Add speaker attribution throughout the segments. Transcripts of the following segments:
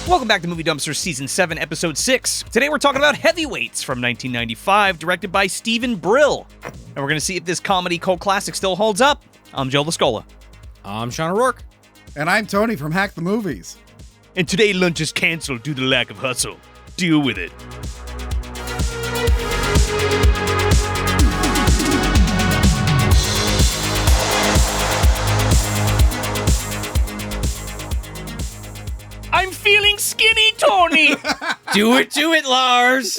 Speaker 1: Welcome back to Movie Dumpster Season 7, Episode 6. Today we're talking about Heavyweights from 1995, directed by Stephen Brill. And we're going to see if this comedy cult classic still holds up. I'm Joe Lascola.
Speaker 2: I'm Shaun O'Rourke.
Speaker 3: And I'm Tony from Hack the Movies.
Speaker 1: And today lunch is canceled due to lack of hustle. Deal with it. I'm feeling skinny, Tony.
Speaker 2: Do it, Lars.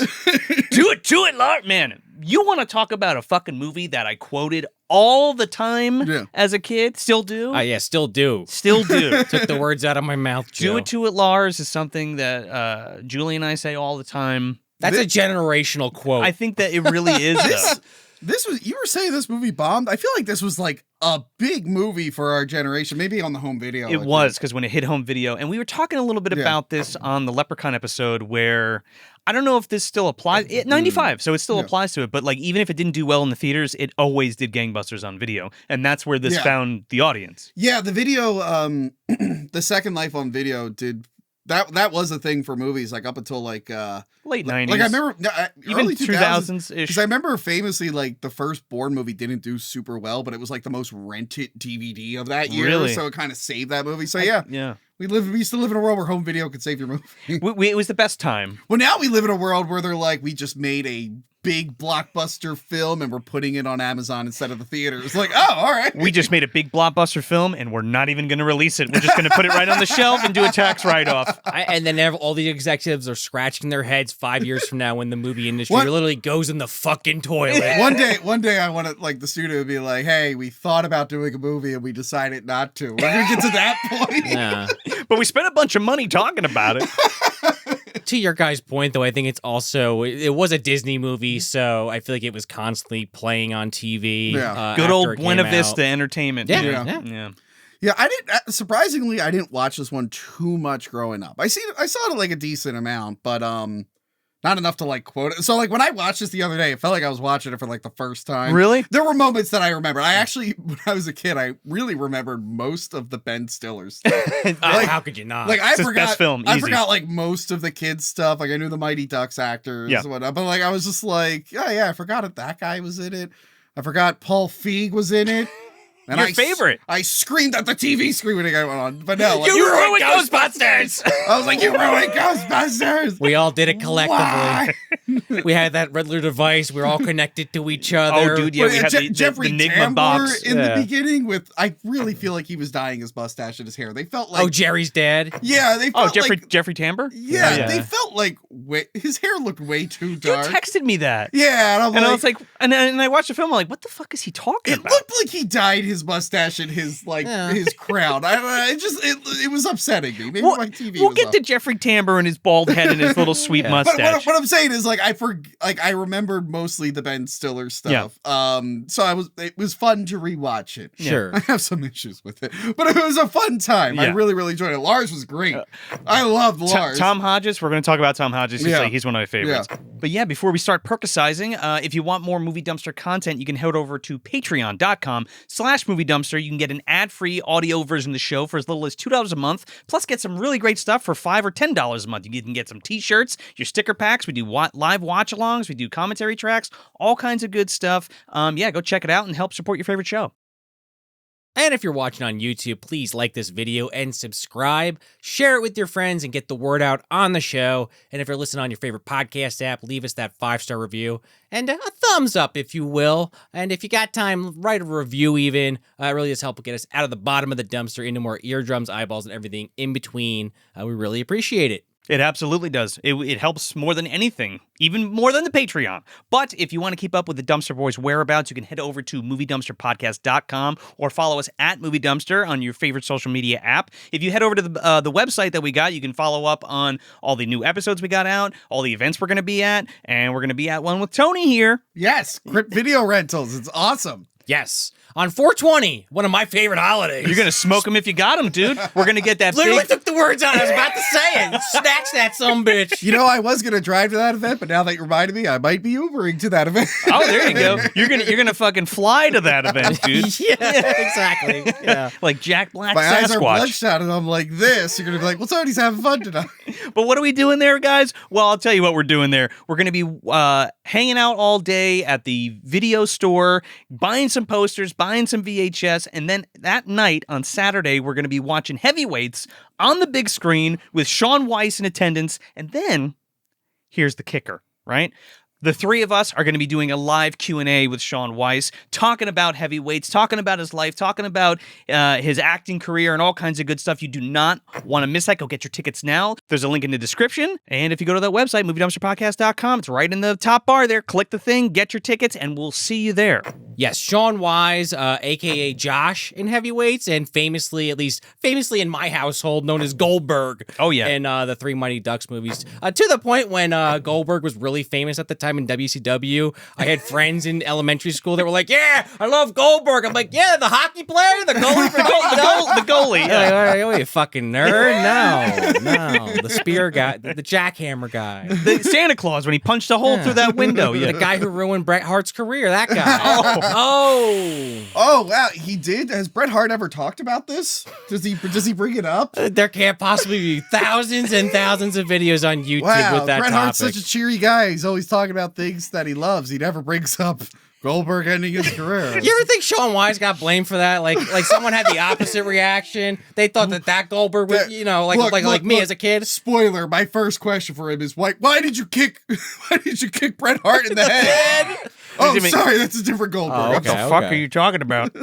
Speaker 1: Do it, Lars. Man, you want to talk about a fucking movie that I quoted all the time as a kid? Still do?
Speaker 2: Yeah, still do.
Speaker 1: Still do.
Speaker 2: Took the words out of my mouth, Joe.
Speaker 1: Do it, Lars is something that Julie and I say all the time.
Speaker 2: That's a generational quote.
Speaker 1: I think that it really is, though.
Speaker 3: You were saying this movie bombed? I feel like this was like a big movie for our generation, maybe on the home video.
Speaker 1: It was, because when it hit home video, and we were talking a little bit about this on the Leprechaun episode where, I don't know if this still applies, 95, so it still applies to it, but like even if it didn't do well in the theaters, it always did gangbusters on video, and that's where this found the audience. Yeah,
Speaker 3: the video, the Second Life on video did... That was a thing for movies, like up until like
Speaker 1: late 90s.
Speaker 3: Like I remember
Speaker 1: even
Speaker 3: early
Speaker 1: 2000s ish.
Speaker 3: Because I remember famously like the first Bourne movie didn't do super well, but it was like the most rented DVD of that year.
Speaker 1: Really?
Speaker 3: So it kind of saved that movie. So we used to live in a world where home video could save your movie.
Speaker 1: It was the best time.
Speaker 3: Well, now we live in a world where they're like, we just made a big blockbuster film and we're putting it on Amazon instead of the theater. It's like, oh, all right.
Speaker 1: We just made a big blockbuster film and we're not even going to release it. We're just going to put it right on the shelf and do a tax write-off.
Speaker 2: And then all the executives are scratching their heads 5 years from now when the movie industry literally goes in the fucking toilet.
Speaker 3: One day I want to, like, the studio to be like, hey, we thought about doing a movie and we decided not to. We're going to get to that point.
Speaker 2: Yeah.
Speaker 1: But we spent a bunch of money talking about it.
Speaker 2: To your guys' point, though, I think it's also, it was a Disney movie, so I feel like it was constantly playing on TV.
Speaker 3: Yeah.
Speaker 1: Good old Buena Vista Entertainment.
Speaker 2: Yeah.
Speaker 3: Yeah, surprisingly, I didn't watch this one too much growing up. I saw it like a decent amount, but not enough to like quote it. So like when I watched this the other day, it felt like I was watching it for like the first time.
Speaker 1: Really?
Speaker 3: There were moments that I remember. I actually, when I was a kid, I really remembered most of the Ben Stiller stuff.
Speaker 2: How could you not?
Speaker 3: Like I
Speaker 1: it's
Speaker 3: forgot,
Speaker 1: his best film,
Speaker 3: I
Speaker 1: easy.
Speaker 3: forgot like most of the kids stuff. Like I knew the Mighty Ducks actors and whatnot, but like I was just like, I forgot that guy was in it. I forgot Paul Feig was in it. And
Speaker 1: Your favorite.
Speaker 3: I screamed at the TV screen when it went on. But no. Like,
Speaker 1: you ruined Ghostbusters!
Speaker 3: I was like, you ruined Ghostbusters!
Speaker 2: We all did it collectively. We had that Riddler device. We were all connected to each other.
Speaker 1: Oh, dude, yeah, we had
Speaker 3: Jeffrey
Speaker 1: the Enigma box.
Speaker 3: in the beginning with, I really feel like he was dyeing his mustache and his hair. They felt like...
Speaker 2: Oh, Jerry's dad?
Speaker 3: Yeah, they felt
Speaker 1: Jeffrey Tambor?
Speaker 3: Yeah, they felt like his hair looked way too dark.
Speaker 1: You texted me that.
Speaker 3: Yeah, and
Speaker 1: I was like, and I watched the film, I'm like, what the fuck is he talking about?
Speaker 3: It looked like he dyed his mustache and his his crown. It was upsetting me. Maybe my TV.
Speaker 1: We'll get to Jeffrey Tambor and his bald head and his little sweet mustache.
Speaker 3: But what I'm saying is like I remembered mostly the Ben Stiller stuff. Yeah. So it was fun to rewatch it.
Speaker 2: Sure.
Speaker 3: I have some issues with it, but it was a fun time. Yeah. I really, really enjoyed it. Lars was great. I loved Lars.
Speaker 1: Tom Hodges. We're going to talk about Tom Hodges. He's one of my favorites. Yeah. But yeah, before we start perkisizing, if you want more Movie Dumpster content, you can head over to patreon.com/Movie Dumpster. You can get an ad-free audio version of the show for as little as $2 a month, plus get some really great stuff for $5 or $10 a month. You can get some t-shirts, your sticker packs. We do live watch-alongs. We do commentary tracks, all kinds of good stuff. Go check it out and help support your favorite show.
Speaker 2: And if you're watching on YouTube, please like this video and subscribe. Share it with your friends and get the word out on the show. And if you're listening on your favorite podcast app, leave us that 5-star review and a thumbs up, if you will. And if you got time, write a review even. It really does help get us out of the bottom of the dumpster into more eardrums, eyeballs, and everything in between. We really appreciate it.
Speaker 1: It absolutely does. It helps more than anything, even more than the Patreon. But if you want to keep up with the Dumpster Boys' whereabouts, you can head over to MovieDumpsterPodcast.com or follow us at Movie Dumpster on your favorite social media app. If you head over to the website that we got, you can follow up on all the new episodes we got out, all the events we're going to be at, and we're going to be at one with Tony here.
Speaker 3: Yes, Crypt Video Rentals. It's awesome.
Speaker 2: Yes. On 420, one of my favorite holidays.
Speaker 1: You're going to smoke them if you got them, dude. We're going to get that
Speaker 2: Literally took the words out. I was about to say it. Snatch that sumbitch.
Speaker 3: You know, I was gonna drive to that event, but now that you reminded me, I might be Ubering to that event.
Speaker 1: Oh, there you go. You're gonna fucking fly to that event, dude.
Speaker 2: Yeah, exactly. Yeah.
Speaker 1: Like Jack Black
Speaker 3: My eyes are
Speaker 1: Sasquatch.
Speaker 3: bloodshot, and I'm like this. You're gonna be like, well, Tony's having fun tonight.
Speaker 1: But what are we doing there, guys? Well, I'll tell you what we're doing there. We're going to be hanging out all day at the video store, buying some posters, buying some VHS, and then that night on Saturday, we're going to be watching Heavyweights on the big screen with Shaun Weiss in attendance. And then, here's the kicker, right? The three of us are going to be doing a live Q&A with Shaun Weiss, talking about Heavyweights, talking about his life, talking about his acting career and all kinds of good stuff. You do not want to miss that. Go get your tickets now. There's a link in the description. And if you go to that website, moviedumpsterpodcast.com, it's right in the top bar there. Click the thing, get your tickets, and we'll see you there.
Speaker 2: Yes, Shaun Weiss, a.k.a. Josh in Heavyweights, and famously in my household, known as Goldberg.
Speaker 1: Oh, yeah.
Speaker 2: In the Three Mighty Ducks movies. To the point when Goldberg was really famous at the time in WCW. I had friends in elementary school that were like, yeah, I love Goldberg. I'm like, yeah, the hockey player, the goalie for
Speaker 1: The goalie.
Speaker 2: Yeah. Oh, you fucking nerd. No. The spear guy, the jackhammer guy.
Speaker 1: The Santa Claus when he punched a hole through that window. Yeah.
Speaker 2: The guy who ruined Bret Hart's career, that guy.
Speaker 3: Oh, wow, he did? Has Bret Hart ever talked about this? Does he bring it up?
Speaker 2: There can't possibly be thousands and thousands of videos on YouTube with that
Speaker 3: Bret
Speaker 2: topic.
Speaker 3: Hart's such a cheery guy. He's always talking about things that he loves. He never brings up Goldberg ending his career.
Speaker 2: You ever think Shaun Weiss got blamed for that? Like someone had the opposite reaction. They thought that Goldberg was, like me as a kid.
Speaker 3: Spoiler, my first question for him is why did you kick Bret Hart in the head? Oh, sorry, that's a different Goldberg.
Speaker 2: Oh,
Speaker 1: What the fuck are you talking about?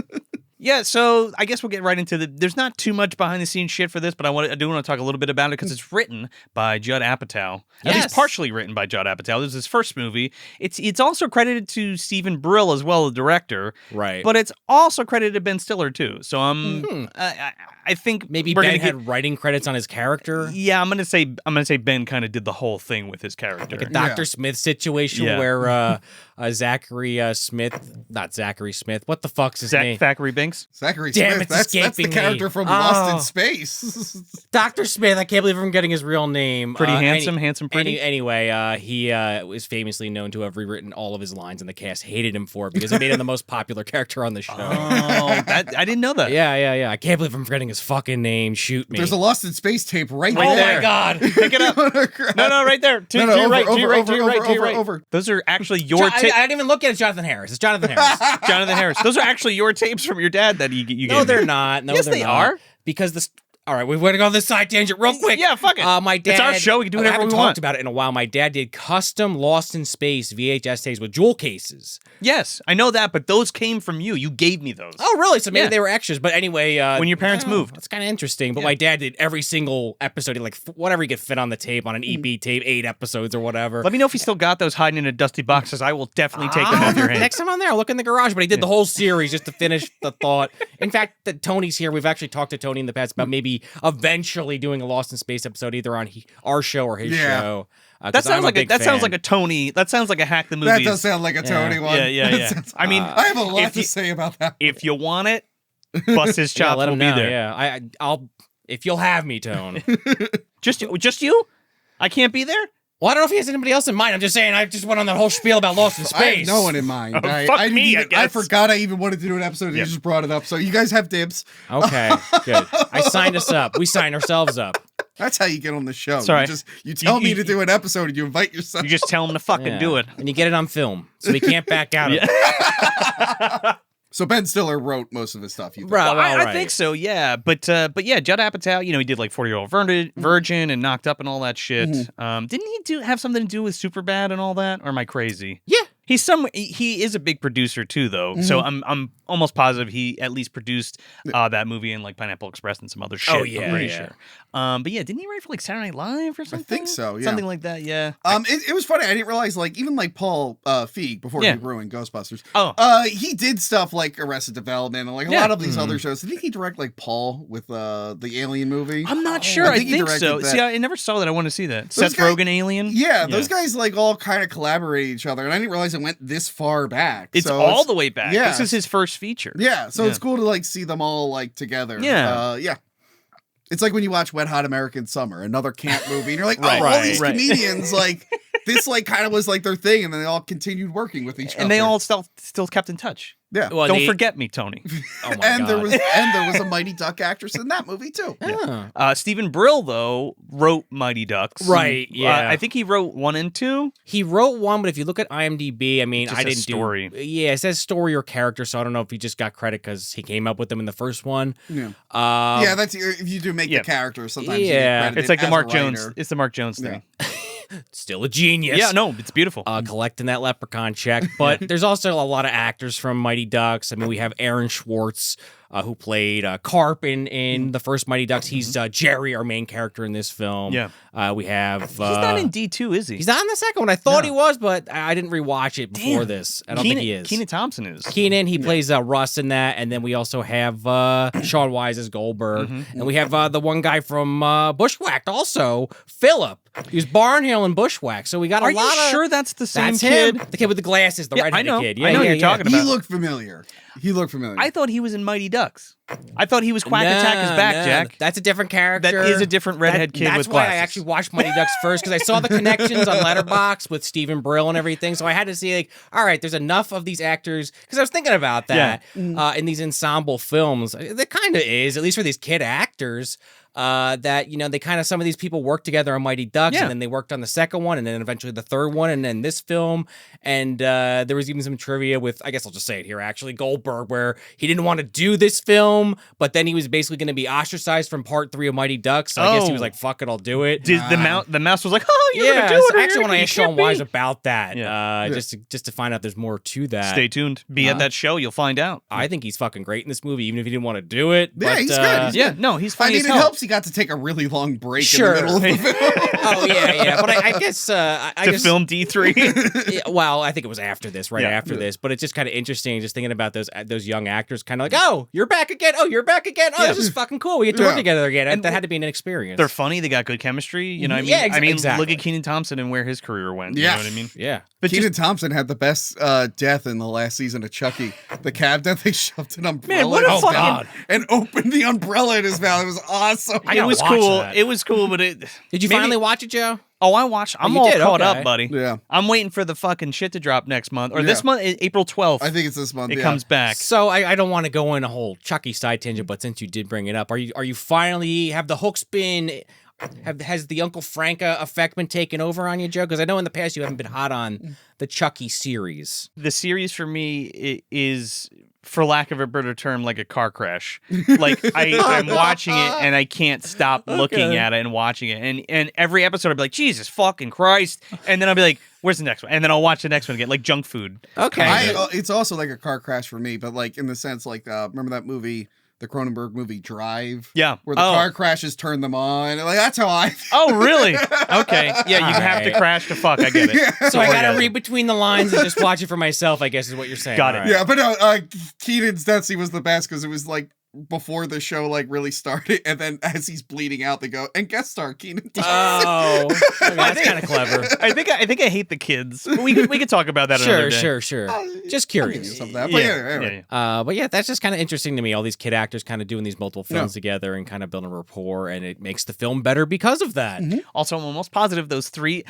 Speaker 1: Yeah, so I guess we'll get right into there's not too much behind the scenes shit for this, but I do want to talk a little bit about it because it's written by Judd Apatow. At least partially written by Judd Apatow. This is his first movie. It's also credited to Stephen Brill as well, the director.
Speaker 2: Right.
Speaker 1: But it's also credited to Ben Stiller too. So I think
Speaker 2: maybe
Speaker 1: we're
Speaker 2: Ben
Speaker 1: gonna
Speaker 2: had writing credits on his character.
Speaker 1: Yeah, I'm gonna say Ben kind of did the whole thing with his character.
Speaker 2: Like a Dr. Smith situation where Zachary Smith, not Zachary Smith. What the fuck's his name?
Speaker 1: Thackeray Binks.
Speaker 3: Zachary
Speaker 2: Damn,
Speaker 3: Smith.
Speaker 2: it's
Speaker 3: That's the character from Lost in Space.
Speaker 2: Dr. Smith. I can't believe I'm getting his real name.
Speaker 1: Pretty handsome, pretty.
Speaker 2: Anyway, he was famously known to have rewritten all of his lines, and the cast hated him for it because it made him the most popular character on the show.
Speaker 1: Oh, I didn't know that.
Speaker 2: Yeah. I can't believe I'm forgetting his fucking name. Shoot me.
Speaker 3: There's a Lost in Space tape right there.
Speaker 2: Oh my god!
Speaker 1: Pick it up. No, right there. To your right.
Speaker 3: Over.
Speaker 1: Those are actually your tapes.
Speaker 2: I didn't even look at it. It's Jonathan Harris. It's Jonathan Harris.
Speaker 1: Jonathan Harris. Those are actually your tapes from your dad that you gave
Speaker 2: No,
Speaker 1: me.
Speaker 2: they're not. No,
Speaker 1: yes,
Speaker 2: they're
Speaker 1: they
Speaker 2: not.
Speaker 1: are.
Speaker 2: Because this. All right, we want to go on this side tangent real quick.
Speaker 1: Yeah, fuck it.
Speaker 2: My dad.
Speaker 1: It's our show. We can do whatever we
Speaker 2: haven't
Speaker 1: want.
Speaker 2: talked about it in a while. My dad did custom Lost in Space VHS tapes with jewel cases.
Speaker 1: Yes, I know that, but those came from you. You gave me those.
Speaker 2: Oh, really? So maybe they were extras. But anyway,
Speaker 1: when your parents moved,
Speaker 2: that's kind of interesting. But my dad did every single episode, like whatever he could fit on the tape on an EP tape, 8 episodes or whatever.
Speaker 1: Let me know if you still got those hiding in a dusty box, because I will definitely take them off your hands.
Speaker 2: Next time I'm there, I'll look in the garage. But he did the whole series just to finish the thought. In fact, Tony's here. We've actually talked to Tony in the past about maybe eventually doing a Lost in Space episode either on our show or his show.
Speaker 1: That sounds like a Tony. That sounds like a Hack the Movies.
Speaker 3: That does sound like a Tony one.
Speaker 1: Yeah. I mean,
Speaker 3: I have a lot to say about that.
Speaker 1: If you want it, bust his chops.
Speaker 2: Let him
Speaker 1: will
Speaker 2: know.
Speaker 1: be there.
Speaker 2: Yeah, I'll if you'll have me, Tone.
Speaker 1: Just you? I can't be there.
Speaker 2: Well, I don't know if he has anybody else in mind. I'm just saying, I just went on that whole spiel about Lost in Space.
Speaker 3: I have no one in mind.
Speaker 1: Fuck me, I guess.
Speaker 3: I forgot I even wanted to do an episode and you just brought it up. So you guys have dibs.
Speaker 2: Okay, good. I signed us up. We signed ourselves up.
Speaker 3: That's how you get on the show.
Speaker 1: Sorry.
Speaker 3: You tell me to do an episode and you invite yourself.
Speaker 1: You just tell him to fucking do it.
Speaker 2: And you get it on film, so we can't back out of it.
Speaker 3: So Ben Stiller wrote most of his stuff. You think?
Speaker 1: Well, I think so, yeah. But yeah, Judd Apatow, he did like 40-Year-Old Virgin and Knocked Up and all that shit. Didn't he have something to do with Superbad and all that? Or am I crazy?
Speaker 2: Yeah.
Speaker 1: He is a big producer too, though. So I'm almost positive he at least produced that movie and like Pineapple Express and some other shit.
Speaker 2: Oh yeah,
Speaker 1: I'm pretty sure. But yeah, didn't he write for like Saturday Night Live or something?
Speaker 3: I think so. Yeah,
Speaker 1: something like that. Yeah.
Speaker 3: It was funny. I didn't realize like even like Paul Feig before he ruined Ghostbusters. He did stuff like Arrested Development and like a lot of these other shows. Didn't he direct like Paul with the Alien movie?
Speaker 1: I'm not sure. I think so.
Speaker 3: That.
Speaker 1: See, I never saw that. I want to see that. Seth Rogen Alien.
Speaker 3: Yeah, those guys like all kind of collaborate each other, and I didn't realize it went this far back.
Speaker 1: It's all the way back.
Speaker 3: Yeah.
Speaker 1: This is his first feature.
Speaker 3: Yeah, so it's cool to like see them all like together.
Speaker 1: Yeah.
Speaker 3: Yeah. It's like when you watch Wet Hot American Summer, another camp movie, and you're like,
Speaker 1: Right,
Speaker 3: all these comedians, like, this, like, kind of was, like, their thing, and then they all continued working with each other.
Speaker 1: And they all still kept in touch.
Speaker 3: Yeah.
Speaker 2: Well,
Speaker 1: Don't forget me, Tony.
Speaker 2: Oh my
Speaker 3: and
Speaker 2: God.
Speaker 3: there was a Mighty Duck actress in that movie, too.
Speaker 2: Yeah.
Speaker 1: Stephen Brill, though, wrote Mighty Ducks.
Speaker 2: Right, yeah.
Speaker 1: I think he wrote 1 and 2.
Speaker 2: He wrote 1, but if you look at IMDb, I mean,
Speaker 1: Just
Speaker 2: I
Speaker 1: says
Speaker 2: didn't
Speaker 1: story.
Speaker 2: Yeah, it says story or character, so I don't know if he just got credit because he came up with them in the first one.
Speaker 3: Yeah.
Speaker 2: Um,
Speaker 3: Yeah, that's if you do make the character, sometimes you get
Speaker 2: Yeah.
Speaker 3: credited
Speaker 1: It's like the
Speaker 3: as
Speaker 1: Mark
Speaker 3: a
Speaker 1: Jones.
Speaker 3: writer.
Speaker 1: It's the Mark Jones thing.
Speaker 2: Still a genius.
Speaker 1: Yeah, no, it's beautiful.
Speaker 2: Collecting that Leprechaun check. But there's also a lot of actors from Mighty Ducks. I mean, we have Aaron Schwartz, who played Carp in the first Mighty Ducks. He's Gerry, our main character in this film.
Speaker 1: Yeah.
Speaker 2: We have...
Speaker 1: He's not in D2, is he?
Speaker 2: He's not in the second one. I thought he was, but I didn't rewatch it before this. I don't think he is.
Speaker 1: Kenan Thompson is.
Speaker 2: Kenan, he plays Russ in that, and then we also have Shaun Weiss as Goldberg, and we have the one guy from Bushwhacked also, Philip. He was Barnhill in Bushwhacked, so we got a
Speaker 1: Are
Speaker 2: lot
Speaker 1: you
Speaker 2: of...
Speaker 1: sure that's the same
Speaker 2: That's
Speaker 1: kid?
Speaker 2: him, the kid with the glasses, the redheaded kid.
Speaker 1: I know who you're talking
Speaker 3: He
Speaker 1: about.
Speaker 3: looked familiar.
Speaker 1: I thought he was in Mighty Ducks. I thought he was Quack Attack is back, Jack.
Speaker 2: That's a different character.
Speaker 1: That is a different redhead kid with
Speaker 2: That's why
Speaker 1: glasses.
Speaker 2: I actually watched Mighty Ducks first, because I saw the connections on Letterboxd with Stephen Brill and everything. So I had to see, like, all right, there's enough of these actors, because I was thinking about that in these ensemble films. There kind of is, at least for these kid actors. That, you know, they kind of, some of these people worked together on Mighty Ducks, and then they worked on the second one, and then eventually the third one, and then this film. And there was even some trivia with, I guess I'll just say it here, actually, Goldberg, where he didn't want to do this film, but then he was basically going to be ostracized from part 3 of Mighty Ducks. So I guess he was like, fuck it, I'll do it.
Speaker 1: The mouse was like, oh, you're going to do it.
Speaker 2: So actually, when I asked Shaun Weiss about that,
Speaker 1: Yeah.
Speaker 2: just to find out there's more to that.
Speaker 1: Stay tuned. Be at that show. You'll find out.
Speaker 2: I think he's fucking great in this movie, even if he didn't want to do it.
Speaker 3: Yeah,
Speaker 2: but,
Speaker 3: he's good.
Speaker 1: No, he's funny
Speaker 3: I mean,
Speaker 1: as
Speaker 3: it
Speaker 1: hell.
Speaker 3: helps he got to take a really long break
Speaker 2: Sure.
Speaker 3: in the middle of the film.
Speaker 2: Oh, yeah. But I guess... I guess,
Speaker 1: film D3.
Speaker 2: yeah, well, I think it was after this, after this. But it's just kind of interesting just thinking about those young actors kind of like, oh, you're back again. Oh, you're back again. Oh, this is fucking cool. We get to work together again. And that had to be an experience.
Speaker 1: They're funny. They got good chemistry. You know what I mean?
Speaker 2: Yeah,
Speaker 1: I mean,
Speaker 2: exactly.
Speaker 1: look at Kenan Thompson and where his career went.
Speaker 3: Yeah.
Speaker 1: You know what I mean?
Speaker 2: Yeah.
Speaker 1: But
Speaker 3: Kenan Thompson had the best death in the last season of Chucky. The cab death, they shoved an umbrella
Speaker 1: Man, what
Speaker 3: in
Speaker 1: a
Speaker 3: his
Speaker 1: fucking-
Speaker 3: mouth and opened the umbrella in his mouth. It was awesome.
Speaker 2: I
Speaker 1: it
Speaker 2: gotta
Speaker 1: was
Speaker 2: watch
Speaker 1: cool.
Speaker 2: that.
Speaker 1: It was cool, but it...
Speaker 2: Did you
Speaker 1: maybe-
Speaker 2: finally watch it, Joe?
Speaker 1: Oh, I watched. I'm
Speaker 2: you
Speaker 1: all
Speaker 2: did?
Speaker 1: caught
Speaker 2: Okay.
Speaker 1: up, buddy.
Speaker 3: Yeah.
Speaker 1: I'm waiting for the fucking shit to drop next month. Or this
Speaker 3: Yeah.
Speaker 1: month, April 12th.
Speaker 3: I think it's this month.
Speaker 1: it comes back.
Speaker 2: So I don't want to go in a whole Chucky side tangent, but since you did bring it up, are you finally, have the hooks been... Has the Uncle Franca effect been taken over on you, Joe? Because I know in the past you haven't been hot on the Chucky series.
Speaker 1: The series for me is, for lack of a better term, like a car crash. Like I'm watching it and I can't stop looking at it and watching it. And every episode I'll be like, Jesus fucking Christ. And then I'll be like, where's the next one? And then I'll watch the next one again, like junk food.
Speaker 2: Okay.
Speaker 3: It's also like a car crash for me, but like in the sense, like, remember that movie, the Cronenberg movie Drive?
Speaker 1: Yeah.
Speaker 3: Where the car crashes turn them on. Like, that's how I feel.
Speaker 1: Oh, really? Okay. Yeah, you have to crash to fuck. I get it.
Speaker 3: Yeah.
Speaker 2: So I gotta read between the lines and just watch it for myself, I guess is what you're saying.
Speaker 1: Got it.
Speaker 2: All right.
Speaker 3: Yeah, but no, Keenan's death scene was the best because it was like before the show like really started, and then as he's bleeding out, they go and guest star Kenan.
Speaker 2: Oh, that's kind of clever.
Speaker 1: I think I hate the kids. But we could talk about that another day.
Speaker 2: Sure. Just
Speaker 3: I'll give you
Speaker 2: curious.
Speaker 3: some of that, but anyway.
Speaker 2: But yeah, that's just kind of interesting to me. All these kid actors kind of doing these multiple films together and kind of building a rapport, and it makes the film better because of that.
Speaker 1: Also, I'm almost positive those three.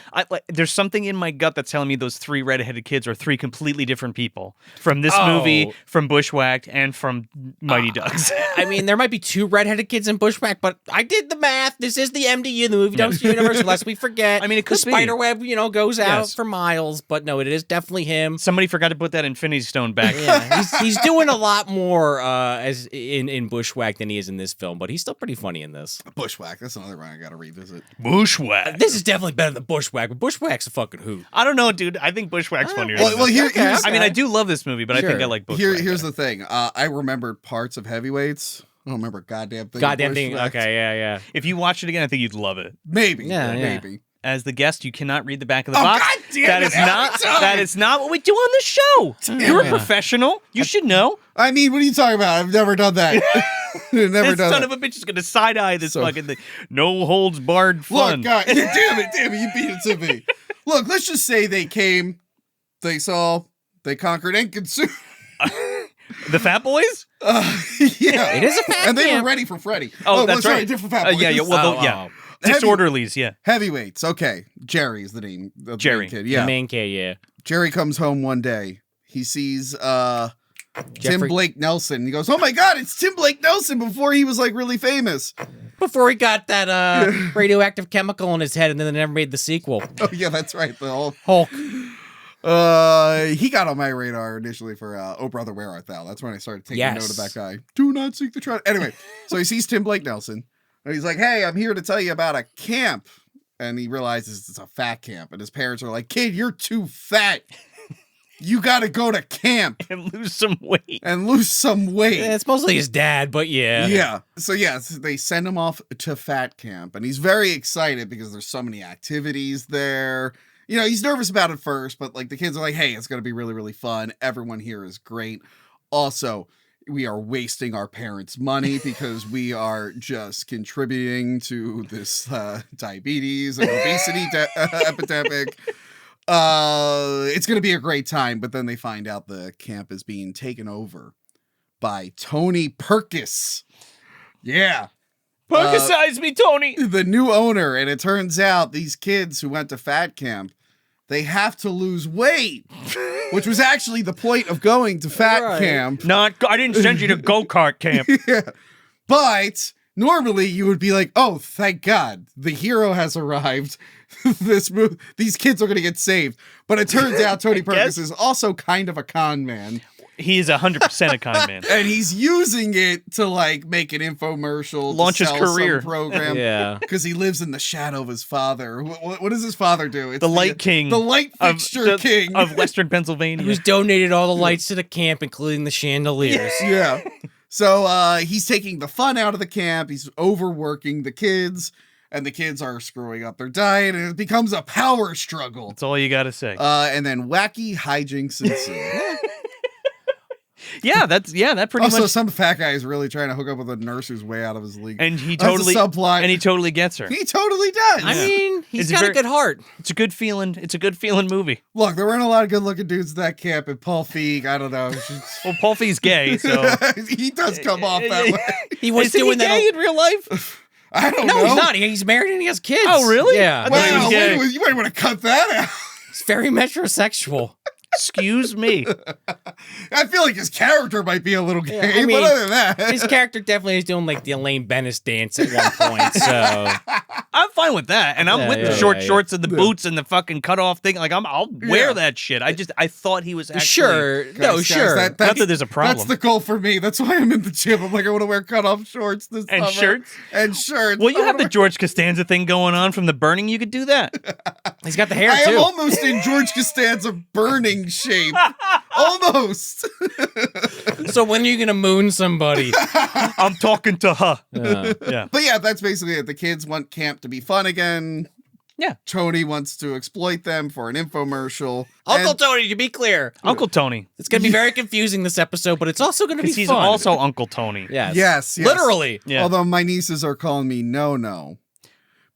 Speaker 1: There's something in my gut that's telling me those 3 redheaded kids are 3 completely different people from this movie, from Bushwhacked, and from Mighty Ducks.
Speaker 2: I mean, there might be 2 redheaded kids in Bushwhacked, but I did the math. This is the MDU, the Movie Dumpster Universe, lest we forget.
Speaker 1: I mean, it could
Speaker 2: the
Speaker 1: be.
Speaker 2: spider web, goes out
Speaker 1: Yes.
Speaker 2: for miles, but no, it is definitely him.
Speaker 1: Somebody forgot to put that Infinity Stone back.
Speaker 2: Yeah, he's doing a lot more as in Bushwhacked than he is in this film, but he's still pretty funny in this.
Speaker 3: Bushwhack. That's another one I got to revisit.
Speaker 1: Bushwhacked.
Speaker 2: This is definitely better than Bushwhacked, but Bushwhack's a fucking hoot.
Speaker 1: I don't know, dude. I think Bushwhack's funnier.
Speaker 3: Well,
Speaker 1: than
Speaker 3: well,
Speaker 1: this.
Speaker 3: here's
Speaker 1: I mean, I do love this movie, but I think I like Bushwhacked.
Speaker 3: here's the thing. I remembered parts of Heavyweights. I don't remember a goddamn thing.
Speaker 2: Goddamn thing.
Speaker 3: Bushwhacked.
Speaker 2: Okay, yeah.
Speaker 1: If you watch it again, I think you'd love it.
Speaker 3: Maybe.
Speaker 2: Yeah.
Speaker 3: Maybe.
Speaker 1: As the guest, you cannot read the back of the
Speaker 3: Oh,
Speaker 1: box.
Speaker 3: God damn
Speaker 1: That
Speaker 3: it,
Speaker 1: is
Speaker 3: every
Speaker 1: not
Speaker 3: time.
Speaker 1: that is not what we do on the show. You're a professional. You should know.
Speaker 3: I mean, what are you talking about? I've never done that. Never
Speaker 1: This
Speaker 3: done
Speaker 1: son
Speaker 3: that.
Speaker 1: of a bitch is gonna side eye this
Speaker 3: So-
Speaker 1: fucking thing. No holds barred fun.
Speaker 3: Look, God, damn it, you beat it to me. Look, let's just say they came, they saw, they conquered and consumed.
Speaker 1: The Fat Boys?
Speaker 3: Yeah.
Speaker 2: It is a fat
Speaker 3: And they
Speaker 2: camp.
Speaker 3: were ready for Freddy.
Speaker 1: Oh, that's
Speaker 3: sorry,
Speaker 1: right.
Speaker 3: different Fat Boys.
Speaker 1: Yeah. Disorderlies, yeah.
Speaker 3: Heavyweights. Okay. Jerry is the name of the
Speaker 1: Jerry.
Speaker 3: main kid. Yeah.
Speaker 2: The main kid, yeah.
Speaker 3: Jerry comes home one day. He sees Tim
Speaker 2: Jeffrey-
Speaker 3: Blake Nelson. He goes, "Oh my God, it's Tim Blake Nelson!" Before he was like really famous.
Speaker 2: Before he got that radioactive chemical in his head, and then they never made the sequel.
Speaker 3: Oh yeah, that's right. The whole
Speaker 2: Hulk.
Speaker 3: he got on my radar initially for "Oh Brother, Where Art Thou?" That's when I started taking note of that guy. Do not seek the truth. Anyway, so he sees Tim Blake Nelson, and he's like, "Hey, I'm here to tell you about a camp." And he realizes it's a fat camp, and his parents are like, "Kid, you're too fat. You got to go to camp
Speaker 1: And lose some weight.
Speaker 2: Yeah, it's mostly his dad, but yeah.
Speaker 3: Yeah. So they send him off to fat camp, and he's very excited because there's so many activities there. You know, he's nervous about it first, but like the kids are like, "Hey, it's going to be really, really fun. Everyone here is great. Also, we are wasting our parents' money because we are just contributing to this diabetes and obesity epidemic. It's going to be a great time." But then they find out the camp is being taken over by Tony Perkis. Yeah.
Speaker 1: Perkisize me, Tony.
Speaker 3: The new owner. And it turns out these kids who went to fat camp, they have to lose weight, which was actually the point of going to fat camp.
Speaker 1: I didn't send you to go-kart camp.
Speaker 3: Yeah. But normally you would be like, "Oh, thank God, the hero has arrived. These kids are going to get saved." But it turns out Tony Perkis is also kind of a con man.
Speaker 1: He is 100% a con man.
Speaker 3: And he's using it to like make an infomercial,
Speaker 1: launch
Speaker 3: to
Speaker 1: his
Speaker 3: sell
Speaker 1: career
Speaker 3: some program.
Speaker 2: Yeah.
Speaker 3: Because he lives in the shadow of his father. What does his father do? It's
Speaker 1: The Light King.
Speaker 3: The light fixture king.
Speaker 1: Of Western Pennsylvania.
Speaker 2: Who's donated all the lights to the camp, including the chandeliers.
Speaker 3: Yeah. So he's taking the fun out of the camp. He's overworking the kids. And the kids are screwing up their diet. And it becomes a power struggle.
Speaker 1: That's all you got to say.
Speaker 3: And then wacky hijinks ensue.
Speaker 1: that pretty
Speaker 3: Also,
Speaker 1: much.
Speaker 3: some fat guy is really trying to hook up with a nurse who's way out of his league.
Speaker 1: And he
Speaker 3: That's
Speaker 1: totally
Speaker 3: a subplot.
Speaker 1: And he totally gets her.
Speaker 3: He totally does.
Speaker 2: I mean, he's
Speaker 1: It's
Speaker 2: got a good heart.
Speaker 1: It's a good feeling. It's a good feeling movie.
Speaker 3: Look, there weren't a lot of good-looking dudes at that camp, and Paul Feig, I don't know.
Speaker 1: Well, Paul Feig's gay, so
Speaker 3: He does come off that way.
Speaker 2: He was
Speaker 1: Isn't
Speaker 2: doing
Speaker 1: he
Speaker 2: that.
Speaker 1: gay in real life?
Speaker 3: I don't
Speaker 2: No,
Speaker 3: know.
Speaker 2: he's not. He's married and he has kids.
Speaker 1: Oh, really?
Speaker 2: Yeah.
Speaker 1: I thought he was
Speaker 3: Wow,
Speaker 1: gay.
Speaker 3: you might want to cut that out.
Speaker 2: He's very metrosexual.
Speaker 1: Excuse me.
Speaker 3: I feel like his character might be a little gay,
Speaker 2: I mean,
Speaker 3: but other than that,
Speaker 2: His character definitely is doing like the Elaine Bennis dance at one point, so
Speaker 1: I'm fine with that, and I'm
Speaker 2: Yeah,
Speaker 1: with
Speaker 2: yeah,
Speaker 1: the short
Speaker 2: yeah, yeah.
Speaker 1: shorts and the boots and the fucking cutoff thing. Like I'll wear
Speaker 3: Yeah.
Speaker 1: that shit. I thought he was actually
Speaker 2: sure. No,
Speaker 3: Guys,
Speaker 2: sure.
Speaker 1: Not that there's a problem.
Speaker 3: That's the goal for me. That's why I'm in the gym. I'm like, I want to wear cutoff shorts this
Speaker 1: And
Speaker 3: summer.
Speaker 1: shirts?
Speaker 3: And shirts.
Speaker 1: Well, you
Speaker 3: I
Speaker 1: have the
Speaker 3: wanna
Speaker 1: George Costanza thing going on from the burning. You could do that.
Speaker 2: He's got the hair
Speaker 3: I am
Speaker 2: too.
Speaker 3: almost in George Costanza burning shape. Almost.
Speaker 2: So when are you gonna moon somebody?
Speaker 1: I'm talking to her. Yeah.
Speaker 3: But yeah, that's basically it. The kids want camp to be fun again.
Speaker 1: Yeah.
Speaker 3: Tony wants to exploit them for an infomercial.
Speaker 2: Uncle
Speaker 3: And-
Speaker 2: Tony, to be clear,
Speaker 1: Uncle Tony.
Speaker 2: it's gonna be very confusing this episode, but it's also gonna be
Speaker 1: Because he's
Speaker 2: fun.
Speaker 1: also Uncle Tony.
Speaker 2: yes,
Speaker 3: Yes, yes.
Speaker 2: literally.
Speaker 1: Yeah.
Speaker 3: Although my nieces are calling me no.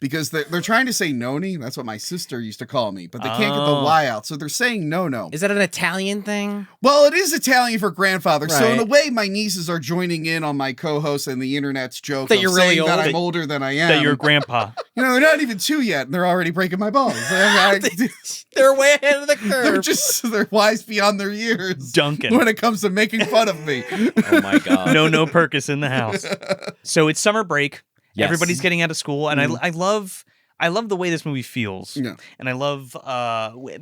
Speaker 3: Because they're trying to say noni. That's what my sister used to call me. But they can't get the
Speaker 1: Oh.
Speaker 3: Y out. So they're saying no.
Speaker 2: Is that an Italian thing?
Speaker 3: Well, it is Italian for grandfather. So in
Speaker 2: Right.
Speaker 3: a way, my nieces are joining in on my co-host and the internet's joke
Speaker 2: That
Speaker 3: of
Speaker 2: you're really
Speaker 3: saying that
Speaker 2: old.
Speaker 3: I'm older than I am.
Speaker 1: That your grandpa.
Speaker 3: You know, they're not even 2 yet, and they're already breaking my balls.
Speaker 2: They're way ahead of the
Speaker 3: They're
Speaker 2: curve.
Speaker 3: they're wise beyond their years.
Speaker 1: Duncan.
Speaker 3: When it comes to making fun of me.
Speaker 2: Oh my god.
Speaker 1: No Perkis in the house. So it's summer break.
Speaker 2: Yes.
Speaker 1: Everybody's getting out of school, and I love the way this movie feels.
Speaker 3: Yeah.
Speaker 1: And I love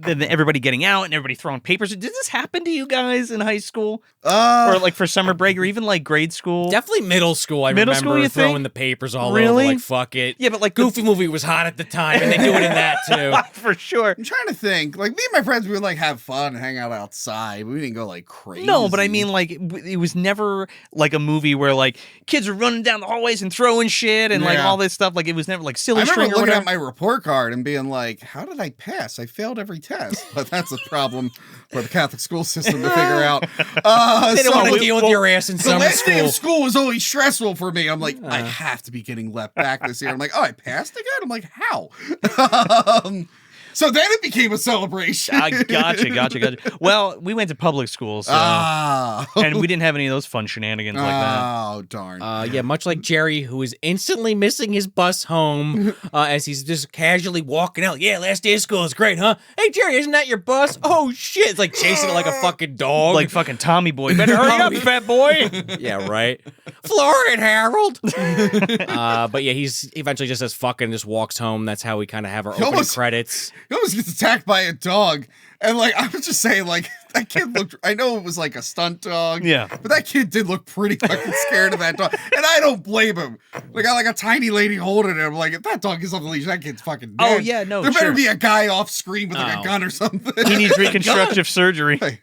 Speaker 1: everybody getting out and everybody throwing papers. Did this happen to you guys in high school? Or like for summer break or even like grade school?
Speaker 2: Definitely middle school. I
Speaker 1: Middle
Speaker 2: remember
Speaker 1: school, you
Speaker 2: throwing
Speaker 1: think?
Speaker 2: the papers all
Speaker 1: Really?
Speaker 2: over. Like fuck it.
Speaker 1: Yeah, but like
Speaker 2: Goofy movie was hot at the time, and they do it in that too.
Speaker 1: for sure.
Speaker 3: I'm trying to think. Like, me and my friends, we would, like, have fun and hang out outside. We didn't go, like, crazy.
Speaker 1: No, but I mean, like, it was never like a movie where like kids are running down the hallways and throwing shit and like
Speaker 3: Yeah.
Speaker 1: all this stuff. Like, it was never like
Speaker 3: I
Speaker 1: silly
Speaker 3: remember
Speaker 1: string or
Speaker 3: looking
Speaker 1: whatever.
Speaker 3: at my report card and being like, how did I pass? I failed every test. But that's a problem for the Catholic school system to figure out.
Speaker 2: They don't want to
Speaker 1: we-
Speaker 2: deal with your ass in
Speaker 3: The
Speaker 2: summer
Speaker 3: last day
Speaker 2: school.
Speaker 3: of school was always stressful for me. I'm like, I have to be getting let back this year. I'm like, oh, I passed again? I'm like, how? So then it became a celebration.
Speaker 1: Gotcha. Well, we went to public school, so and we didn't have any of those fun shenanigans like that.
Speaker 3: Oh, darn.
Speaker 2: Yeah, much like Gerry, who is instantly missing his bus home as he's just casually walking out. Yeah, last day of school is great, huh? Hey, Gerry, isn't that your bus? Oh, shit. It's like chasing it like a fucking dog.
Speaker 1: Like fucking Tommy Boy. Better hurry up, fat boy.
Speaker 2: Yeah, right. Florid Harold. But yeah, he's eventually just says fuck and just walks home. That's how we kind of have our opening credits.
Speaker 3: He almost gets attacked by a dog. And, like, I was just saying, like, that kid looked, I know it was like a stunt dog.
Speaker 1: Yeah.
Speaker 3: But that kid did look pretty fucking scared of that dog. And I don't blame him. Like, I like a tiny lady holding him. Like, if that dog is off the leash, that kid's fucking dead.
Speaker 1: Oh, yeah, no,
Speaker 3: There
Speaker 1: sure.
Speaker 3: better be a guy off screen with, like, a gun or something.
Speaker 1: He needs reconstructive surgery.
Speaker 3: But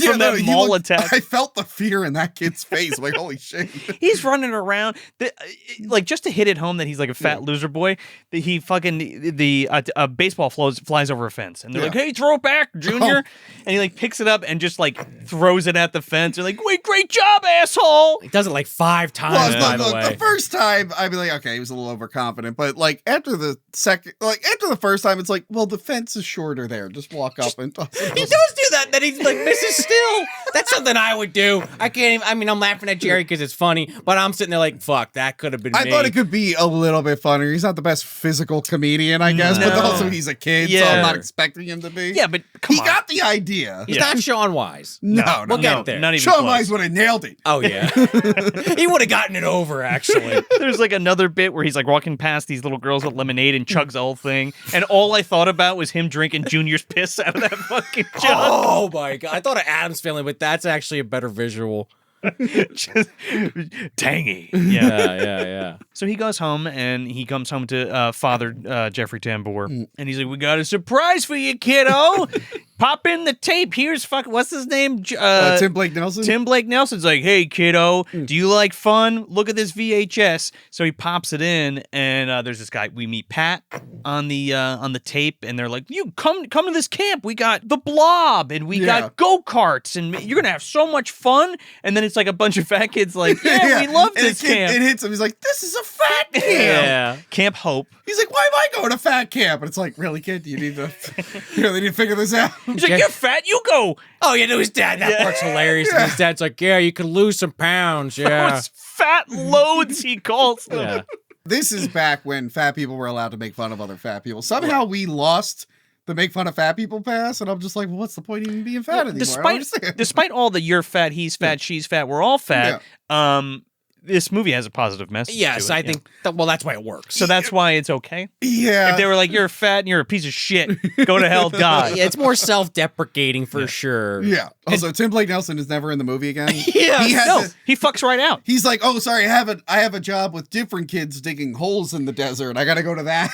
Speaker 3: yeah,
Speaker 1: From that mall attack.
Speaker 3: I felt the fear in that kid's face. I'm like, holy shit.
Speaker 1: He's running around. Like, just to hit it home that he's like a fat loser boy, he fucking, a baseball flies over a fence. And they're like, hey, throw it back, Junior. And he like picks it up and just like throws it at the fence. They're like, wait, great job, asshole.
Speaker 2: He does it like 5 times, by the way.
Speaker 3: The first time, I'd be like, okay, he was a little overconfident. But like after the first time, it's like, well, the fence is shorter there. Just walk up and toss it.
Speaker 2: He does do that. Then he's like misses still. That's something I would do. I can't even, I mean, I'm laughing at Gerry because it's funny, but I'm sitting there like, fuck, that could have been me.
Speaker 3: I thought it could be a little bit funnier. He's not the best physical comedian, I guess, but also he's a kid, so I'm not expecting him to be.
Speaker 1: Yeah, but come on.
Speaker 3: He got the idea.
Speaker 2: He's not Shaun Weiss.
Speaker 3: No,
Speaker 2: we'll get there.
Speaker 1: Not even
Speaker 3: Shaun
Speaker 1: close.
Speaker 3: Weiss would have nailed it.
Speaker 2: Oh, yeah. He would have gotten it over, actually.
Speaker 1: There's like another bit where he's like walking past these little girls with lemonade and chugs the whole thing. And all I thought about was him drinking Junior's piss out of that fucking jug.
Speaker 2: Oh, my God. I thought of Adam's Family, but that's actually a better visual.
Speaker 1: Just tangy.
Speaker 2: Yeah.
Speaker 1: So he goes home and he comes home to Father Jeffrey Tambor. And he's like, we got a surprise for you, kiddo. Pop in the tape. Here's what's his name?
Speaker 3: Tim Blake Nelson?
Speaker 1: Tim Blake Nelson's like, hey, kiddo, do you like fun? Look at this VHS. So he pops it in, and there's this guy. We meet Pat on the tape, and they're like, you come to this camp. We got the Blob, and we got go-karts, and you're going to have so much fun. And then it's like a bunch of fat kids like, we love this camp.
Speaker 3: It hits him. He's like, this is a fat camp.
Speaker 1: Yeah. Camp Hope.
Speaker 3: He's like, why am I going to fat camp? And it's like, really, kid? You need to really need to figure this out.
Speaker 1: He's like, you're fat, you go.
Speaker 2: Oh, yeah, no, his dad. That part's hilarious. And his dad's like, yeah, you could lose some pounds. Yeah.
Speaker 1: Those fat loads, he calls them.
Speaker 2: Yeah.
Speaker 3: This is back when fat people were allowed to make fun of other fat people. Somehow we lost the make fun of fat people pass, and I'm just like, well, what's the point of even being fat anymore?
Speaker 1: Despite all the you're fat, he's fat, she's fat, we're all fat, this movie has a positive message.
Speaker 2: Yes, I think, well, that's why it works.
Speaker 1: So that's why it's okay?
Speaker 3: Yeah.
Speaker 1: If they were like, you're fat and you're a piece of shit, go to hell, die.
Speaker 2: Yeah, it's more self-deprecating for sure.
Speaker 3: Yeah. Also, Tim Blake Nelson is never in the movie again.
Speaker 1: Yeah. He fucks right out.
Speaker 3: He's like, oh, sorry, I have a job with different kids digging holes in the desert. I got to go to that.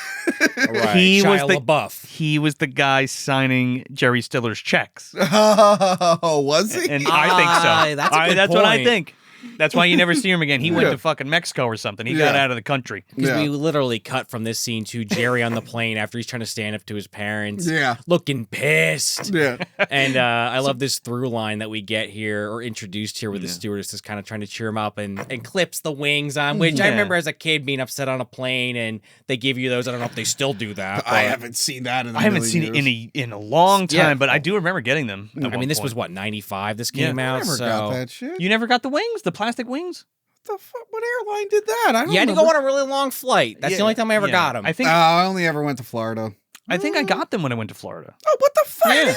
Speaker 2: Right.
Speaker 1: He was the guy signing Jerry Stiller's checks.
Speaker 3: Oh, was he?
Speaker 1: And I think so.
Speaker 2: That's
Speaker 1: what I think. That's why you never see him again. He went to fucking Mexico or something. He got out of the country.
Speaker 2: Because we literally cut from this scene to Gerry on the plane after he's trying to stand up to his parents.
Speaker 3: Yeah.
Speaker 2: Looking pissed.
Speaker 3: Yeah.
Speaker 2: And I love this through line that we get here, or introduced here, with the stewardess is kind of trying to cheer him up and clips the wings on, which I remember as a kid being upset on a plane, and they give you those. I don't know if they still do that.
Speaker 3: I haven't seen that in
Speaker 1: I haven't seen it in a long time, but I do remember getting them.
Speaker 2: I mean, this was what, 95 this came out?
Speaker 3: I never got that shit.
Speaker 1: You never got the wings? The plastic wings?
Speaker 3: The fuck? What airline did that? I don't know.
Speaker 2: You had to go on a really long flight. That's the only time I ever got them.
Speaker 1: I think
Speaker 3: I only ever went to Florida.
Speaker 1: I think I got them when I went to Florida.
Speaker 3: Oh, what the fuck?
Speaker 1: Yeah.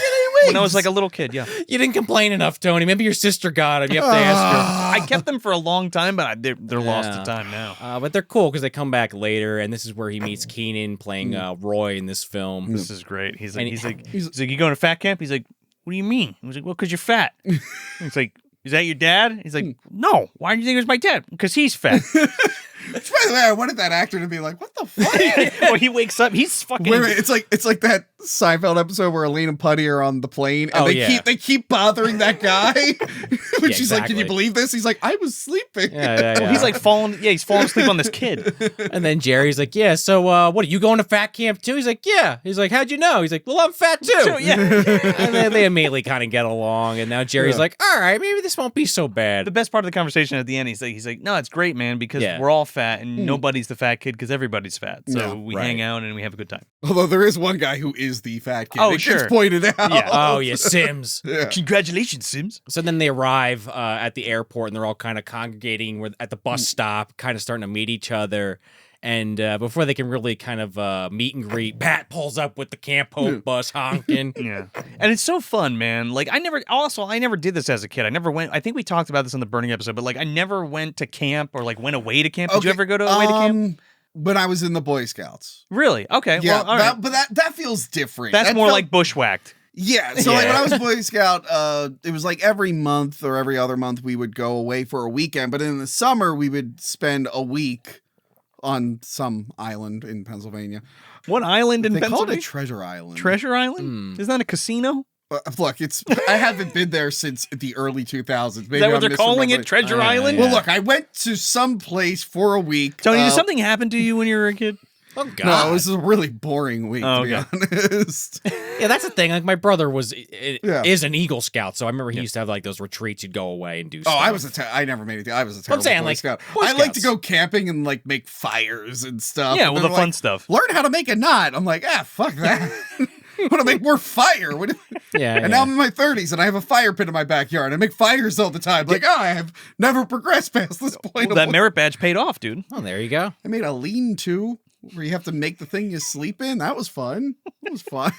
Speaker 1: When I was like a little kid, yeah.
Speaker 2: You didn't complain enough, Tony. Maybe your sister got them. You have to ask her.
Speaker 1: I kept them for a long time, but they're lost to time now.
Speaker 2: But they're cool because they come back later, and this is where he meets Kenan playing Roy in this film.
Speaker 1: This is great. He's like, you going to fat camp? He's like, what do you mean? He's like, well, because you're fat. He's like, is that your dad? He's like, no. Why do you think it was my dad? Because he's fat.
Speaker 3: Which, by the way, I wanted that actor to be like, what the fuck?
Speaker 1: Well, he wakes up, he's fucking...
Speaker 3: Wait a minute, it's like that Seinfeld episode where Elaine and Putty are on the plane, and they keep bothering that guy. Which she's like, can you believe this? He's like, I was sleeping.
Speaker 1: Well, he's like he's falling asleep on this kid.
Speaker 2: And then Jerry's like, yeah, so what, are you going to fat camp too? He's like, yeah. He's like, how'd you know? He's like, well, I'm fat too.
Speaker 1: Yeah.
Speaker 2: And then they immediately kind of get along, and now Jerry's like, all right, maybe this won't be so bad.
Speaker 1: The best part of the conversation at the end, he's like, no, it's great, man, because we're all fat. fat, and nobody's the fat kid because everybody's fat. So we hang out and we have a good time.
Speaker 3: Although there is one guy who is the fat kid.
Speaker 1: Oh,
Speaker 3: it
Speaker 1: sure.
Speaker 3: gets pointed out.
Speaker 2: Yeah. Oh, yeah, Sims.
Speaker 1: Congratulations, Sims.
Speaker 2: So then they arrive at the airport, and they're all kind of congregating at the bus stop, kind of starting to meet each other. And before they can really kind of meet and greet, Pat pulls up with the Camp Hope bus honking.
Speaker 1: Yeah. And it's so fun, man. Like, I never did this as a kid. I never went, I think we talked about this in the Burning episode, but like, I never went to camp or like went away to camp. Did you ever go to away to camp?
Speaker 3: When I was in the Boy Scouts.
Speaker 1: Really? Okay.
Speaker 3: Yeah,
Speaker 1: well, all right.
Speaker 3: but that feels different.
Speaker 1: That's more like Bushwhacked.
Speaker 3: Yeah, so like when I was Boy Scout, it was like every month or every other month we would go away for a weekend, but in the summer we would spend a week on some island in Pennsylvania.
Speaker 1: What island in Pennsylvania?
Speaker 3: They called it Treasure Island.
Speaker 1: Treasure Island? Isn't that a casino?
Speaker 3: Look, I haven't been there since the early 2000s. Maybe
Speaker 1: Is that what they're calling it, Treasure Island?
Speaker 3: Well, look, I went to some place for a week.
Speaker 1: Tony, did something happen to you when you were a kid?
Speaker 2: Oh, God.
Speaker 3: No, it was a really boring week, to be honest.
Speaker 2: Yeah, that's the thing. Like, my brother is an Eagle Scout, so I remember he used to have, like, those retreats. You'd go away and do stuff.
Speaker 3: Oh, I never made it. I was a terrible Boy Scout.
Speaker 2: Boy
Speaker 3: I like to go camping and, like, make fires and stuff.
Speaker 1: Yeah, well, the fun stuff.
Speaker 3: Learn how to make a knot. I'm like, fuck that. I want to make more fire. And now I'm in my 30s and I have a fire pit in my backyard. I make fires all the time. Like, I have never progressed past this point.
Speaker 1: Well, that merit badge paid off, dude.
Speaker 2: Oh, there you go.
Speaker 3: I made a lean-to where you have to make the thing you sleep in. That was fun. It was fun.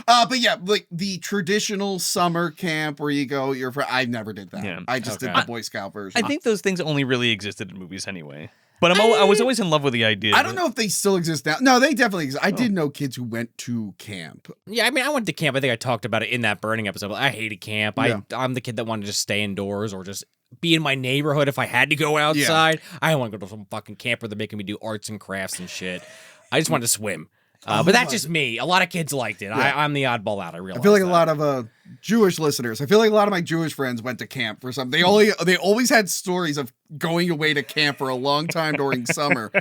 Speaker 3: But yeah, like the traditional summer camp where you go, I never did that. Yeah. I just did the Boy Scout version.
Speaker 1: I think those things only really existed in movies anyway. But I was always in love with the idea.
Speaker 3: I don't know if they still exist now. No, they definitely exist. I did know kids who went to camp.
Speaker 2: Yeah, I mean, I went to camp. I think I talked about it in that Burning episode. But I hated camp. Yeah. I'm the kid that wanted to just stay indoors or just be in my neighborhood if I had to go outside. Yeah. I don't want to go to some fucking camp where they're making me do arts and crafts and shit. I just wanted to swim. But that's just me. A lot of kids liked it. Yeah. I'm the oddball out. I realize.
Speaker 3: I feel like a lot of Jewish listeners. I feel like a lot of my Jewish friends went to camp for something. They always had stories of going away to camp for a long time during summer.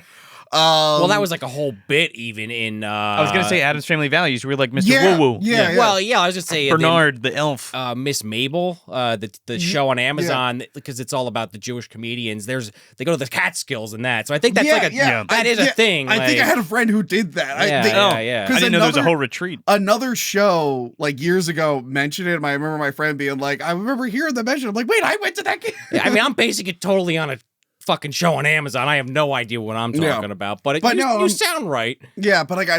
Speaker 2: Well, that was like a whole bit even in...
Speaker 1: I was going to say Addams Family Values. We were like Mr. Woo-Woo.
Speaker 2: Yeah. Well, yeah, I was just saying...
Speaker 1: Bernard, the elf.
Speaker 2: Miss Mabel, the show on Amazon, because it's all about the Jewish comedians. They go to the Catskills and that. So I think that's that is a thing.
Speaker 3: I think I had a friend who did that.
Speaker 2: I
Speaker 1: didn't know there was a whole retreat.
Speaker 3: Another show, like years ago, mentioned it. And I remember my friend being like, I remember hearing the mention. I'm like, wait, I went to that game.
Speaker 2: I mean, I'm basing it totally on a fucking show on Amazon. I have no idea what I'm talking about, but you sound right.
Speaker 3: Yeah, but like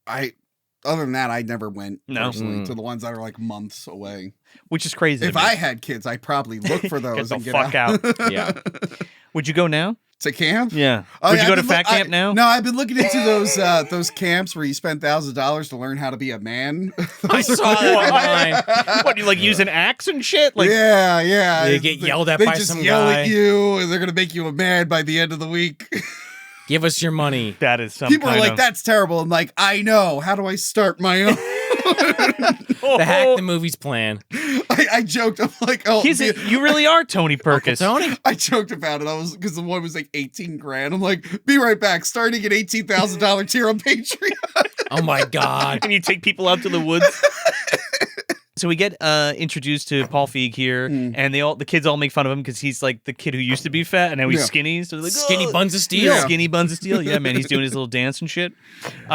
Speaker 3: I other than that, I never went personally to the ones that are like months away.
Speaker 1: Which is crazy.
Speaker 3: If I had kids, I'd probably look for those
Speaker 1: get
Speaker 3: and get
Speaker 1: fuck out. Yeah. Would you go now?
Speaker 3: To camp?
Speaker 1: Yeah. Would you go to fat camp now?
Speaker 3: No, I've been looking into those camps where you spend $1,000s to learn how to be a man.
Speaker 2: I saw that online.
Speaker 1: What, you like use an axe and shit? Like,
Speaker 3: yeah.
Speaker 2: You get yelled at by some guy.
Speaker 3: They just yell at you, and they're gonna make you a man by the end of the week.
Speaker 2: Give us your money.
Speaker 1: That is some
Speaker 3: People are like, that's terrible. I'm like, I know. How do I start my own?
Speaker 2: The Hack the Movies plan.
Speaker 3: I joked. I'm like,
Speaker 1: you really are Tony Perkis.
Speaker 2: Tony?
Speaker 3: I joked about it. Because the one was like $18,000. I'm like, be right back. Starting at $18,000 tier on Patreon.
Speaker 2: Oh my God.
Speaker 1: And you take people out to the woods. So we get introduced to Paul Feig here, and the kids all make fun of him because he's like the kid who used to be fat and now he's skinny. So they're like,
Speaker 2: Skinny Buns of Steel.
Speaker 1: Skinny Buns of Steel. Yeah, man, he's doing his little dance and shit.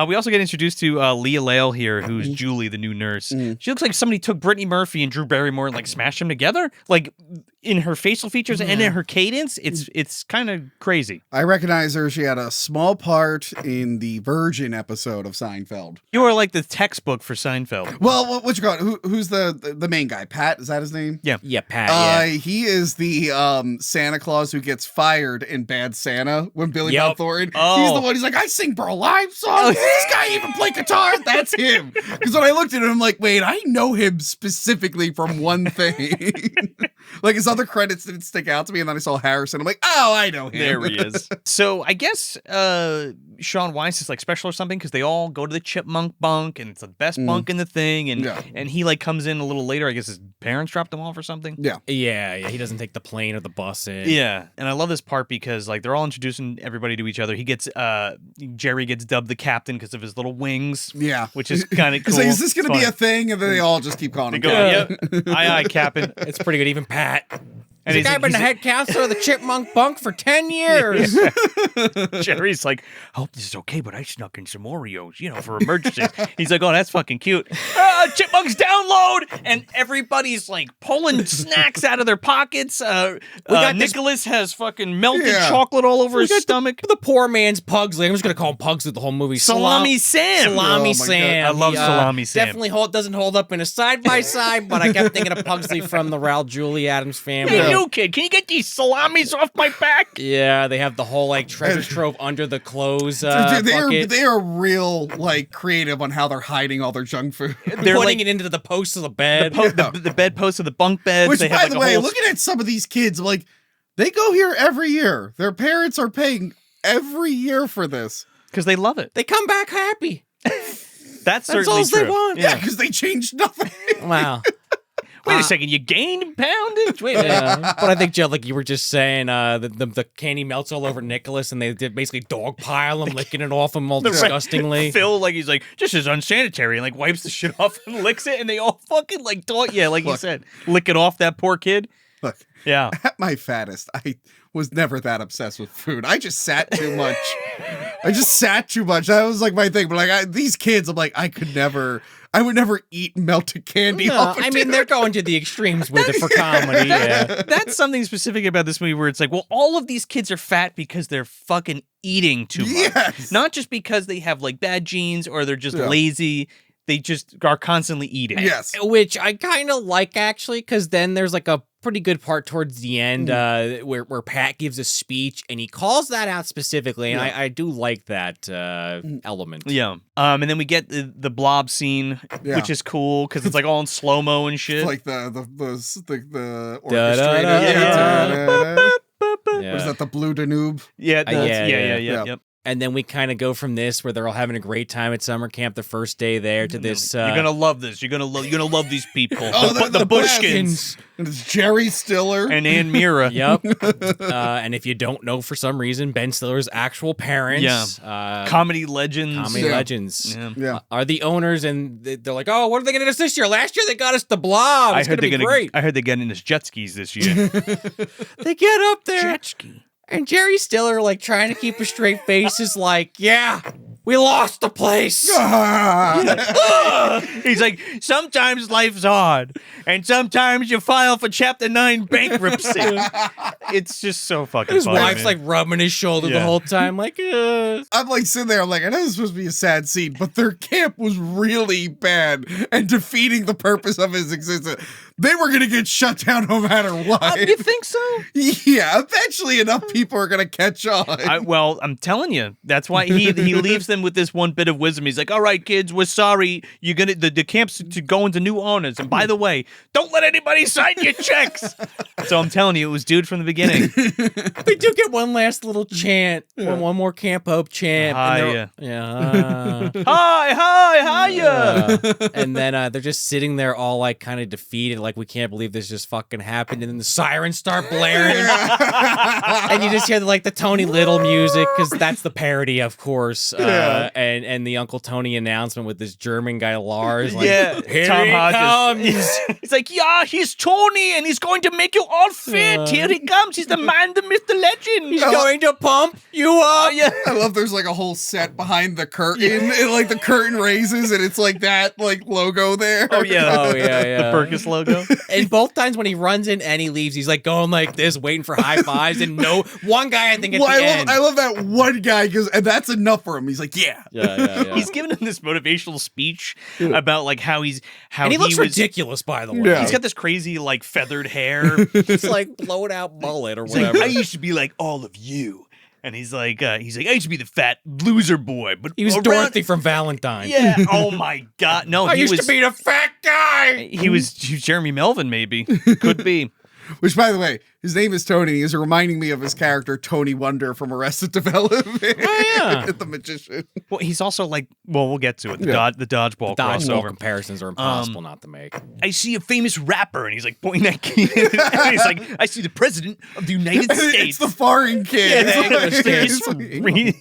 Speaker 1: We also get introduced to Leah Lale here, who's Julie, the new nurse. She looks like somebody took Brittany Murphy and Drew Barrymore and like smashed them together, like in her facial features and in her cadence. It's kind of crazy.
Speaker 3: I recognize her. She had a small part in the Virgin episode of Seinfeld.
Speaker 1: You are like the textbook for Seinfeld.
Speaker 3: Well, what you call it? Who's the main guy? Pat? Is that his name?
Speaker 2: Yeah, Pat.
Speaker 3: He is the Santa Claus who gets fired in Bad Santa when Billy Bob Thornton. He's the one. He's like, I sing Burl Ives songs. Does this guy even play guitar? That's him. Because when I looked at him, I'm like, wait, I know him specifically from one thing. Like his other credits didn't stick out to me, and then I saw Harrison. I'm like, oh, I know him.
Speaker 1: There he is. So I guess Shaun Weiss is like special or something because they all go to the Chipmunk bunk, and it's the best bunk in the thing, and he like comes in a little later. I guess his parents dropped him off or something.
Speaker 2: Yeah. He doesn't take the plane or the bus in.
Speaker 1: Yeah, and I love this part because like they're all introducing everybody to each other. He gets Gerry gets dubbed the captain because of his little wings.
Speaker 3: Yeah,
Speaker 1: which is kind of cool.
Speaker 3: Like, is this going to be a thing? And then they all just keep calling him.
Speaker 1: Aye, Captain.
Speaker 2: It's pretty good. Even Pat. I've been the head counselor of the Chipmunk bunk for 10 years.
Speaker 1: Gerry's like, I hope this is okay, but I snuck in some Oreos, for emergencies. He's like, oh, that's fucking cute. Chipmunks download! And everybody's like pulling snacks out of their pockets. Nicholas has fucking melted chocolate all over his stomach.
Speaker 2: The poor man's Pugsley. I'm just going to call him Pugsley the whole movie.
Speaker 1: Salami Sam.
Speaker 2: Salami Sam.
Speaker 1: I love Salami Sam.
Speaker 2: Definitely doesn't hold up in a side-by-side, but I kept thinking of Pugsley from the Raul Julia Adams family.
Speaker 1: Hey, you kid, can you get these salamis off my back?
Speaker 2: Yeah, they have the whole treasure trove under the clothes bucket.
Speaker 3: They are real creative on how they're hiding all their junk food.
Speaker 2: They're putting it into the posts of the bed.
Speaker 1: The bedposts of the bunk beds.
Speaker 3: Which, by the way, looking at some of these kids, they go here every year. Their parents are paying every year for this.
Speaker 1: Because they love it.
Speaker 2: They come back happy.
Speaker 1: That's certainly
Speaker 2: all
Speaker 1: true.
Speaker 2: They want.
Speaker 3: Yeah, because they changed nothing.
Speaker 2: Wow.
Speaker 1: Wait a second, you gained poundage? Wait a minute.
Speaker 2: But I think, Joe, you were just saying, the candy melts all over Nicholas, and they did basically dogpile him, licking it off him all disgustingly.
Speaker 1: Phil, he's like, just as unsanitary, and wipes the shit off and licks it, and they all fucking you said, lick it off that poor kid.
Speaker 3: Look,
Speaker 1: yeah.
Speaker 3: At my fattest, I was never that obsessed with food. I just sat too much. That was my thing. But these kids, I would never eat melted candy.
Speaker 2: No, they're going to the extremes with it for comedy. Yeah.
Speaker 1: That's something specific about this movie where it's all of these kids are fat because they're fucking eating too much.
Speaker 3: Yes.
Speaker 1: Not just because they have bad genes or they're just lazy. They just are constantly eating.
Speaker 3: Yes.
Speaker 2: Which I kind of like, actually, because then there's a pretty good part towards the end where Pat gives a speech and he calls that out specifically, and I do like that element.
Speaker 1: Yeah. And then we get the blob scene, which is cool because it's all in slow-mo and shit.
Speaker 3: It's the orchestrated. What is that, the Blue Danube?
Speaker 1: Yeah.
Speaker 2: And then we kind of go from this, where they're all having a great time at summer camp the first day there, to this.
Speaker 1: You're gonna love this. You're gonna love these people.
Speaker 3: The
Speaker 1: Bushkins.
Speaker 3: And it's Jerry Stiller
Speaker 1: and Ann Mira.
Speaker 2: Yep. And if you don't know, for some reason, Ben Stiller's actual parents,
Speaker 1: comedy legends,
Speaker 2: are the owners, and they're like, "Oh, what are they going to get us this year? Last year they got us the Blob. It's going to be great."
Speaker 1: I heard they're getting us jet skis this year.
Speaker 2: They get up there.
Speaker 1: Jet ski.
Speaker 2: And Jerry Stiller, trying to keep a straight face, is yeah, we lost the place.
Speaker 1: He's like, sometimes life's hard, and sometimes you file for Chapter 9 bankruptcy. It's just so fucking funny.
Speaker 2: His wife's rubbing his shoulder the whole time, I'm
Speaker 3: sitting there, I know this is supposed to be a sad scene, but their camp was really bad and defeating the purpose of his existence. They were going to get shut down no matter what.
Speaker 1: You think so?
Speaker 3: Yeah, eventually enough people are going to catch on.
Speaker 1: I'm telling you, that's why he leaves them with this one bit of wisdom. He's like, all right, kids, we're sorry. You're going to, the camp's to go into new owners. And by the way, don't let anybody sign your checks. So I'm telling you, it was dude from the beginning.
Speaker 2: We do get one last little chant, one more Camp Hope chant.
Speaker 1: Hiya.
Speaker 2: Hiya. And then they're just sitting there all kind of defeated, we can't believe this just fucking happened. And then the sirens start blaring. And you just hear the Tony Little music, because that's the parody, of course. And the Uncle Tony announcement with this German guy, Lars. Here
Speaker 1: Tom
Speaker 2: he
Speaker 1: Hodges.
Speaker 2: comes.
Speaker 1: He's like, yeah, he's Tony, and he's going to make you all fit. Here he comes. He's the man, the myth, the legend.
Speaker 2: He's going to pump you up.
Speaker 3: I love there's a whole set behind the curtain. And, the curtain raises, and it's that logo there.
Speaker 1: Oh, yeah. The Perkis logo.
Speaker 2: And both times when he runs in and he leaves, he's going like this, waiting for high fives, and one guy, I think, at the end.
Speaker 3: I love that one guy, and that's enough for him. He's like, yeah.
Speaker 1: He's giving him this motivational speech about how he's
Speaker 2: and he looks ridiculous, by the way.
Speaker 1: Yeah. He's got this crazy feathered hair.
Speaker 2: It's blown out mullet or whatever.
Speaker 1: I used to be like all of you. And he's like, I used to be the fat loser boy, but
Speaker 2: he was Dorothy from Valentine.
Speaker 1: Yeah. Oh my God. No,
Speaker 2: I used to be the fat guy.
Speaker 1: He was Jeremy Melvin, maybe. Could be.
Speaker 3: Which, by the way, his name is Tony. He's reminding me of his character, Tony Wonder from Arrested Development.
Speaker 2: Oh, yeah.
Speaker 3: The magician.
Speaker 1: Well, he's also we'll get to it. The dodgeball crossover.
Speaker 2: Comparisons are impossible not to make.
Speaker 1: I see a famous rapper, and he's pointing at Kenan. And he's like, I see the president of the United States.
Speaker 3: It's the foreign kid.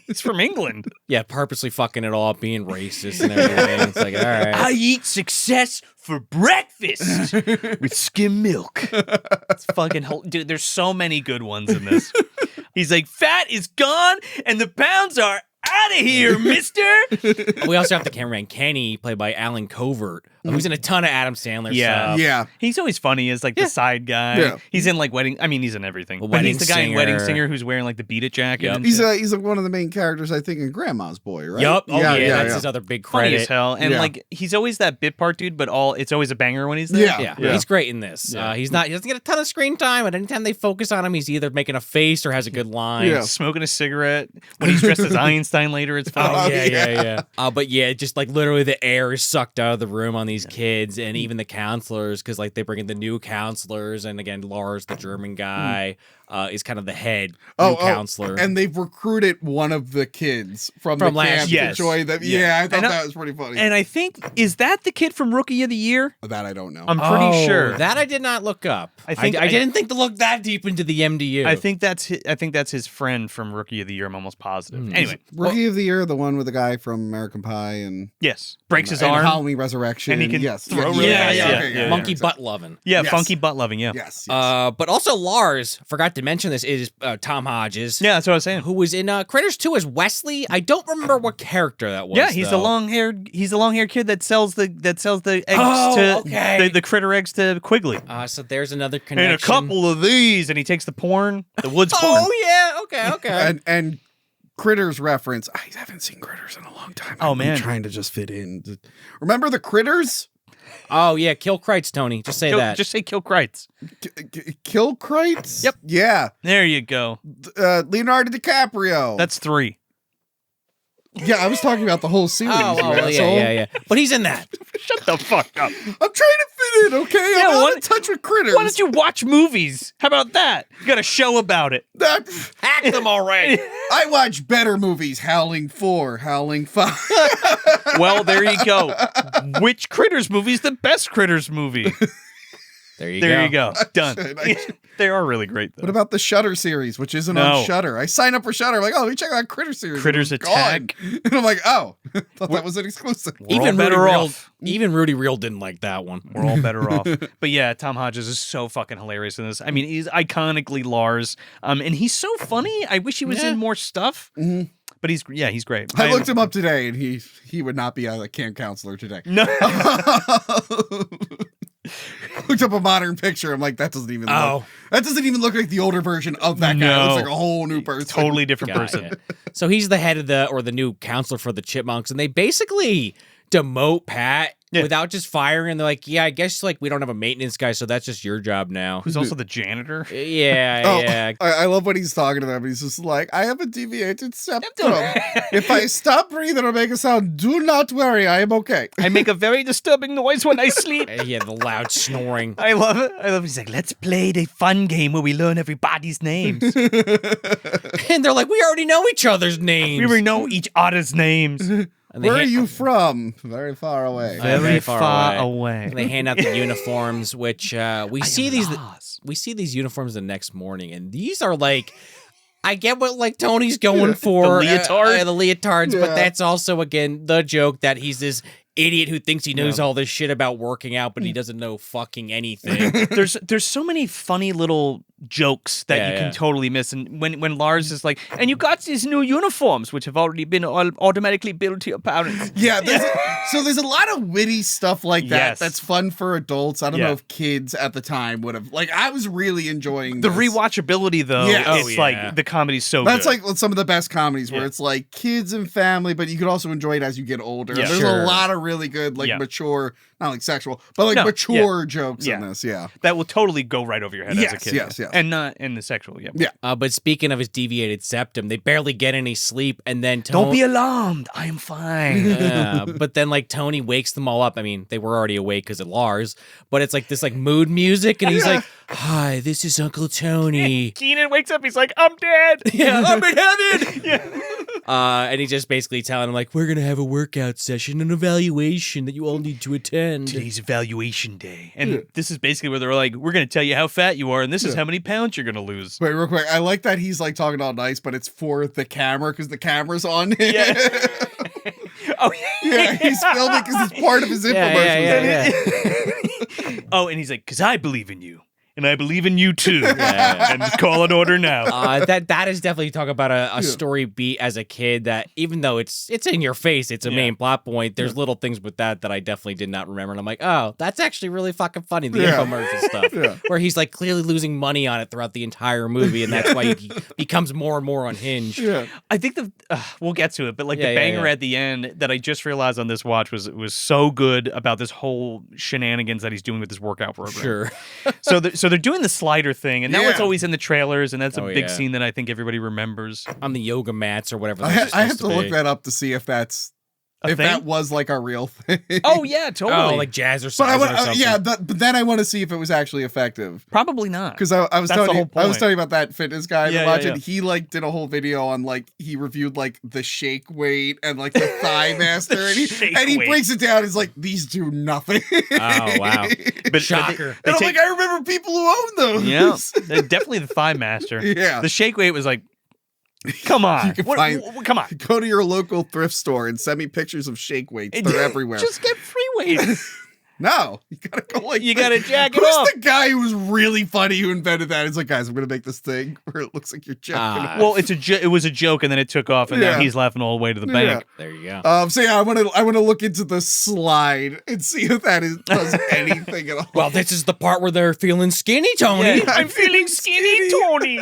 Speaker 1: He's from England.
Speaker 2: Yeah, purposely fucking it all up, being racist and everything. It's all right.
Speaker 1: I eat success for breakfast with skim milk. It's fucking dude. there's so many good ones in this. He's like, fat is gone and the pounds are out of here, mister.
Speaker 2: We also have the cameraman Kenny, played by Alan Covert, who's in a ton of Adam Sandler stuff.
Speaker 3: Yeah.
Speaker 1: He's always funny as like the side guy.
Speaker 3: Yeah.
Speaker 1: He's in like he's in everything. But
Speaker 2: Wedding
Speaker 1: he's the guy in Wedding
Speaker 2: Singer.
Speaker 1: Singer who's wearing like the Beat It jacket.
Speaker 2: Yep.
Speaker 1: And
Speaker 3: He's
Speaker 1: shit.
Speaker 3: one of the main characters, I think, in Grandma's Boy, right?
Speaker 2: Yup. Oh, yeah. That's his other big
Speaker 1: funny
Speaker 2: credit.
Speaker 1: as hell. And
Speaker 3: Yeah.
Speaker 1: like he's always that bit part dude, but it's always a banger when he's there.
Speaker 2: Yeah, he's great in this.
Speaker 1: Yeah.
Speaker 2: He doesn't get a ton of screen time, but anytime they focus on him, he's either making a face or has a good line.
Speaker 3: Yeah.
Speaker 1: Smoking a cigarette. When he's dressed as Einstein later, it's funny.
Speaker 2: Oh, yeah. But yeah, just like literally the air is sucked out of the room on these kids and even the counselors, because like they bring in the new counselors, and again, Lars, the German guy, is kind of the head new counselor.
Speaker 3: And they've recruited one of the kids from the
Speaker 2: last
Speaker 3: camp
Speaker 1: year.
Speaker 3: to join them. Yeah, I thought that was pretty funny.
Speaker 1: And I think, is that the kid from Rookie of the Year?
Speaker 3: That I don't know.
Speaker 1: I'm pretty sure.
Speaker 2: That I did not look up.
Speaker 1: I think
Speaker 2: I didn't think to look that deep into the MDU.
Speaker 1: I think that's his friend from Rookie of the Year. I'm almost positive. Anyway,
Speaker 3: Rookie of the Year, the one with the guy from American Pie and
Speaker 1: yes, breaks his
Speaker 3: and
Speaker 1: arm.
Speaker 3: Halloween Resurrection.
Speaker 1: And he can
Speaker 3: yes.
Speaker 1: throw really fast. Yeah.
Speaker 2: Monkey
Speaker 3: exactly.
Speaker 2: butt loving.
Speaker 1: Yeah,
Speaker 3: Yes.
Speaker 1: funky butt loving. Yeah,
Speaker 3: Yes.
Speaker 2: But also Lars, forgot to mention this, is Tom Hodges.
Speaker 1: yeah, that's what I was saying.
Speaker 2: Who was in Critters 2 as Wesley. I don't remember what character that was.
Speaker 1: Yeah, he's the
Speaker 2: though.
Speaker 1: long-haired kid that sells the eggs
Speaker 2: Oh,
Speaker 1: to
Speaker 2: okay.
Speaker 1: the critter eggs to Quigley.
Speaker 2: So there's another connection.
Speaker 1: And a couple of these, and he takes the woods porn.
Speaker 2: Oh yeah, okay.
Speaker 3: And Critters reference. I haven't seen Critters in a long time.
Speaker 1: Oh,
Speaker 3: I'm
Speaker 1: man.
Speaker 3: trying to just fit in. Remember the Critters?
Speaker 2: Oh yeah, kill Kreitz, Tony. Just say that.
Speaker 1: Just say Kill Kreitz.
Speaker 3: Kill Crates?
Speaker 1: Yep.
Speaker 3: Yeah.
Speaker 1: There you go.
Speaker 3: Leonardo DiCaprio.
Speaker 1: That's 3.
Speaker 3: Yeah, I was talking about the whole series.
Speaker 2: Oh,
Speaker 3: you asshole.
Speaker 2: yeah. But he's in that.
Speaker 1: Shut the fuck up.
Speaker 3: I'm trying to fit in, okay?
Speaker 1: Yeah,
Speaker 3: I'm
Speaker 1: why-
Speaker 3: out of touch with Critters.
Speaker 1: Why don't you watch movies? How about that? You got a show about it.
Speaker 2: Hack them already.
Speaker 3: I watch better movies. Howling 4, Howling 5.
Speaker 1: Well, there you go. Which Critters movie is the best Critters movie?
Speaker 2: There you
Speaker 1: There you go. Done.
Speaker 3: I
Speaker 1: They are really great, though.
Speaker 3: What about the Shutter series, which isn't
Speaker 1: No.
Speaker 3: on Shutter? I signed up for Shutter. I'm like, oh, let me check out Critter series.
Speaker 1: Critters
Speaker 3: It was gone.
Speaker 1: Attack.
Speaker 3: And I'm like, oh, thought that was an exclusive.
Speaker 1: We're all better off.
Speaker 2: Even Rudy Real didn't like that one.
Speaker 1: We're all better off. But yeah, Tom Hodges is so fucking hilarious in this. I mean, he's iconically Lars. And he's so funny. I wish he was in more stuff.
Speaker 3: Mhm.
Speaker 1: But he's great.
Speaker 3: I looked him up today, and he would not be a camp counselor today.
Speaker 1: No.
Speaker 3: Looked up a modern picture. I'm like, that doesn't even look like the older version of that guy. It looks like a whole new person.
Speaker 1: Totally different person.
Speaker 2: Gotcha. So he's the head of the new counselor for the Chipmunks, and they basically demote Pat without just firing. And they're like, yeah, I guess like we don't have a maintenance guy, so that's just your job now.
Speaker 1: Who's also the janitor.
Speaker 2: Yeah.
Speaker 3: I love when he's talking to them. He's just like, I have a deviated septum. If I stop breathing or make a sound, do not worry. I am okay.
Speaker 1: I make a very disturbing noise when I sleep.
Speaker 2: Yeah, the loud snoring.
Speaker 1: I love it. He's like, let's play the fun game where we learn everybody's names.
Speaker 2: And they're like, we already know each other's names.
Speaker 1: We already know each other's names.
Speaker 3: Where are you from? Very far away.
Speaker 1: Very far away.
Speaker 2: And they hand out the uniforms, which we see these uniforms the next morning, and these are like, I get what like Tony's going for,
Speaker 1: The leotard?
Speaker 2: the leotards, but
Speaker 3: Yeah.
Speaker 2: that's also again the joke that he's this idiot who thinks he knows all this shit about working out, but he doesn't know fucking anything.
Speaker 1: There's so many funny little jokes that you can totally miss. And when Lars is like, and you got these new uniforms, which have already been automatically billed to your parents.
Speaker 3: Yeah, so there's a lot of witty stuff like that
Speaker 1: Yes.
Speaker 3: that's fun for adults. I don't know if kids at the time would have. Like, I was really enjoying
Speaker 1: The
Speaker 3: this.
Speaker 1: rewatchability, though,
Speaker 3: Yeah.
Speaker 1: it's like the comedy's so
Speaker 3: That's
Speaker 1: good.
Speaker 3: like some of the best comedies where it's like kids and family, but you could also enjoy it as you get older.
Speaker 1: Yeah.
Speaker 3: There's
Speaker 2: Sure.
Speaker 3: a lot of really good, like mature, not like sexual, but like mature jokes in this. Yeah.
Speaker 1: that will totally go right over your head as a kid.
Speaker 3: Yes.
Speaker 1: And not in the sexual,
Speaker 2: But speaking of his deviated septum, they barely get any sleep, and then
Speaker 1: Don't be alarmed. I am fine.
Speaker 2: but then like Tony wakes them all up. I mean, they were already awake because of Lars, but it's like this like mood music, and he's like, "Hi, this is Uncle Tony."
Speaker 1: Kenan wakes up. He's like, I'm dead.
Speaker 2: Yeah, I'm in heaven.
Speaker 1: Yeah.
Speaker 2: And he's just basically telling him like, we're gonna have a workout session, an evaluation that you all need to attend.
Speaker 1: Today's evaluation day. And this is basically where they're like, we're going to tell you how fat you are, and this is how many pounds you're going to lose.
Speaker 3: Wait, real quick. I like that he's like talking all nice, but it's for the camera because the camera's on him.
Speaker 1: Yeah. Oh,
Speaker 3: Yeah, he's filming because it's part of his infomercial.
Speaker 2: Yeah.
Speaker 1: Oh, and he's like, because I believe in you. and I believe in you too. And call an order now.
Speaker 2: That is definitely talk about a story beat as a kid that even though it's in your face, it's a main plot point. There's little things with that I definitely did not remember. And I'm like, oh, that's actually really fucking funny. The infomercial stuff where he's like clearly losing money on it throughout the entire movie. And that's why he becomes more and more unhinged.
Speaker 3: Yeah.
Speaker 1: I think we'll get to it, but like the banger at the end that I just realized on this watch was so good about this whole shenanigans that he's doing with this workout program.
Speaker 2: Sure.
Speaker 1: So they're doing the slider thing, and that was always in the trailers, and that's a big scene that I think everybody remembers.
Speaker 2: On the yoga mats or whatever.
Speaker 3: I have to look that up to see if that's that was like a real thing.
Speaker 1: Oh yeah, totally.
Speaker 2: Oh, like jazz or something.
Speaker 3: But then I want to see if it was actually effective.
Speaker 1: Probably not.
Speaker 3: Because I was telling you about that fitness guy I've been watching. He like did a whole video on like he reviewed like the shake weight and like the thigh master, and he breaks it down. He's like, these do nothing.
Speaker 2: Oh wow!
Speaker 3: But
Speaker 2: shocker.
Speaker 3: And I'm like, I remember people who own those.
Speaker 1: Yeah, definitely the thigh master.
Speaker 3: Yeah,
Speaker 1: the shake weight was like. Come on. Come on.
Speaker 3: Go to your local thrift store and send me pictures of shake weights. They're everywhere.
Speaker 1: Just get free weights.
Speaker 3: No, you gotta go like.
Speaker 1: You gotta jack it off.
Speaker 3: Who's the guy who was really funny who invented that? He's like, guys, I'm gonna make this thing where it looks like you're jacking off.
Speaker 1: Well, it was a joke, and then it took off, and now he's laughing all the way to the bank.
Speaker 2: There you go.
Speaker 3: So yeah, I want to look into the slide and see if that does anything at all.
Speaker 2: Well, this is the part where they're feeling skinny, Tony.
Speaker 1: Yeah, I'm feeling skinny, Tony.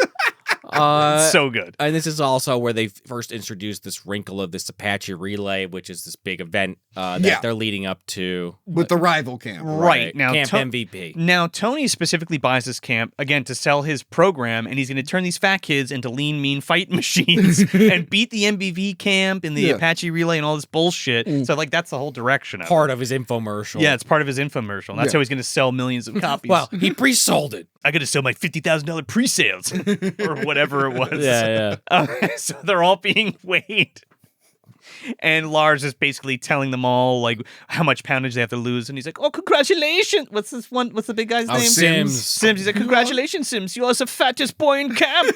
Speaker 1: So good.
Speaker 2: And this is also where they first introduced this wrinkle of this Apache relay, which is this big event that they're leading up to
Speaker 3: with the rival camp.
Speaker 1: Right. Now,
Speaker 2: camp MVP.
Speaker 1: Now, Tony specifically buys this camp, again, to sell his program, and he's going to turn these fat kids into lean, mean fight machines and beat the MVP camp and the Apache relay and all this bullshit. So, like, that's the whole direction of
Speaker 2: part of his infomercial.
Speaker 1: Yeah, it's part of his infomercial. That's how he's going to sell millions of copies.
Speaker 2: Well, he pre-sold it.
Speaker 1: I got to sell my $50,000 pre-sales or whatever it was.
Speaker 2: Yeah.
Speaker 1: So they're all being weighed. And Lars is basically telling them all like how much poundage they have to lose, and he's like, "Oh, congratulations! What's this one? What's the big guy's name?
Speaker 2: Sims.
Speaker 1: He's like, "Congratulations, Sims! You are the fattest boy in camp."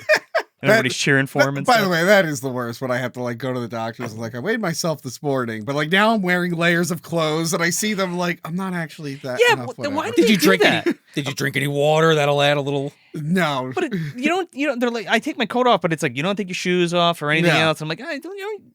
Speaker 1: And everybody's cheering for him. And
Speaker 3: by the way, that is the worst when I have to like go to the doctors and like I weighed myself this morning, but like now I'm wearing layers of clothes and I see them like I'm not actually that.
Speaker 1: Yeah,
Speaker 3: enough,
Speaker 1: then why
Speaker 2: did you drink
Speaker 1: that?
Speaker 2: Did you drink any water that'll add a little?
Speaker 3: No,
Speaker 1: but you don't. They're like, I take my coat off, but it's like you don't take your shoes off or anything else. I'm like,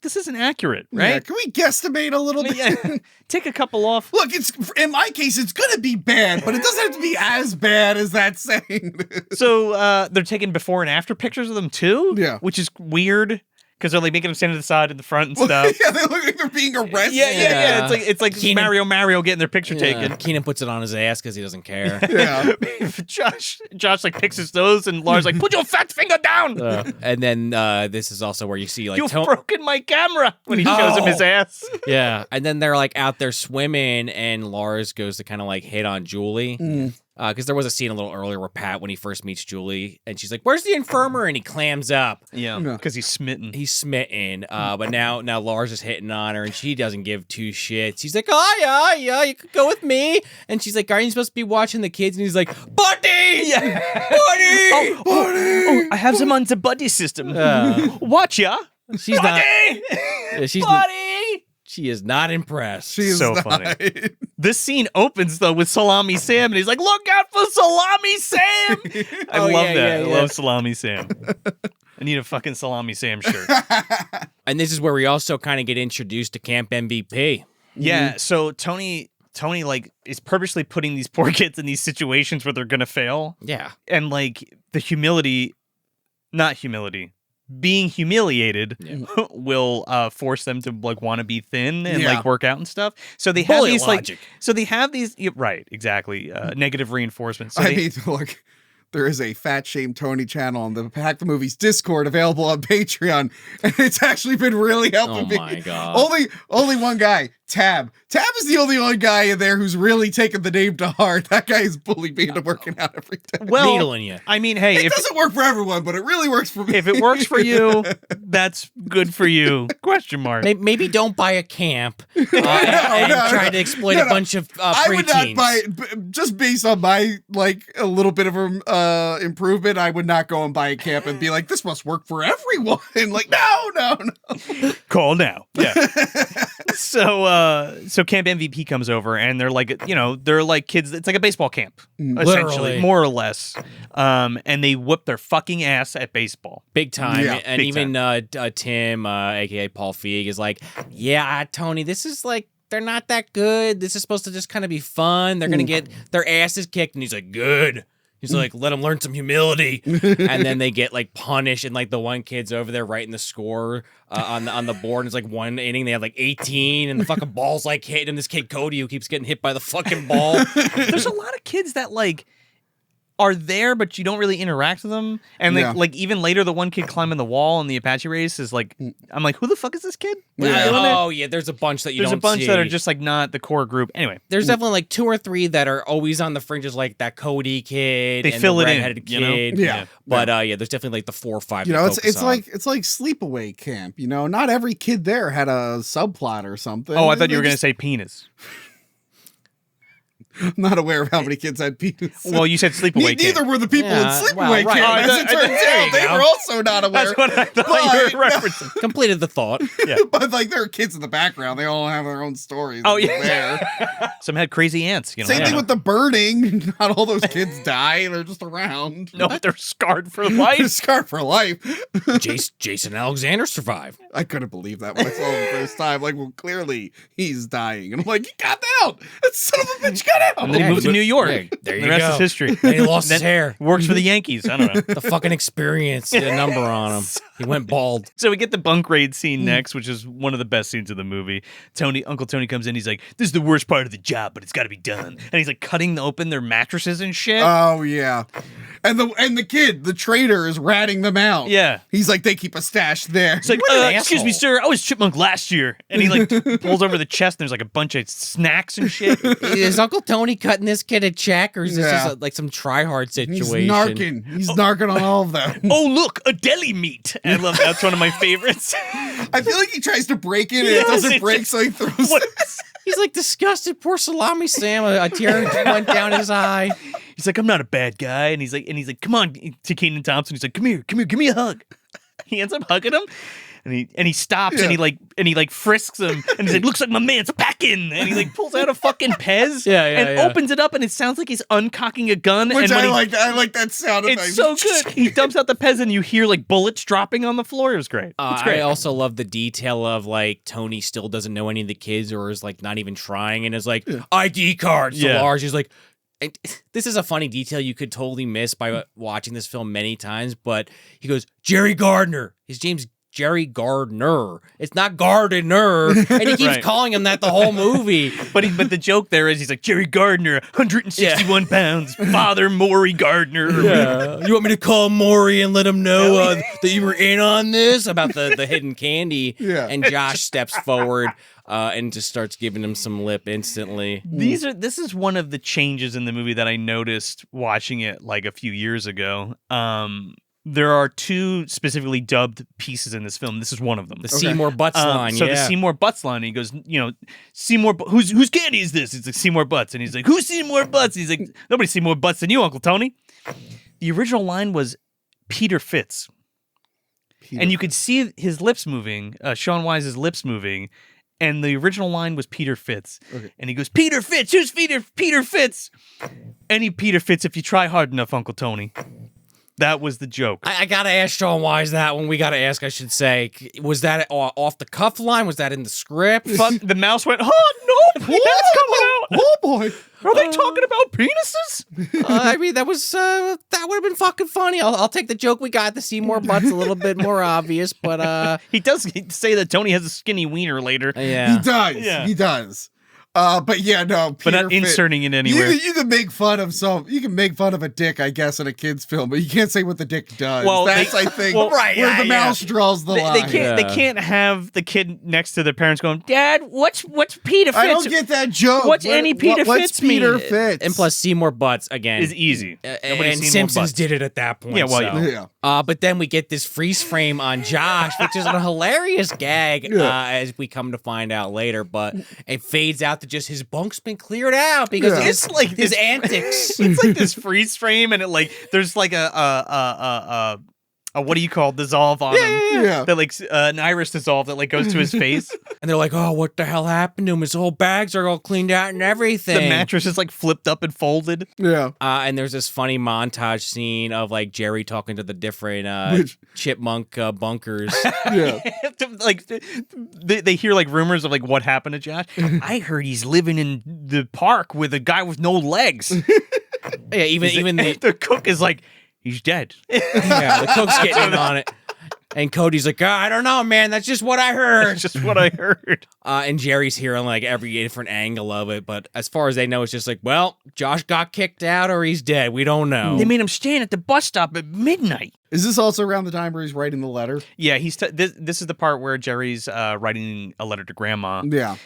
Speaker 1: this isn't accurate, right?
Speaker 3: Yeah, can we guesstimate a little bit?
Speaker 1: Yeah. Take a couple off.
Speaker 3: Look, it's in my case, it's gonna be bad, but it doesn't have to be as bad as that saying.
Speaker 1: So they're taking before and after pictures of them too.
Speaker 3: Yeah,
Speaker 1: which is weird. Because they're like making them stand to the side and the front and stuff.
Speaker 3: Yeah, they look like they're being arrested.
Speaker 1: Yeah. It's like Kenan, Mario getting their picture taken.
Speaker 2: Kenan puts it on his ass because he doesn't care.
Speaker 3: Yeah.
Speaker 1: Josh like picks his nose and Lars like, put your fat finger down.
Speaker 2: And then this is also where you see like
Speaker 1: you've broken my camera when he shows him his ass.
Speaker 2: Yeah. And then they're like out there swimming and Lars goes to kind of like hit on Julie. Because there was a scene a little earlier where Pat, when he first meets Julie, and she's like, "Where's the infirmer?" And he clams up.
Speaker 1: Yeah, because he's smitten.
Speaker 2: He's smitten. But now Lars is hitting on her, and she doesn't give two shits. He's like, "Oh yeah, you could go with me." And she's like, "Aren't you supposed to be watching the kids?" And he's like, "Buddy, buddy,
Speaker 1: buddy." Oh, I have them on the buddy system. Watch ya.
Speaker 2: She's
Speaker 1: buddy!
Speaker 2: Not. She's
Speaker 1: buddy.
Speaker 2: She is not impressed.
Speaker 3: She's
Speaker 1: so
Speaker 3: not.
Speaker 1: Funny. This scene opens though with Salami Sam, and he's like, "Look out for Salami Sam!" I love that. I love Salami Sam. I need a fucking Salami Sam shirt.
Speaker 2: And this is where we also kind of get introduced to Camp MVP.
Speaker 1: Yeah. So Tony like is purposely putting these poor kids in these situations where they're gonna fail.
Speaker 2: Yeah.
Speaker 1: And like the being humiliated will force them to like want to be thin and like work out and stuff. So they have these
Speaker 2: logic.
Speaker 1: Right, exactly. Negative reinforcement. So
Speaker 3: look, there is a Fat Shame Tony channel on the Hack the Movies Discord available on Patreon, and it's actually been really helping me.
Speaker 2: Oh my god!
Speaker 3: Only one guy. Tab is the only one guy in there who's really taken the name to heart. That guy is bullied me into working out every day.
Speaker 1: Well,
Speaker 2: needling you.
Speaker 1: I mean, hey,
Speaker 3: it doesn't work for everyone, but it really works for me.
Speaker 1: If it works for you, that's good for you. Question mark.
Speaker 2: Maybe don't buy a camp and try to exploit a bunch of preteens.
Speaker 3: I would not buy it, just based on my like a little bit of improvement. I would not go and buy a camp and be like, this must work for everyone. Like, no.
Speaker 1: Call now. Yeah. So Camp MVP comes over, and they're like kids. It's like a baseball camp, essentially, more or less. And they whoop their fucking ass at baseball,
Speaker 2: big time.
Speaker 3: Yeah,
Speaker 2: and
Speaker 1: big
Speaker 2: even
Speaker 1: time.
Speaker 2: Tim, aka Paul Feig, is like, yeah, Tony, this is like, they're not that good. This is supposed to just kind of be fun. They're gonna get their asses kicked, and he's like, good. He's like, let them learn some humility. And then they get like punished, and like the one kid's over there writing the score on the board. And it's like one inning, they have like 18, and the fucking ball's like hit, and this kid Cody who keeps getting hit by the fucking ball.
Speaker 1: There's a lot of kids that like are there, but you don't really interact with them. And like even later, the one kid climbing the wall in the Apache race is like, I'm like, who the fuck is this kid?
Speaker 2: Yeah, there's a bunch that
Speaker 1: there's a bunch that are just like not the core group. Anyway,
Speaker 2: there's definitely like 2 or 3 that are always on the fringes, like that Cody kid.
Speaker 1: They
Speaker 2: and
Speaker 1: fill
Speaker 2: the
Speaker 1: it in,
Speaker 2: redheaded
Speaker 1: you know?
Speaker 2: kid.
Speaker 3: Yeah.
Speaker 2: But there's definitely like the 4 or 5.
Speaker 3: You know, it's like sleepaway camp. You know, not every kid there had a subplot or something.
Speaker 1: Oh, I thought you were going to say penis.
Speaker 3: I'm not aware of how many kids had penis.
Speaker 1: Well, you said sleepaway camp.
Speaker 3: Neither were the people in sleepaway
Speaker 2: well, right.
Speaker 3: camp. As it turns out, they were also not aware.
Speaker 1: That's what I thought you were referencing.
Speaker 2: Completed the thought.
Speaker 1: Yeah.
Speaker 3: But like, there are kids in the background. They all have their own stories.
Speaker 1: Oh yeah. Some had crazy aunts. You know?
Speaker 3: Same thing with the burning. Not all those kids die. They're just around.
Speaker 1: No, they're scarred for life.
Speaker 3: They're scarred for life.
Speaker 2: Jason Alexander survived.
Speaker 3: I couldn't believe that when I saw him the first time. Like, well, clearly he's dying. And I'm like, he got out. That son of a bitch got out.
Speaker 1: And then he moved to New York.
Speaker 2: There you
Speaker 1: the rest
Speaker 2: go.
Speaker 1: is history.
Speaker 2: And he lost his hair.
Speaker 1: Works for the Yankees. I don't know.
Speaker 2: The fucking experience did a number on him. He went bald.
Speaker 1: So we get the bunk raid scene next, which is one of the best scenes of the movie. Uncle Tony comes in. He's like, "This is the worst part of the job, but it's got to be done." And he's like cutting open their mattresses and shit.
Speaker 3: Oh yeah, and the kid, the trader, is ratting them out.
Speaker 1: Yeah,
Speaker 3: he's like, they keep a stash there.
Speaker 1: It's like, excuse me, sir, I was Chipmunk last year, and he like pulls over the chest. And there's like a bunch of snacks and shit.
Speaker 2: Is Uncle Tony cutting this kid a check, or is this just like some try-hard situation?
Speaker 3: He's narking. He's narking on all of them.
Speaker 1: Oh look, a deli meat. I love that. That's one of my favorites.
Speaker 3: I feel like he tries to break it and it doesn't break, so he throws it.
Speaker 2: He's like disgusted. Poor Salami Sam. A tear went down his eye.
Speaker 1: He's like, I'm not a bad guy, and he's like, come on, to Kenan Thompson. He's like, come here, give me a hug. He ends up hugging him. And he stops and he like frisks him and he's like, looks like my man's packing, and he like pulls out a fucking Pez and opens it up and it sounds like he's uncocking a gun.
Speaker 3: Which
Speaker 1: and
Speaker 3: I like that sound effect.
Speaker 1: It's so good. He dumps out the Pez and you hear like bullets dropping on the floor. It was great. It's great.
Speaker 2: I also love the detail of like Tony still doesn't know any of the kids or is like not even trying and is like ID card so large. He's like, and this is a funny detail you could totally miss by watching this film many times, but he goes, Gerry Gardner. His name's Gerry Gardner. It's not Gardner. And he keeps calling him that the whole movie.
Speaker 1: But the joke there is he's like, Gerry Gardner, 161 pounds, Father Maury Gardner.
Speaker 2: Yeah. You want me to call Maury and let him know that you were in on this? About the hidden candy.
Speaker 3: Yeah.
Speaker 2: And Josh steps forward and just starts giving him some lip instantly.
Speaker 1: This is one of the changes in the movie that I noticed watching it like a few years ago. There are 2 specifically dubbed pieces in this film. This is one of them.
Speaker 2: The Seymour Butts line,
Speaker 1: So the Seymour Butts line, he goes, Seymour, whose candy is this? It's like Seymour Butts. And he's like, who's Seymour Butts? He's like, nobody's Seymour Butts than you, Uncle Tony. The original line was Peter Fitz. And you could see his lips moving, Shaun Weiss' lips moving, and the original line was Peter Fitz. Okay. And he goes, Peter Fitz, who's Peter Fitz? Any Peter Fitz if you try hard enough, Uncle Tony. That was the joke.
Speaker 2: I gotta ask Shaun Weiss that one. We gotta ask, I should say. Was that off the cuff line? Was that in the script?
Speaker 1: The mouse went, oh, no, that's coming out.
Speaker 3: Oh, boy.
Speaker 1: Are they talking about penises?
Speaker 2: I mean, that would have been fucking funny. I'll take the joke we got. The Seymour Butts a little bit more obvious, but
Speaker 1: he does say that Tony has a skinny wiener later.
Speaker 2: Yeah,
Speaker 3: he does. Yeah. He does. But yeah, no.
Speaker 1: Peter but not inserting it anywhere.
Speaker 3: You can make fun of You can make fun of a dick, I guess, in a kid's film, but you can't say what the dick does.
Speaker 1: Well,
Speaker 3: that's I think where the mouse draws the line.
Speaker 1: They can't have the kid next to their parents going, Dad, what's Peter Fitz?
Speaker 3: I don't get that joke.
Speaker 1: What's any Peter Fitz mean?
Speaker 3: Peter Fitz?
Speaker 2: And plus, Seymour Butts again
Speaker 1: is easy.
Speaker 2: And Simpsons did it at that point.
Speaker 1: Yeah, well,
Speaker 2: but then we get this freeze frame on Josh, which is a hilarious gag, as we come to find out later. But it fades out to just his bunk's been cleared out because it's like his antics.
Speaker 1: It's like this freeze frame, and it like there's like a what do you call dissolve on him?
Speaker 3: Yeah.
Speaker 1: That like an iris dissolve that like goes to his face.
Speaker 2: And they're like, oh, what the hell happened to him? His whole bags are all cleaned out and everything.
Speaker 1: The mattress is like flipped up and folded.
Speaker 3: Yeah.
Speaker 2: And there's this funny montage scene of like Gerry talking to the different chipmunk bunkers.
Speaker 3: Yeah.
Speaker 1: Like they hear like rumors of like what happened to Josh. I heard he's living in the park with a guy with no legs.
Speaker 2: Yeah, even
Speaker 1: the cook is like, he's dead.
Speaker 2: Yeah, the cook's getting in on it. And Cody's like, I don't know, man. That's just what I heard.
Speaker 1: That's just what I heard.
Speaker 2: And Jerry's hearing like every different angle of it. But as far as they know, it's just like, well, Josh got kicked out or he's dead. We don't know.
Speaker 1: They made him stand at the bus stop at midnight.
Speaker 3: Is this also around the time where he's writing the letter?
Speaker 1: Yeah, this is the part where Jerry's writing a letter to Grandma.
Speaker 3: Yeah.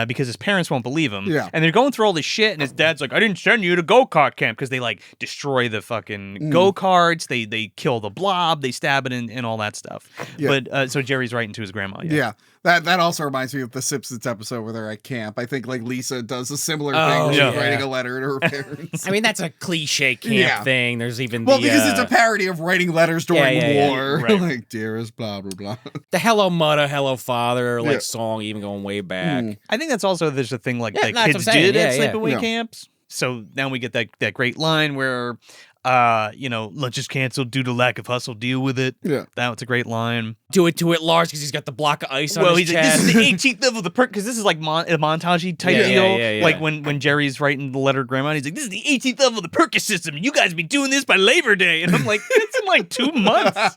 Speaker 1: Because his parents won't believe him.
Speaker 3: Yeah.
Speaker 1: And they're going through all this shit, and his dad's like, I didn't send you to go-kart camp, because they, like, destroy the fucking go-karts, they kill the blob, they stab it, and all that stuff.
Speaker 3: Yeah.
Speaker 1: But, so Jerry's writing to his grandma.
Speaker 3: Yeah. That also reminds me of the Simpsons episode where they're at camp. I think, like, Lisa does a similar thing where she's writing a letter to her parents.
Speaker 2: I mean, that's a cliche camp thing. There's even
Speaker 3: because it's a parody of writing letters during war.
Speaker 1: Right.
Speaker 3: Like, dearest, blah, blah, blah.
Speaker 2: The Hello Mudda, Hello Father, like, song, even going way back.
Speaker 1: I think that's also, there's a thing like that
Speaker 2: that's
Speaker 1: kids
Speaker 2: what I'm saying.
Speaker 1: did at
Speaker 2: Yeah,
Speaker 1: sleepaway camps. So now we get that great line where, lunch is canceled due to lack of hustle, deal with it.
Speaker 3: Yeah.
Speaker 1: That's a great line.
Speaker 2: Do it to it, Lars, because he's got the block of ice on his
Speaker 1: he's
Speaker 2: chest.
Speaker 1: like, this is the 18th level of the perk, because this is like a montage type deal.
Speaker 2: Yeah.
Speaker 1: Like when Jerry's writing the letter to Grandma, he's like, this is the 18th level of the Perkis system. You guys be doing this by Labor Day. And I'm like, it's in like 2 months.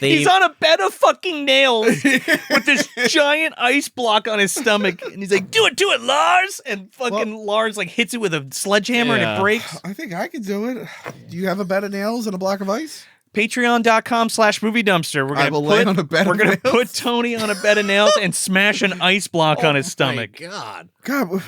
Speaker 1: He's on a bed of fucking nails with this giant ice block on his stomach. And he's like, do it, Lars. And fucking Lars like hits it with a sledgehammer and it breaks.
Speaker 3: I think I could do it. Do you have a bed of nails and a block of ice?
Speaker 1: Patreon.com/movie dumpster. We're gonna put Tony on a bed of nails and smash an ice block on his stomach.
Speaker 2: My
Speaker 3: God,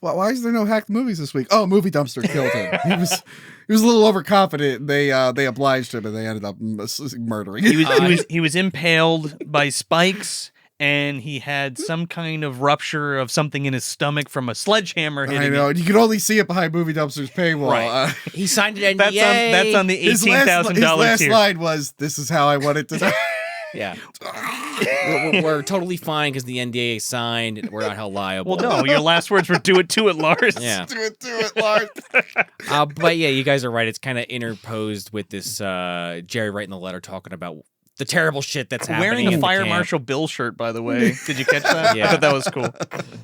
Speaker 3: why is there no hacked movies this week? Oh, Movie Dumpster killed him. He was a little overconfident. They obliged him and they ended up murdering him.
Speaker 1: He was impaled by spikes. And he had some kind of rupture of something in his stomach from a sledgehammer hitting him.
Speaker 3: I know. You can only see it behind Movie Dumpster's paywall.
Speaker 1: Right.
Speaker 2: He signed an NDA.
Speaker 1: That's on the $18,000
Speaker 3: His last
Speaker 1: tier.
Speaker 3: line was, "This is how I want it to die."
Speaker 2: Yeah. we're totally fine because the NDA is signed. We're not held liable.
Speaker 1: Well, no, your last words were "do it, Lars."
Speaker 2: Yeah.
Speaker 3: Do it, Lars.
Speaker 2: But yeah, you guys are right. It's kind of interposed with this Gerry writing the letter talking about the terrible shit that's happening.
Speaker 1: Wearing a
Speaker 2: in
Speaker 1: Fire
Speaker 2: the camp.
Speaker 1: Marshal Bill shirt, by the way. Did you catch that?
Speaker 2: Yeah.
Speaker 1: I thought that was cool.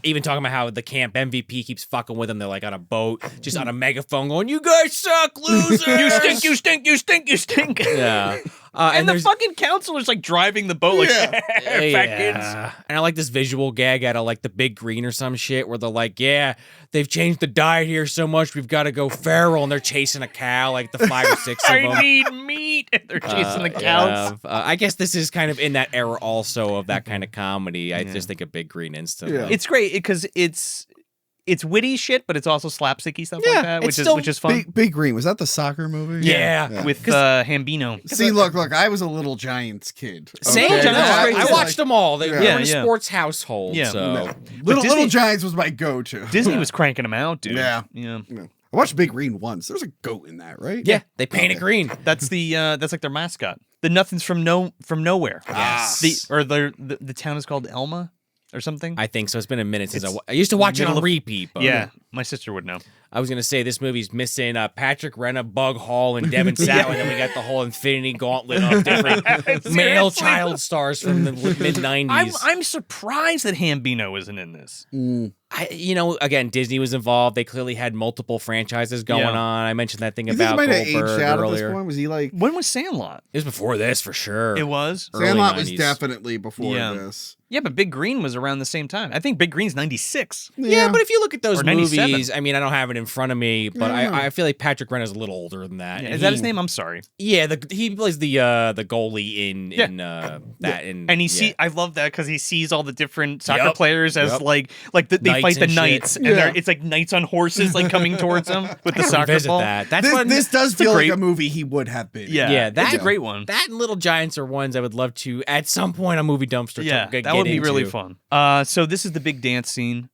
Speaker 2: Even talking about how the camp MVP keeps fucking with them. They're like on a boat, just on a megaphone going, "You guys suck, losers!
Speaker 1: You stink, you stink, you stink, you stink."
Speaker 2: Yeah.
Speaker 1: And the fucking counselor's like driving the boat like, fat kids.
Speaker 2: And I like this visual gag out of like the Big Green or some shit where they're like, yeah, they've changed the diet here so much we've got to go feral, and they're chasing a cow, like the 5 or 6 of them.
Speaker 1: I need meat. And they're chasing the cows.
Speaker 2: I guess this is kind of in that era also of that kind of comedy. I just think of Big Green instantly.
Speaker 3: Yeah.
Speaker 1: It's great because it's witty shit, but it's also slapsticky stuff like that, which is fun.
Speaker 3: Big Green, was that the soccer movie?
Speaker 2: Yeah.
Speaker 1: With Hambino.
Speaker 3: See, look, I was a little Giants kid.
Speaker 2: Same.
Speaker 3: Okay?
Speaker 2: I watched them all. They were in a
Speaker 1: Yeah.
Speaker 2: sports household.
Speaker 1: Yeah.
Speaker 2: So.
Speaker 3: No. Little Giants was my go-to.
Speaker 1: Disney was cranking them out, dude.
Speaker 3: Yeah. I watched Big Green once. There's a goat in that, right?
Speaker 2: Yeah, they paint it green.
Speaker 1: That's that's like their mascot. The Nothing's from nowhere.
Speaker 2: Yes.
Speaker 1: The town is called Elma or something.
Speaker 2: I think so. It's been a minute since I used to watch it on repeat. But
Speaker 1: yeah, my sister would know.
Speaker 2: I was gonna say this movie's missing Patrick Renna, Bug Hall, and Devin Sawa, and then we got the whole Infinity Gauntlet of different male child stars from the mid '90s.
Speaker 1: I'm surprised that Hambino isn't in this.
Speaker 2: Again, Disney was involved. They clearly had multiple franchises going on. I mentioned that thing
Speaker 3: You
Speaker 2: about
Speaker 3: think he might have
Speaker 2: Goldberg
Speaker 3: aged out
Speaker 2: earlier.
Speaker 3: at this point? Was he like?
Speaker 1: When was Sandlot?
Speaker 2: It was before this for sure.
Speaker 1: It was.
Speaker 2: Early
Speaker 3: Sandlot was
Speaker 2: 90s.
Speaker 3: definitely before this.
Speaker 1: Yeah, but Big Green was around the same time. I think Big Green's 96.
Speaker 2: Yeah, but if you look at those
Speaker 1: Or 97.
Speaker 2: movies, I mean, I don't have it in front of me, but I feel like Patrick Renna's a little older than that.
Speaker 1: Yeah,
Speaker 2: And
Speaker 1: is that his name? I'm sorry.
Speaker 2: Yeah, he plays the goalie in that.
Speaker 1: And I love that because he sees all the different soccer
Speaker 2: Yep.
Speaker 1: players as
Speaker 2: Yep.
Speaker 1: like they
Speaker 2: Knights
Speaker 1: fight the
Speaker 2: and shit.
Speaker 1: knights, and it's like knights on horses like coming towards them with the soccer
Speaker 2: revisit
Speaker 1: ball.
Speaker 2: that. That's
Speaker 3: This does feel
Speaker 1: great-
Speaker 3: like a movie he would have been.
Speaker 1: Yeah, that's a
Speaker 2: that-
Speaker 1: great one.
Speaker 2: That and Little Giants are ones I would love to at some point on Movie Dumpster.
Speaker 1: Yeah,
Speaker 2: get
Speaker 1: that would be
Speaker 2: into.
Speaker 1: really fun. So this is the big dance scene.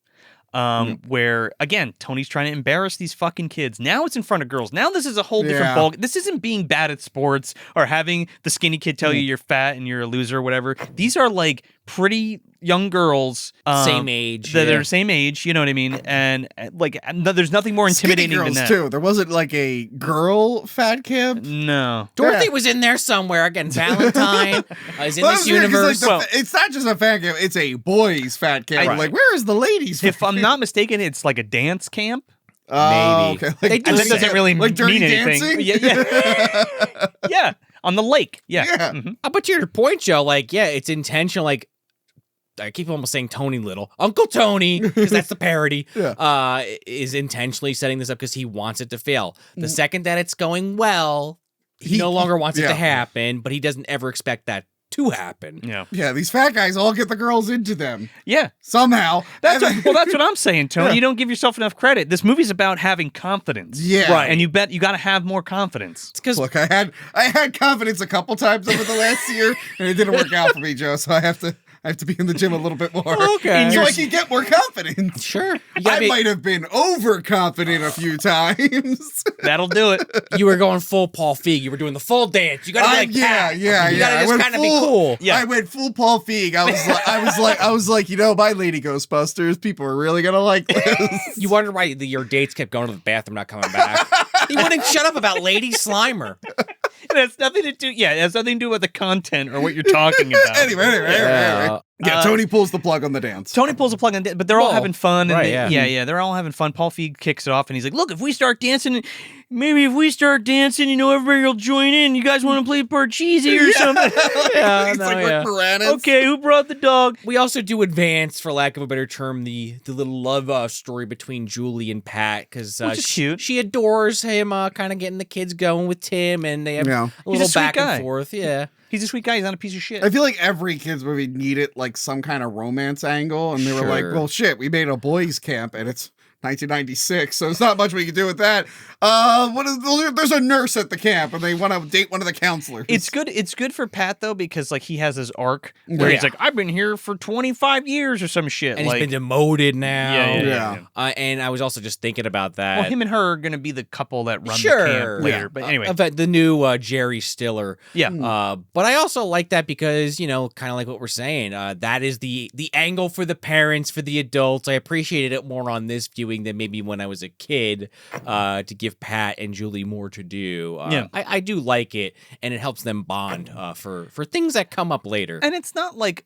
Speaker 1: where, again, Tony's trying to embarrass these fucking kids. Now it's in front of girls. Now this is a whole different ball. This isn't being bad at sports or having the skinny kid tell you you're fat and you're a loser or whatever. These are like pretty young girls.
Speaker 2: Same age.
Speaker 1: They're the same age, you know what I mean? And like, there's nothing more intimidating
Speaker 3: girls
Speaker 1: than that.
Speaker 3: Too. There wasn't like a girl fat camp.
Speaker 1: No.
Speaker 2: Dorothy was in there somewhere. Again, Valentine is in this universe.
Speaker 3: Like it's not just a fat camp, it's a boys fat camp. Like, where is the ladies?
Speaker 1: If I'm not mistaken, it's like a dance camp.
Speaker 2: Maybe.
Speaker 3: Okay.
Speaker 2: They do
Speaker 1: that doesn't really
Speaker 3: like
Speaker 1: mean
Speaker 3: dirty
Speaker 1: anything.
Speaker 3: dancing?
Speaker 1: Yeah. Yeah. On the lake. Yeah. Mm-hmm.
Speaker 2: But to your point, Joe, like, yeah, it's intentional. Like, I keep almost saying Tony Little. Uncle Tony, because that's the parody, is intentionally setting this up because he wants it to fail. The second that it's going well, he no longer wants it to happen, but he doesn't ever expect that to happen.
Speaker 1: Yeah.
Speaker 3: Yeah, these fat guys all get the girls into them.
Speaker 1: Yeah.
Speaker 3: Somehow.
Speaker 1: That's what I'm saying, Tony. Yeah. You don't give yourself enough credit. This movie's about having confidence.
Speaker 3: Yeah.
Speaker 1: Right. And you got to have more confidence.
Speaker 3: Because look, I had confidence a couple times over the last year, and it didn't work out for me, Joe, so I have to be in the gym a little bit more.
Speaker 2: Okay.
Speaker 3: So I can get more confidence.
Speaker 2: Sure.
Speaker 3: I might have been overconfident a few times.
Speaker 1: That'll do it.
Speaker 2: You were going full Paul Feig. You were doing the full dance. You gotta be like, You gotta just kind of be cool.
Speaker 3: Yeah. I went full Paul Feig. I was like, you know, my Lady Ghostbusters, people are really gonna like this.
Speaker 2: You wonder why your dates kept going to the bathroom, not coming back. You wouldn't shut up about Lady Slimer.
Speaker 1: It has nothing to do. Yeah, it has nothing to do with the content or what you're talking about.
Speaker 3: Anyway. Yeah, Tony pulls the plug on the dance.
Speaker 1: Tony pulls the plug on the but they're all having fun. And
Speaker 2: right,
Speaker 1: they're all having fun. Paul Feig kicks it off, and he's like, "Look, if we start dancing, maybe if we start dancing, you know, everybody will join in. You guys want to play Parcheesi or something?"
Speaker 3: He's like Rick Moranis.
Speaker 1: Okay, who brought the dog?
Speaker 2: We also do advance, for lack of a better term, the little love story between Julie and Pat, because
Speaker 1: cute.
Speaker 2: She adores him, kind of getting the kids going with Tim, and they have a little back and forth. Yeah.
Speaker 1: He's a sweet guy. He's not a piece of shit.
Speaker 3: I feel like every kids movie needed like some kind of romance angle, and they were like, "Well, shit, we made a boys' camp, and it's 1996, so there's not much we can do with that." There's a nurse at the camp, and they want to date one of the counselors.
Speaker 1: It's good for Pat though, because like he has his arc where he's like, "I've been here for 25 years" or some shit,
Speaker 2: and
Speaker 1: like,
Speaker 2: he's been demoted now.
Speaker 1: Yeah.
Speaker 2: And I was also just thinking about that.
Speaker 1: Well, him and her are going to be the couple that run the camp later. But anyway,
Speaker 2: the new Gerry Stiller.
Speaker 1: Yeah.
Speaker 2: But I also like that because, you know, kind of like what we're saying, that is the angle for the parents, for the adults. I appreciated it more on this viewing than maybe when I was a kid, to give Pat and Julie more to do. I do like it, and it helps them bond for things that come up later.
Speaker 1: And it's not like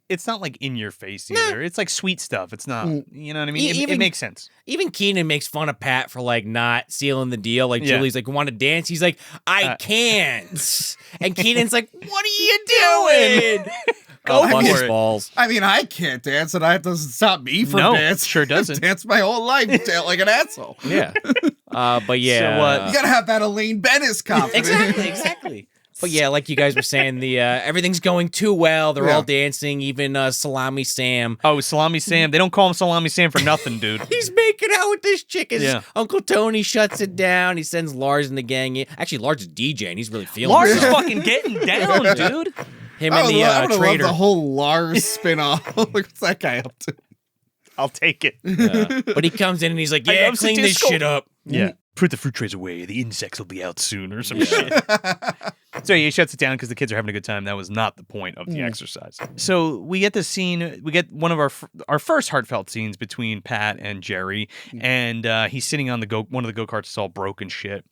Speaker 1: in your face either. It's like sweet stuff. It's not, you know what I mean? It makes sense.
Speaker 2: Even Kenan makes fun of Pat for like not sealing the deal. Like Julie's like, "Want to dance?" He's like, "I can't." And Kenan's like, "What are you doing?" Go for it. Balls.
Speaker 3: I mean, I can't dance, and that doesn't stop me from dancing.
Speaker 1: Sure doesn't.
Speaker 3: I've danced my whole life like an asshole.
Speaker 2: Yeah. But yeah.
Speaker 1: So what?
Speaker 3: You gotta have that Elaine Bennis confidence.
Speaker 2: Exactly. But yeah, like you guys were saying, the everything's going too well. They're all dancing, even Salami Sam.
Speaker 1: Oh, Salami Sam. They don't call him Salami Sam for nothing, dude.
Speaker 2: He's making out with this chick. Uncle Tony shuts it down. He sends Lars and the gang in. Actually, Lars is DJing. He's really feeling
Speaker 1: Lars
Speaker 2: himself.
Speaker 1: is fucking getting down, dude.
Speaker 2: Him and the
Speaker 3: I would
Speaker 2: traitor.
Speaker 3: love the whole Lars spin-off. What's that guy up to?
Speaker 1: I'll take it.
Speaker 2: But he comes in and he's like, "Yeah, clean this shit up."
Speaker 1: Yeah. Put the fruit trays away. The insects will be out soon or some shit. So he shuts it down because the kids are having a good time. That was not the point of the exercise. So we get this scene. We get one of our first heartfelt scenes between Pat and Gerry. And he's sitting on one of the go-karts. It's all broken shit.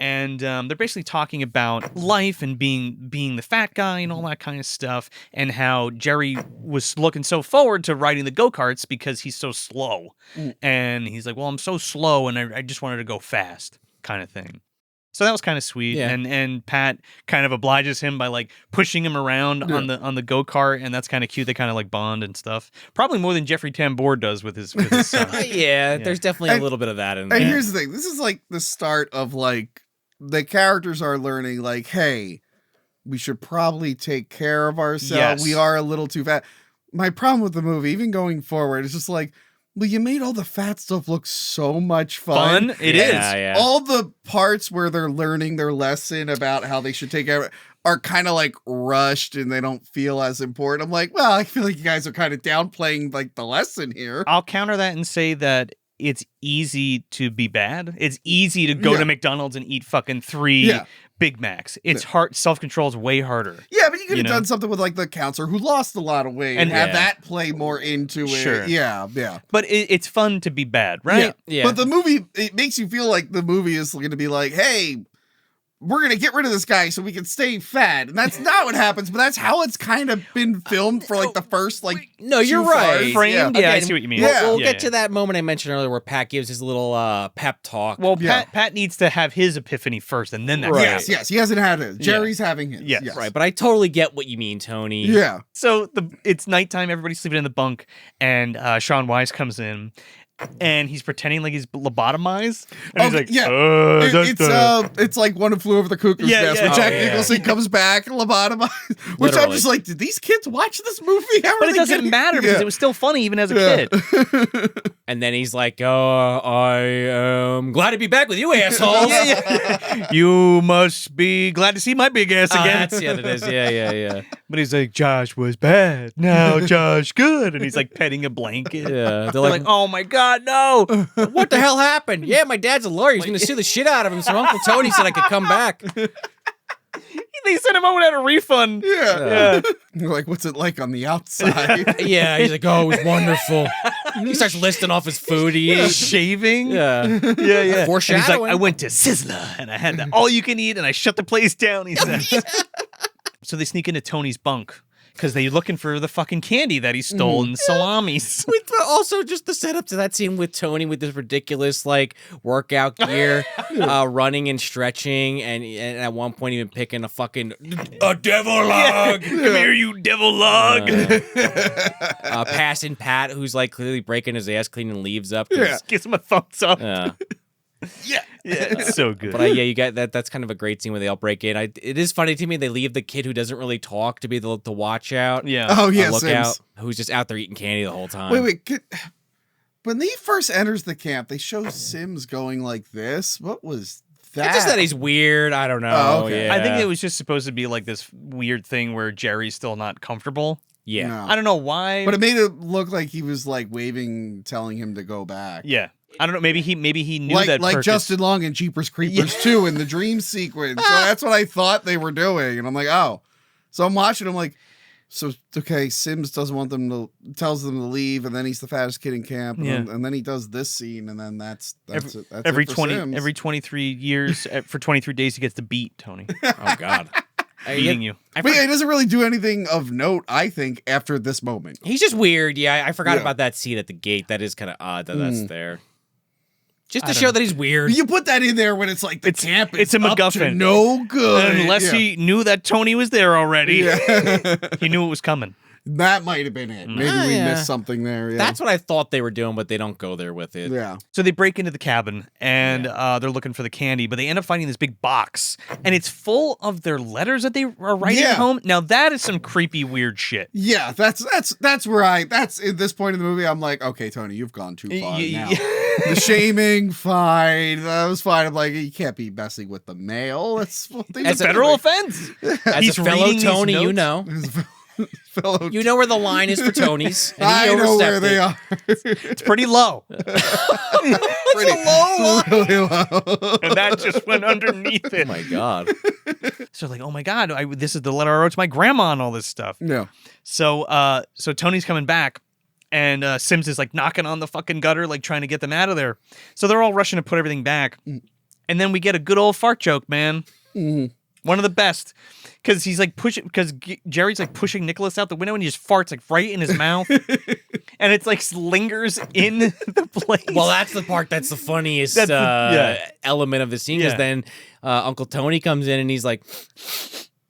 Speaker 1: And they're basically talking about life and being the fat guy and all that kind of stuff, and how Gerry was looking so forward to riding the go-karts because he's so slow. And he's like, "Well, I'm so slow, and I just wanted to go fast," kind of thing. So that was kind of sweet.
Speaker 2: Yeah.
Speaker 1: And Pat kind of obliges him by like pushing him around on the go-kart, and that's kind of cute. They kind of like bond and stuff. Probably more than Jeffrey Tambor does with his son.
Speaker 2: Yeah, there's definitely a little bit of that in there.
Speaker 3: And here's the thing. This is like the start of like the characters are learning like, hey, we should probably take care of ourselves.
Speaker 1: Yes.
Speaker 3: We are a little too fat. My problem with the movie, even going forward, is just like, well, you made all the fat stuff look so much fun.
Speaker 1: It is.
Speaker 2: Yeah.
Speaker 3: All the parts where they're learning their lesson about how they should take care of it. are kind of like rushed and they don't feel as important. I'm like, well, I feel like you guys are kind of downplaying like the lesson here.
Speaker 1: I'll counter that and say that it's easy to be bad. It's easy to go to McDonald's and eat fucking 3 Big Macs. It's hard. Self-control is way harder.
Speaker 3: Yeah, but you could have done something with like the counselor who lost a lot of weight and have that play more into it.
Speaker 1: Sure.
Speaker 3: Yeah.
Speaker 1: But it's fun to be bad, right?
Speaker 2: Yeah.
Speaker 3: But the movie, it makes you feel like the movie is going to be like, hey, we're going to get rid of this guy so we can stay fat. And that's not what happens, but that's how it's kind of been filmed for like the first like
Speaker 2: No, you're right.
Speaker 1: Framed? Yeah, I see what you mean.
Speaker 3: Yeah.
Speaker 2: We'll get to that moment I mentioned earlier where Pat gives his little pep talk.
Speaker 1: Well, Pat needs to have his epiphany first, and then that.
Speaker 3: Yes, he hasn't had it. Jerry's having his.
Speaker 1: Yes.
Speaker 2: Right, but I totally get what you mean, Tony.
Speaker 3: Yeah.
Speaker 1: So it's nighttime, everybody's sleeping in the bunk, and Shaun Weiss comes in, and he's pretending like he's lobotomized. And he's like,
Speaker 3: it's like One Who Flew Over the Cuckoo's Nest when Jack Nicholson comes back lobotomized. Which I'm just like, did these kids watch this movie?
Speaker 1: But it doesn't matter because it was still funny even as a kid.
Speaker 2: And then he's like, I am glad to be back with you, assholes.
Speaker 1: You must be glad to see my big ass again.
Speaker 2: That's it is. Yeah.
Speaker 1: But he's like, Josh was bad. Now Josh good. And he's like petting a blanket.
Speaker 2: Yeah.
Speaker 1: They're like, oh my God, no.
Speaker 2: What the hell happened? Yeah, my dad's a lawyer. He's going to sue the shit out of him. So Uncle Tony said I could come back.
Speaker 1: They sent him over at a refund.
Speaker 3: Yeah. You're like, what's it like on the outside?
Speaker 2: Yeah, he's like, oh, it was wonderful. He starts listing off his food he ate.
Speaker 1: Shaving.
Speaker 2: Yeah.
Speaker 1: And
Speaker 2: Foreshadowing.
Speaker 1: he's like, I went to Sizzler and I had the all you can eat and I shut the place down, he said. So they sneak into Tony's bunk because they're looking for the fucking candy that he stole and salamis.
Speaker 2: With also just the setup to that scene with Tony with this ridiculous like workout gear, running and stretching, and at one point even picking a devil log.
Speaker 1: Come here, you devil log.
Speaker 2: Passing Pat, who's like clearly breaking his ass, cleaning leaves up.
Speaker 1: Gives him a thumbs up.
Speaker 3: Yeah,
Speaker 1: it's so good.
Speaker 2: But you get that. That's kind of a great scene where they all break in. It is funny to me. They leave the kid who doesn't really talk to be the watch out.
Speaker 1: Yeah.
Speaker 3: Oh yeah,
Speaker 2: look
Speaker 3: Sims.
Speaker 2: out, who's just out there eating candy the whole time.
Speaker 3: Wait. When he first enters the camp, they show Sims going like this. What was that?
Speaker 2: It's just that he's weird. I don't know.
Speaker 3: Oh, okay.
Speaker 2: Yeah.
Speaker 1: I think it was just supposed to be like this weird thing where Jerry's still not comfortable.
Speaker 2: Yeah.
Speaker 3: No.
Speaker 1: I don't know why.
Speaker 3: But it made it look like he was like waving, telling him to go back.
Speaker 1: Yeah. I don't know. Maybe he knew that
Speaker 3: like
Speaker 1: Perkis...
Speaker 3: Justin Long in Jeepers Creepers 2 in the dream sequence. So that's what I thought they were doing, and I'm like, oh. So I'm watching. I'm like, so okay. Sims doesn't want them to, tells them to leave, and then he's the fattest kid in camp, and then he does this scene, and then that's it. That's
Speaker 1: every
Speaker 3: it for
Speaker 1: 20
Speaker 3: Sims.
Speaker 1: every 23 years for 23 days he gets to beat Tony.
Speaker 2: Oh God.
Speaker 1: Beating you.
Speaker 3: But yeah, he doesn't really do anything of note, I think, after this moment.
Speaker 2: He's just weird. Yeah, I forgot about that scene at the gate. That is kind of odd that that's there. Just to show that he's weird.
Speaker 3: You put that in there when it's like the camp is
Speaker 1: it's a
Speaker 3: up
Speaker 1: MacGuffin.
Speaker 3: to no good.
Speaker 1: Unless he knew that Tony was there already.
Speaker 3: Yeah.
Speaker 1: He knew it was coming.
Speaker 3: That might have been it. Maybe we missed something there. Yeah.
Speaker 2: That's what I thought they were doing, but they don't go there with it.
Speaker 3: Yeah.
Speaker 1: So they break into the cabin and they're looking for the candy, but they end up finding this big box and it's full of their letters that they are writing at home. Now that is some creepy, weird shit.
Speaker 3: Yeah, that's where at this point in the movie, I'm like, okay, Tony, you've gone too far now. The shaming, fine. That was fine. I'm like, you can't be messing with the mail. It's
Speaker 1: a federal offense.
Speaker 2: As
Speaker 1: He's
Speaker 2: a fellow
Speaker 1: reading
Speaker 2: Tony,
Speaker 1: these
Speaker 2: you
Speaker 1: notes.
Speaker 2: know. You know where the line is for Tony's. And
Speaker 3: I know where they are.
Speaker 1: It's pretty low.
Speaker 3: Pretty low. Really low.
Speaker 1: And that just went underneath it.
Speaker 2: Oh my God.
Speaker 1: So like, oh my God, this is the letter I wrote to my grandma and all this stuff.
Speaker 3: No.
Speaker 1: So Tony's coming back and Sims is like knocking on the fucking gutter, like trying to get them out of there. So they're all rushing to put everything back. And then we get a good old fart joke, man. One of the best. Because he's like Jerry's like pushing Nicholas out the window and he just farts like right in his mouth. And it's like lingers in the place.
Speaker 2: Well, that's the part that's the funniest element of the scene. Because then Uncle Tony comes in and he's like...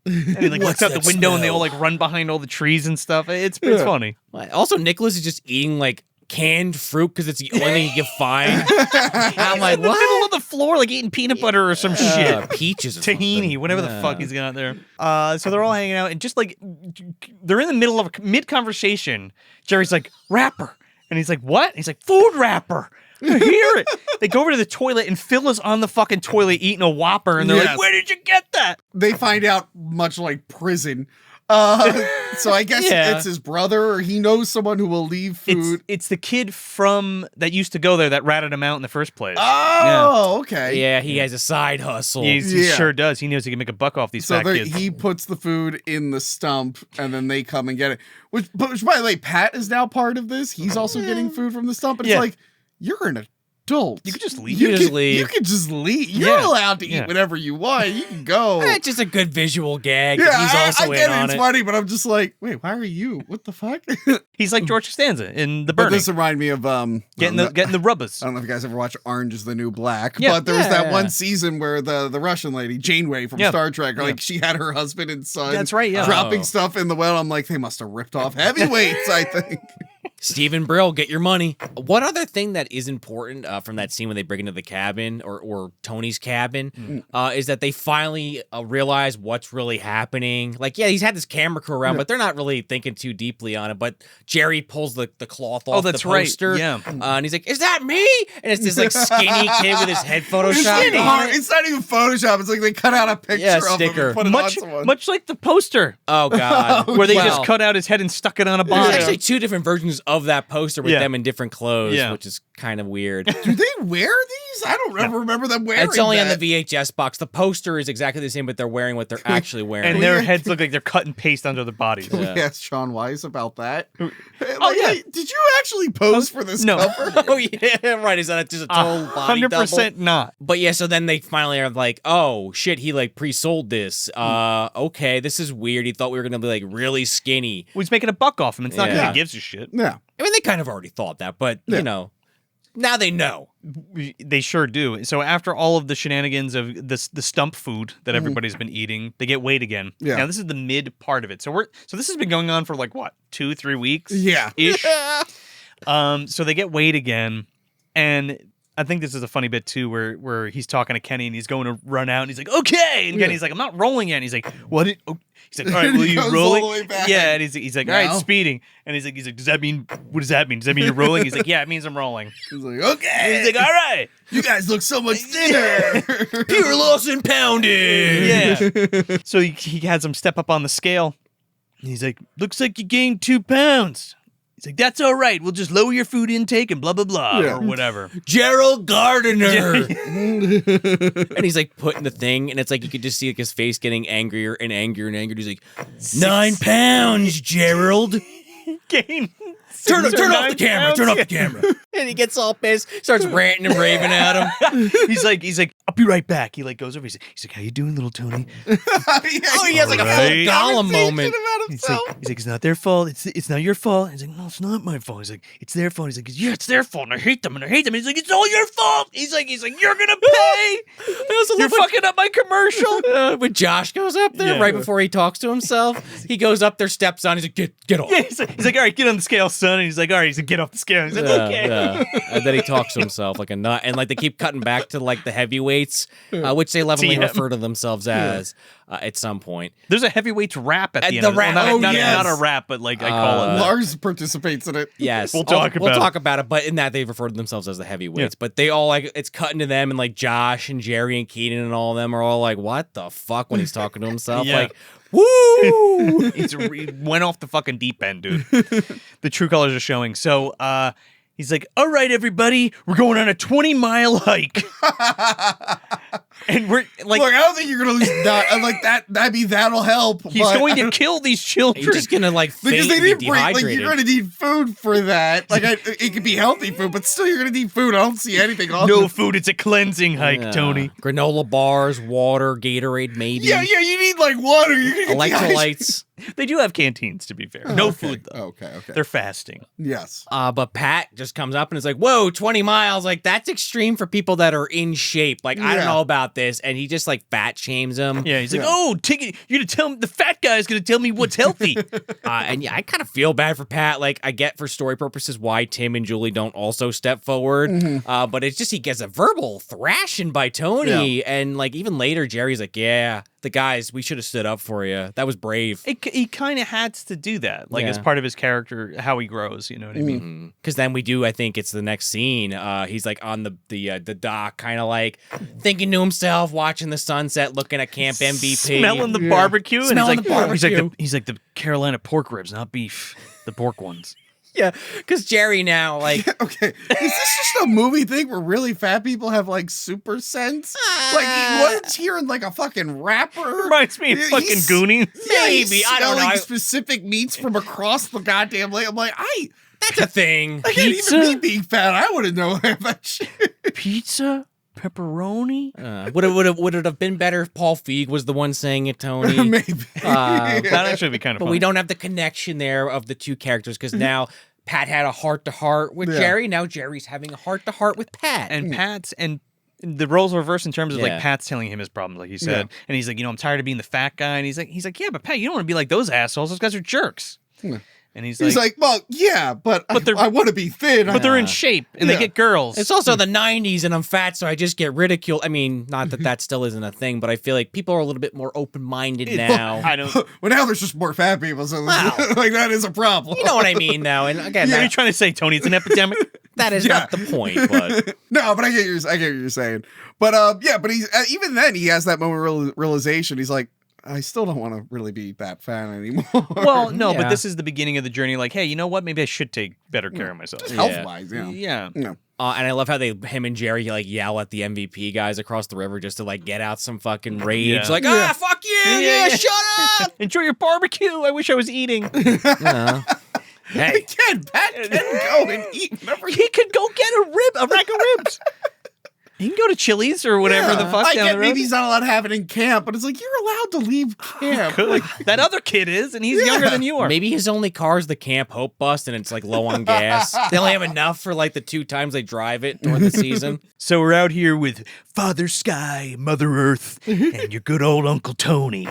Speaker 1: And he like looks out the window and they all like run behind all the trees and stuff. It's funny.
Speaker 2: Also, Nicholas is just eating like canned fruit because it's the only thing he can find. I'm like,
Speaker 1: in the middle of the floor, like eating peanut butter or some shit.
Speaker 2: Peaches or
Speaker 1: tahini,
Speaker 2: something.
Speaker 1: whatever the fuck he's got there. So they're all hanging out and just like they're in the middle of mid-conversation. Jerry's like, rapper. And he's like, what? And he's like, food wrapper. I hear it. They go over to the toilet, and Phil is on the fucking toilet eating a Whopper, and they're like, where did you get that?
Speaker 3: They find out much like prison. So I guess it's his brother, or he knows someone who will leave food.
Speaker 1: It's the kid from that used to go there that ratted him out in the first place.
Speaker 3: Oh, okay.
Speaker 2: Yeah, he has a side hustle.
Speaker 1: He sure does. He knows he can make a buck off these fat kids.
Speaker 3: He puts the food in the stump, and then they come and get it. Which, by the way, Pat is now part of this. He's also getting food from the stump. And it's like, you're an adult.
Speaker 1: You could just leave.
Speaker 2: You
Speaker 3: can just leave. You're allowed to eat whatever you want. You can go.
Speaker 2: It's just a good visual gag.
Speaker 3: Yeah,
Speaker 2: He's also
Speaker 3: I get
Speaker 2: in
Speaker 3: it.
Speaker 2: on
Speaker 3: It's funny, but I'm just like, wait, why are you? What the fuck?
Speaker 1: He's like George Costanza in The Burning.
Speaker 3: But this reminded me of
Speaker 1: getting the rubbers.
Speaker 3: I don't know if you guys ever watched Orange is the New Black, but there was that one season where the Russian lady, Janeway from Star Trek, like she had her husband and son dropping stuff in the well. I'm like, they must have ripped off heavyweights, I think.
Speaker 2: Stephen Brill, get your money. One other thing that is important from that scene when they break into the cabin or Tony's cabin is that they finally realize what's really happening. Like, he's had this camera crew around, but they're not really thinking too deeply on it. But Gerry pulls the cloth off the poster.
Speaker 1: Right. Yeah.
Speaker 2: And he's like, is that me? And it's this like skinny kid with his head photoshopped.
Speaker 3: It's not even Photoshop. It's like they cut out a picture of him and put it on someone.
Speaker 1: Much like the poster.
Speaker 2: Oh, God.
Speaker 1: Where they just cut out his head and stuck it on a body.
Speaker 2: There's actually two different versions of that poster with them in different clothes, which is kind of weird.
Speaker 3: Do they wear these? I don't ever remember them wearing
Speaker 2: It's only on the VHS box. The poster is exactly the same, but they're wearing what they're actually wearing.
Speaker 1: And their heads look like they're cut and paste under the bodies.
Speaker 3: Can we ask Shaun Weiss about that? Hey, did you actually pose for this cover?
Speaker 2: Oh, yeah, right. Is that just a total body
Speaker 1: 100%
Speaker 2: double?
Speaker 1: not.
Speaker 2: But yeah, so then they finally are like, oh, shit, he like pre-sold this. Okay, this is weird. He thought we were going to be like really skinny.
Speaker 1: Well, he's making a buck off him. It's not because he gives a shit.
Speaker 3: Yeah.
Speaker 2: I mean, they kind of already thought that, but, you know, now they know.
Speaker 1: They sure do. So after all of the shenanigans of the stump food that everybody's been eating, they get weighed again.
Speaker 3: Yeah.
Speaker 1: Now, this is the mid part of it. So this has been going on for like, what, 2-3 weeks?
Speaker 3: Yeah.
Speaker 1: Ish. So they get weighed again, and I think this is a funny bit too, where he's talking to Kenny and he's going to run out and he's like, okay, and Kenny's like, I'm not rolling yet. And he's like, what? He's like, all right, will you rolling? Yeah, and he's like, all right, speeding. And he's like, does that mean? What does that mean? Does that mean you're rolling? He's like, yeah, it means I'm rolling.
Speaker 3: He's like, okay.
Speaker 1: And he's like, all right,
Speaker 3: you guys look so much thinner.
Speaker 2: Pure loss and pounding.
Speaker 1: Yeah. So he has him step up on the scale. And he's like, looks like you gained 2 pounds. He's like, that's all right. We'll just lower your food intake and blah, blah, blah, or whatever.
Speaker 2: Gerald Gardner. And he's like putting the thing, and it's like you could just see like his face getting angrier and angrier and angrier. He's like, 9 pounds, Gerald.
Speaker 1: Gain.
Speaker 2: Turn off the camera. Turn off the camera. And he gets all pissed, starts ranting and raving at him.
Speaker 1: He's like, I'll be right back. He like goes over. He's like, how you doing, little Tony?
Speaker 2: He has like a full Gollum moment.
Speaker 1: He's like, it's not their fault. It's not your fault. He's like, no, it's not my fault. He's like, it's their fault. He's like, yeah, it's their fault, and I hate them, and I hate them. He's like, it's all your fault. He's like, you're gonna pay. You're fucking up my commercial.
Speaker 2: When Josh goes up there right before he talks to himself, he goes up there, steps on. He's like, get off.
Speaker 1: Yeah, he's like, all right, get on the scale, son. And he's like, all right. He's like, get off the scale. He's like, okay.
Speaker 2: Yeah. And then he talks to himself like a nut, and like they keep cutting back to like the heavyweights, which they lovingly refer to themselves as at some point.
Speaker 1: There's a heavyweights rap at the end.
Speaker 2: The rap.
Speaker 1: Not a rap, but like I call it.
Speaker 3: Lars participates in it.
Speaker 2: Yes,
Speaker 1: we'll talk
Speaker 2: about it. But in that they refer to themselves as the heavyweights. But they all like it's cutting to them, and like Josh and Gerry and Kenan and all of them are all like, "What the fuck?" when he's talking to himself, like.
Speaker 1: Woo! He went off the fucking deep end, dude. The true colors are showing. So he's like, all right, everybody, we're going on a 20-mile hike. And we're like,
Speaker 3: look, I don't think you're gonna lose that. I'm like that. That'll help.
Speaker 1: He's going to kill these children.
Speaker 2: He's just gonna like
Speaker 3: because they
Speaker 2: didn't
Speaker 3: bring. Like you're gonna need food for that. Like it could be healthy food, but still you're gonna need food. I don't see anything.
Speaker 1: No food. It's a cleansing hike, Tony.
Speaker 2: Granola bars, water, Gatorade, maybe.
Speaker 3: Yeah. You need like water. You're gonna
Speaker 2: electrolytes.
Speaker 1: They do have canteens, to be fair. No food though.
Speaker 3: Okay.
Speaker 1: They're fasting.
Speaker 3: Yes.
Speaker 2: But Pat just comes up and is like, "Whoa, 20 miles! Like that's extreme for people that are in shape. Like I don't know about this." And he just like fat shames him.
Speaker 1: Yeah, he's like, "Oh, you're gonna tell me the fat guy's gonna tell me what's healthy."
Speaker 2: And yeah, I kind of feel bad for Pat. Like I get for story purposes why Tim and Julie don't also step forward. But it's just he gets a verbal thrashing by Tony, and like even later, Jerry's like, "Yeah, the guys, we should have stood up for you. That was brave."
Speaker 1: he kind of had to do that, like as part of his character, how he grows. You know what I mean?
Speaker 2: Because then we do. I think it's the next scene. He's like on the dock, kind of like thinking to himself, watching the sunset, looking at Camp MVP,
Speaker 1: smelling the barbecue, and he's like the Carolina pork ribs, not beef, the pork ones.
Speaker 2: Yeah, because Gerry now, like...
Speaker 3: Okay, is this just a movie thing where really fat people have, like, super sense? Like, what's hearing, like, a fucking rapper?
Speaker 1: Reminds me of fucking Goonies.
Speaker 2: Maybe, I don't know.
Speaker 3: Specific meats from across the goddamn lake. I'm like,
Speaker 2: that's a thing.
Speaker 3: Pizza? Even me being fat, I wouldn't know that shit.
Speaker 1: Pizza? Pepperoni?
Speaker 2: Would it have been better if Paul Feig was the one saying it, Tony?
Speaker 3: Maybe.
Speaker 1: That'd actually be kind of fun.
Speaker 2: But we don't have the connection there of the two characters because now Pat had a heart-to-heart with Gerry. Now Jerry's having a heart-to-heart with Pat.
Speaker 1: And Pat's... and the roles are reversed in terms of like Pat's telling him his problems, like he said. And he's like, I'm tired of being the fat guy. And he's like, yeah, but Pat, you don't want to be like those assholes. Those guys are jerks. And he's like,
Speaker 3: well, yeah, but I want to be thin.
Speaker 1: But they're in shape, and they get girls.
Speaker 2: It's also the 90s, and I'm fat, so I just get ridiculed. I mean, not that still isn't a thing, but I feel like people are a little bit more open-minded now.
Speaker 1: I don't...
Speaker 3: Well, now there's just more fat people, so like that is a problem.
Speaker 2: You know what I mean, though. And again,
Speaker 1: what are you trying to say, Tony? It's an epidemic?
Speaker 2: That is not the point, but...
Speaker 3: No, but I get what you're saying. But, but he's even then, he has that moment of realization. He's like, I still don't want to really be that fat anymore.
Speaker 1: Well, no, but this is the beginning of the journey. Like, hey, you know what? Maybe I should take better care of myself.
Speaker 3: Just health-wise,
Speaker 1: Yeah.
Speaker 2: And I love how him and Gerry like yell at the MVP guys across the river just to like get out some fucking rage. Like, fuck you! Shut up!
Speaker 1: Enjoy your barbecue. I wish I was eating.
Speaker 3: Hey, Pat can go and eat.
Speaker 1: He could go get a rack of ribs. He can go to Chili's or whatever the fuck down the road.
Speaker 3: Maybe he's not allowed to have it in camp, but it's like, you're allowed to leave camp.
Speaker 1: Like, that other kid is, and he's younger than you are.
Speaker 2: Maybe his only car is the Camp Hope bus, and it's like low on gas. They only have enough for like the 2 times they drive it during the season.
Speaker 1: So we're out here with Father Sky, Mother Earth, and your good old Uncle Tony.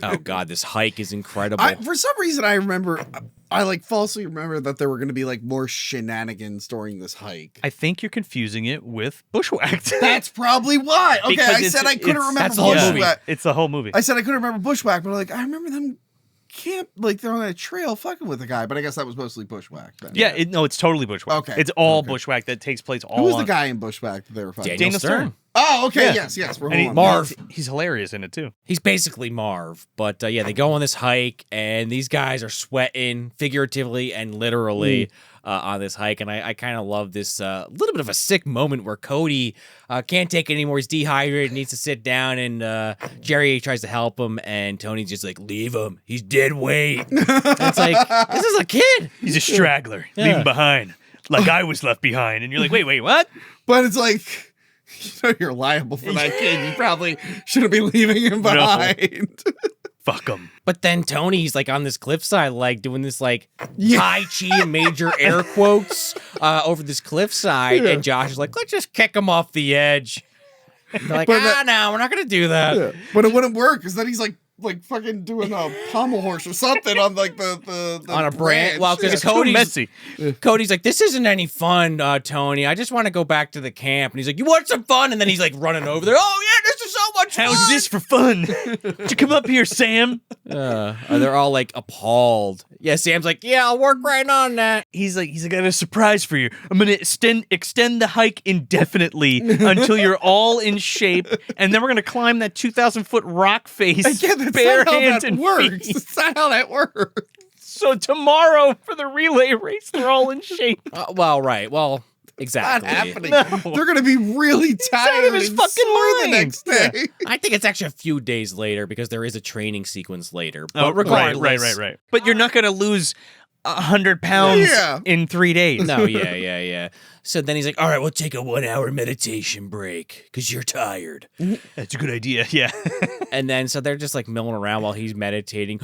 Speaker 2: Oh God, this hike is incredible.
Speaker 3: For some reason, I like falsely remember that there were going to be like more shenanigans during this hike.
Speaker 1: I think you're confusing it with Bushwhacked.
Speaker 3: That's probably why. Okay, I said I couldn't remember
Speaker 1: that's the whole movie. It's the whole movie.
Speaker 3: I said I couldn't remember Bushwhacked, but like I remember them they're on a trail fucking with a guy, but I guess that was mostly Bushwhacked. Then.
Speaker 1: Yeah, it's totally Bushwhacked. Okay. It's all Bushwhacked that takes place all
Speaker 3: Who was the guy in Bushwhacked that they were fighting?
Speaker 1: Daniel Stern.
Speaker 3: Oh, okay, yes.
Speaker 1: Marv. He's hilarious in it, too.
Speaker 2: He's basically Marv. But, they go on this hike, and these guys are sweating figuratively and literally on this hike. And I kind of love this little bit of a sick moment where Cody can't take it anymore. He's dehydrated, needs to sit down, and Gerry tries to help him, and Tony's just like, leave him. He's dead weight. It's like, this is a kid.
Speaker 1: He's a straggler. Leave him behind. Like I was left behind. And you're like, wait, what?
Speaker 3: But it's like... you're liable for that kid. You probably shouldn't be leaving him behind.
Speaker 1: No. Fuck him.
Speaker 2: But then Tony's like on this cliffside, like doing this like Tai Chi and major air quotes over this cliffside. And Josh is like, let's just kick him off the edge. And they're like, no, we're not going to do that.
Speaker 3: Yeah. But it wouldn't work because then he's like fucking doing a pommel horse or something on like the
Speaker 2: on a branch. Well, because Cody's like, this isn't any fun, Tony. I just want to go back to the camp. And he's like, you want some fun? And then he's like running over there. Oh yeah, this is so much fun.
Speaker 1: How's this for fun? Did you come up here, Sam?
Speaker 2: They're all like appalled. Yeah, Sam's like, yeah, I'll work right on that.
Speaker 1: He's like, I got a surprise for you. I'm gonna extend the hike indefinitely until you're all in shape, and then we're gonna climb that 2,000-foot rock face.
Speaker 3: Again, that's bare not hands how that works.
Speaker 1: Feet.
Speaker 3: That's not how that works.
Speaker 1: So tomorrow for the relay race, they're all in shape.
Speaker 2: Well, exactly.
Speaker 3: Not happening. No. They're going to be really tired
Speaker 1: of his fucking mind
Speaker 3: the next day.
Speaker 2: Yeah. I think it's actually a few days later because there is a training sequence later. But regardless,
Speaker 1: right. But you're not going to lose 100 pounds in 3 days.
Speaker 2: No, yeah. So then he's like, all right, we'll take a 1-hour meditation break because you're tired.
Speaker 1: That's a good idea, yeah.
Speaker 2: And then so they're just like milling around while he's meditating.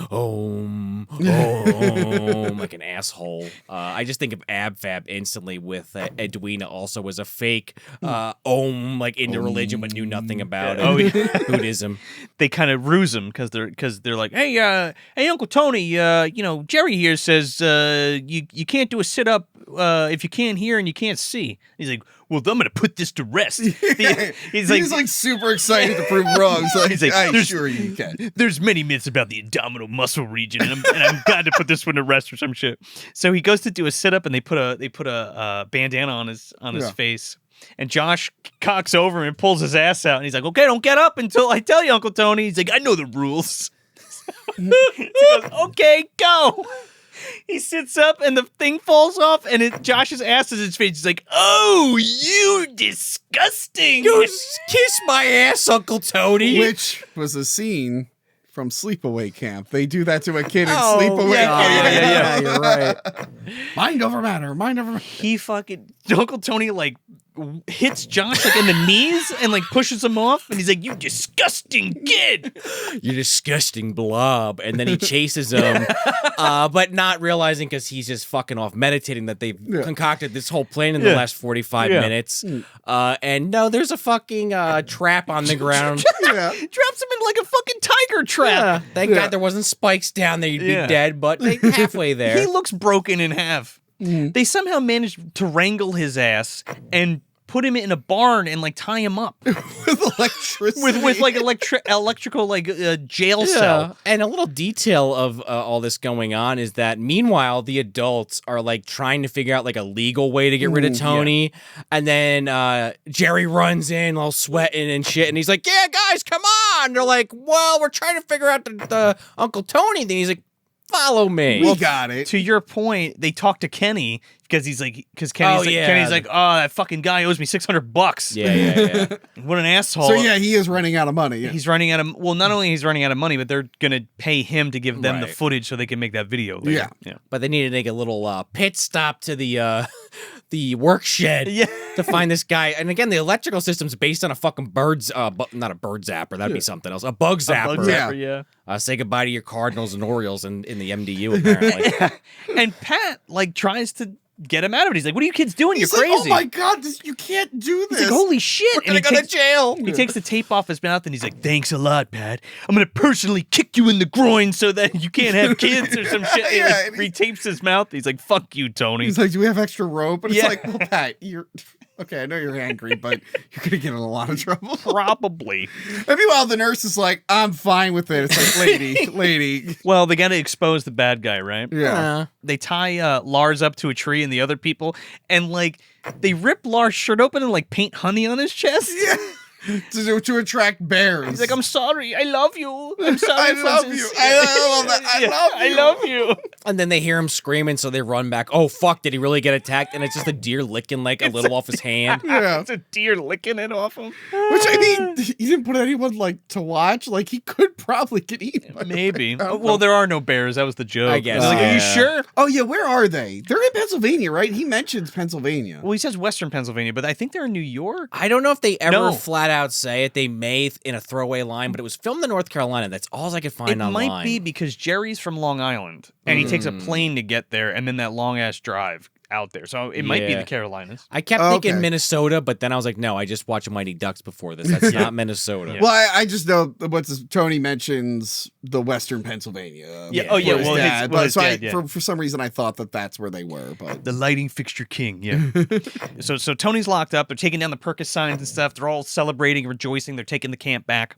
Speaker 2: Like an asshole. I just think of AbFab instantly with Edwina also was a fake like into religion but knew nothing about it.
Speaker 1: Oh, yeah.
Speaker 2: Buddhism.
Speaker 1: They kind of ruse him because they're like, hey Uncle Tony, Gerry here says you can't do a sit-up if you can't hear and you can't see. He's like, well, I'm going to put this to rest.
Speaker 3: He's like super excited to prove wrong. So he's like, I'm sure you can.
Speaker 1: There's many myths about the abdominal muscle region, and I'm glad to put this one to rest or some shit. So he goes to do a sit-up, and they put a bandana on his face. And Josh cocks over him and pulls his ass out. And he's like, okay, don't get up until I tell you, Uncle Tony. He's like, I know the rules. He goes, okay, go. He sits up and the thing falls off and Josh's ass is his face. He's like, oh, you disgusting.
Speaker 2: You kiss my ass, Uncle Tony.
Speaker 3: Which was a scene from Sleepaway Camp. They do that to a kid in Sleepaway Camp.
Speaker 2: Yeah, you're right.
Speaker 3: Mind over matter.
Speaker 1: He fucking, Uncle Tony like hits Josh like in the knees and like pushes him off, and he's like, you disgusting kid,
Speaker 2: you disgusting blob. And then he chases him, but not realizing, because he's just fucking off meditating, that they've concocted this whole plan in the last 45 minutes. And no, there's a fucking trap on the ground.
Speaker 1: Traps him in like a fucking tiger trap.
Speaker 2: Thank God there wasn't spikes down there, you'd be dead, but halfway there.
Speaker 1: He looks broken in half. They somehow managed to wrangle his ass and put him in a barn and like tie him up
Speaker 3: with electricity,
Speaker 1: with like electrical like jail cell.
Speaker 2: And a little detail of all this going on is that meanwhile the adults are like trying to figure out like a legal way to get rid of Tony, and then Gerry runs in all sweating and shit, and he's like, yeah guys, come on. They're like, well, we're trying to figure out the Uncle Tony thing. He's like, follow me.
Speaker 3: We got it.
Speaker 1: To your point, they talk to Kenny because Kenny's like, oh, that fucking guy owes me $600.
Speaker 2: Yeah.
Speaker 1: What an asshole.
Speaker 3: So he is running out of money. Yeah.
Speaker 1: He's running out of, well, not only he's running out of money, but they're gonna pay him to give them the footage so they can make that video later.
Speaker 3: Yeah.
Speaker 2: But they need to make a little pit stop to the work shed to find this guy. And again, the electrical system's based on a fucking not a bird zapper, that'd be something else. A bug zapper. Say goodbye to your Cardinals and Orioles in the MDU, apparently.
Speaker 1: And Pat like tries to get him out of it. He's like, what are you kids doing?
Speaker 3: He's
Speaker 1: You're crazy.
Speaker 3: Oh my God, you can't do this.
Speaker 1: He's like, holy shit.
Speaker 2: We're gonna go to jail.
Speaker 1: He takes the tape off his mouth and he's like, thanks a lot, Pat. I'm gonna personally kick you in the groin so that you can't have kids or some shit. He like, retapes his mouth. He's like, fuck you, Tony.
Speaker 3: He's like, do we have extra rope? And it's like, well, Pat, you're... Okay, I know you're angry, but you're going to get in a lot of trouble.
Speaker 1: Probably.
Speaker 3: And meanwhile, the nurse is like, I'm fine with it. It's like, lady.
Speaker 1: Well, they got to expose the bad guy, right?
Speaker 3: Yeah.
Speaker 1: They tie Lars up to a tree and the other people, and like they rip Lars' shirt open and like paint honey on his chest.
Speaker 3: Yeah. To attract bears.
Speaker 1: He's like, I'm sorry. I love you. I'm sorry.
Speaker 3: I love you. I love that. I love you.
Speaker 2: And then they hear him screaming, so they run back. Oh, fuck. Did he really get attacked? And it's just a deer licking like a little off his hand.
Speaker 3: Yeah.
Speaker 1: It's a deer licking it off him.
Speaker 3: Which, I mean, he didn't put anyone like to watch. Like, he could probably get eaten.
Speaker 1: Maybe. Well, there are no bears. That was the joke.
Speaker 2: I guess.
Speaker 1: Like, are you sure?
Speaker 3: Oh, yeah. Where are they? They're in Pennsylvania, right? He mentions Pennsylvania.
Speaker 1: Well, he says Western Pennsylvania, but I think they're in New York.
Speaker 2: I don't know if they ever flat out say it. They may in a throwaway line, but it was filmed in North Carolina. That's all I could find online.
Speaker 1: It might be because Gerry's from Long Island, and he takes a plane to get there, and then that long-ass drive out there. So it might be the Carolinas.
Speaker 2: I kept thinking Minnesota, but then I was like, no, I just watched Mighty Ducks before this. That's not Minnesota.
Speaker 3: Yeah. Well, I just know Tony mentions the Western Pennsylvania.
Speaker 1: Yeah. Oh, yeah. Well,
Speaker 3: for some reason, I thought that's where they were. But
Speaker 1: the lighting fixture king. Yeah. so Tony's locked up. They're taking down the Perkis signs and stuff. They're all celebrating, rejoicing. They're taking the camp back.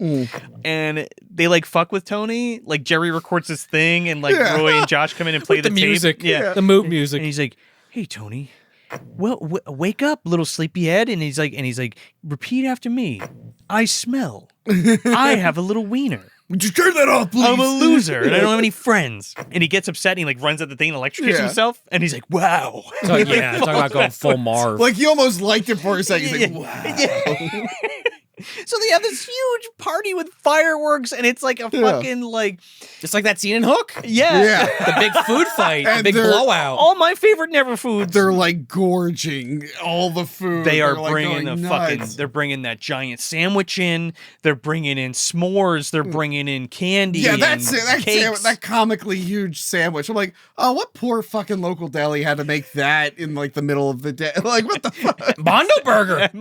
Speaker 1: And they like fuck with Tony. Like Gerry records this thing, and like Roy and Josh come in and play
Speaker 2: the music.
Speaker 1: Tape. Yeah.
Speaker 2: The mood music.
Speaker 1: And he's like, hey, Tony, well, wake up, little sleepyhead. And he's like, repeat after me. I smell. I have a little wiener.
Speaker 3: Would you turn that off, please?
Speaker 1: I'm a loser, and I don't have any friends. And he gets upset, and he like runs at the thing and electrocutes himself. And he's like, wow.
Speaker 2: So, talking about going full Marv.
Speaker 3: Like, he almost liked it for a second. He's like, wow.
Speaker 1: Yeah. So they have this huge party with fireworks, and it's like a fucking like,
Speaker 2: just like that scene in Hook.
Speaker 1: Yeah.
Speaker 2: The big food fight, the big blowout.
Speaker 1: All my favorite Never Foods.
Speaker 3: They're like gorging all the food.
Speaker 1: They are bringing they're bringing that giant sandwich in. They're bringing in s'mores. They're bringing in candy.
Speaker 3: Yeah,
Speaker 1: cakes.
Speaker 3: That comically huge sandwich. I'm like, oh, what poor fucking local deli had to make that in like the middle of the day? Like, what the fuck?
Speaker 2: Mondo Burger.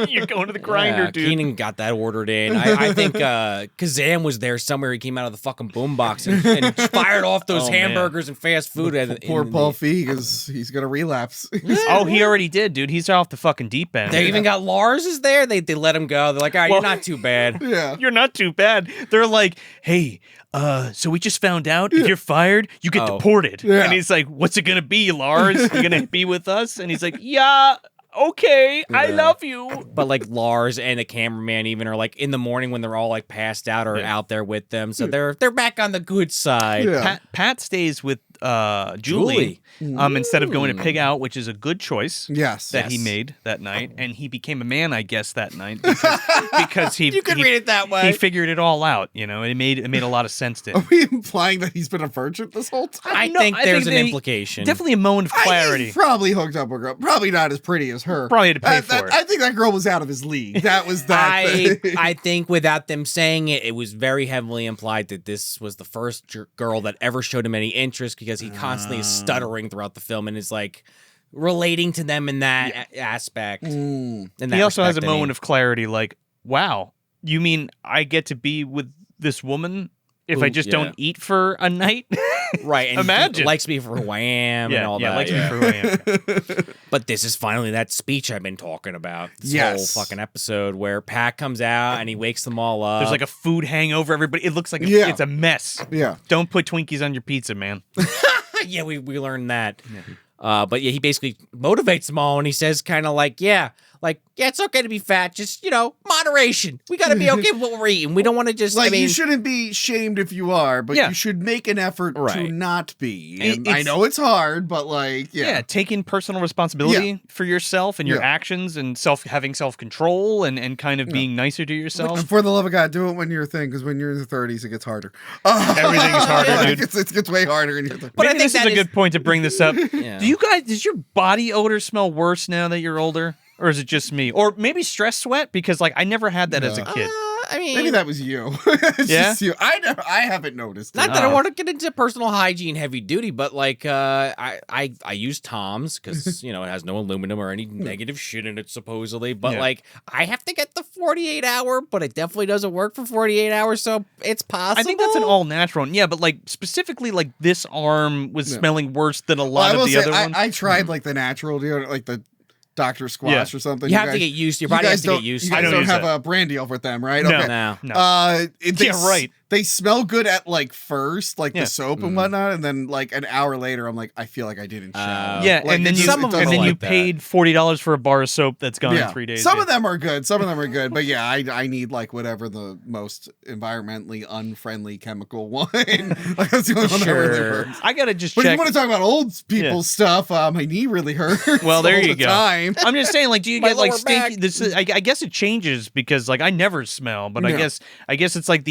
Speaker 1: You're going to the grinder. dude.
Speaker 2: Kenan got that ordered in. I think Kazam was there somewhere. He came out of the fucking boombox and fired off those hamburgers and fast food.
Speaker 3: Poor Paul Feig, because he's gonna relapse.
Speaker 1: Oh, he already did, dude. He's off the fucking deep end.
Speaker 2: They even got Lars is there. They let him go. They're like, all right, you're not too bad.
Speaker 3: Yeah,
Speaker 1: you're not too bad. They're like, hey, so we just found out if you're fired, you get deported.
Speaker 3: Yeah.
Speaker 1: And he's like, what's it gonna be, Lars? You gonna be with us? And he's like, yeah. Okay, I love you.
Speaker 2: But like Lars and the cameraman even are like in the morning when they're all like passed out or out there with them, so they're back on the good side.
Speaker 3: Yeah.
Speaker 1: Pat stays with Julie. Instead of going to Pig Out, which is a good choice.
Speaker 3: Yes,
Speaker 1: that he made that night, and he became a man, I guess, that night because he
Speaker 2: you could read it that way.
Speaker 1: He figured it all out. You know, it made a lot of sense to him.
Speaker 3: Are we implying that he's been a virgin this whole time?
Speaker 2: I think there's an implication.
Speaker 1: Definitely a moment of clarity.
Speaker 3: He's probably hooked up with a girl. Probably not as pretty as her.
Speaker 1: Probably had to pay for it.
Speaker 3: I think that girl was out of his league. That was that.
Speaker 2: I think without them saying it, it was very heavily implied that this was the first girl that ever showed him any interest, because he constantly is stuttering throughout the film and is like relating to them in that aspect. In that
Speaker 1: he also has a moment of clarity, like, wow, you mean I get to be with this woman if I just don't eat for a night?
Speaker 2: Right, and
Speaker 1: imagine.
Speaker 2: He likes me for who I am and all that.
Speaker 1: Likes me for who I am.
Speaker 2: But this is finally that speech I've been talking about. This whole fucking episode where Pat comes out and he wakes them all up.
Speaker 1: There's like a food hangover. Everybody, it looks like it's a mess.
Speaker 3: Yeah.
Speaker 1: Don't put Twinkies on your pizza, man.
Speaker 2: Yeah, we learned that. Yeah. But yeah, he basically motivates them all, and he says kind of like, it's okay to be fat, just, moderation. We got to be okay with what we're eating. We don't want to just,
Speaker 3: you shouldn't be shamed if you are, but you should make an effort to not be. And I know it's hard, but taking personal responsibility for yourself and your actions and having self-control and kind of being nicer to yourself. And for the love of God, do it when you're a thing, because when you're in the 30s, it gets harder.
Speaker 1: Everything's harder, dude.
Speaker 3: It gets way harder in your 30s.
Speaker 1: But I think this is a good point to bring this up. Do you guys, does your body odor smell worse now that you're older? Or is it just me? Or maybe stress sweat? Because I never had that as a kid.
Speaker 3: Maybe that was you. It's just you. I haven't noticed.
Speaker 2: Not that I want to get into personal hygiene heavy duty, but I use Tom's because it has no aluminum or any negative shit in it supposedly. But I have to get the 48-hour, but it definitely doesn't work for 48 hours, so it's possible.
Speaker 1: I think that's an all natural one. Yeah, but specifically this arm was smelling worse than a lot of the other ones.
Speaker 3: I tried the natural deodorant, like the Dr. Squash or something.
Speaker 2: You have to get used to. Your body has to get used to.
Speaker 3: You guys don't have a brand deal with them, right?
Speaker 1: No.
Speaker 3: Okay.
Speaker 1: No.
Speaker 3: Right. They smell good at first, the soap and whatnot, and then an hour later, I'm like, I feel like I didn't shower.
Speaker 1: Yeah, and then you paid $40 for a bar of soap that's gone in 3 days.
Speaker 3: Some of them are good. But yeah, I need whatever the most environmentally unfriendly chemical one. That's the only one that really hurts.
Speaker 1: I gotta just
Speaker 3: check.
Speaker 1: But
Speaker 3: if you want to talk about old people's stuff, my knee really hurts.
Speaker 1: Well, there you go.
Speaker 3: Time.
Speaker 1: I'm just saying, do you get stinky? This I guess it changes because I never smell, but I guess it's like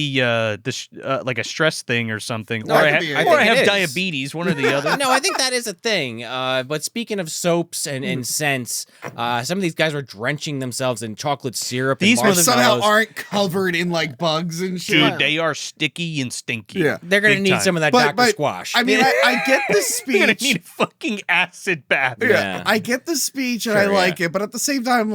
Speaker 1: a stress thing or something, or I have diabetes, one or the other.
Speaker 2: No, I think that is a thing. But speaking of soaps and scents, some of these guys were drenching themselves in chocolate syrup.
Speaker 3: These ones somehow aren't covered in bugs and shit.
Speaker 1: Dude, they are sticky and stinky.
Speaker 3: Yeah,
Speaker 2: they're gonna need some of that Dr. Squash.
Speaker 3: I mean, I get the speech.
Speaker 1: They're gonna need a fucking acid bath.
Speaker 3: Yeah, I get the speech and I like it, but at the same time,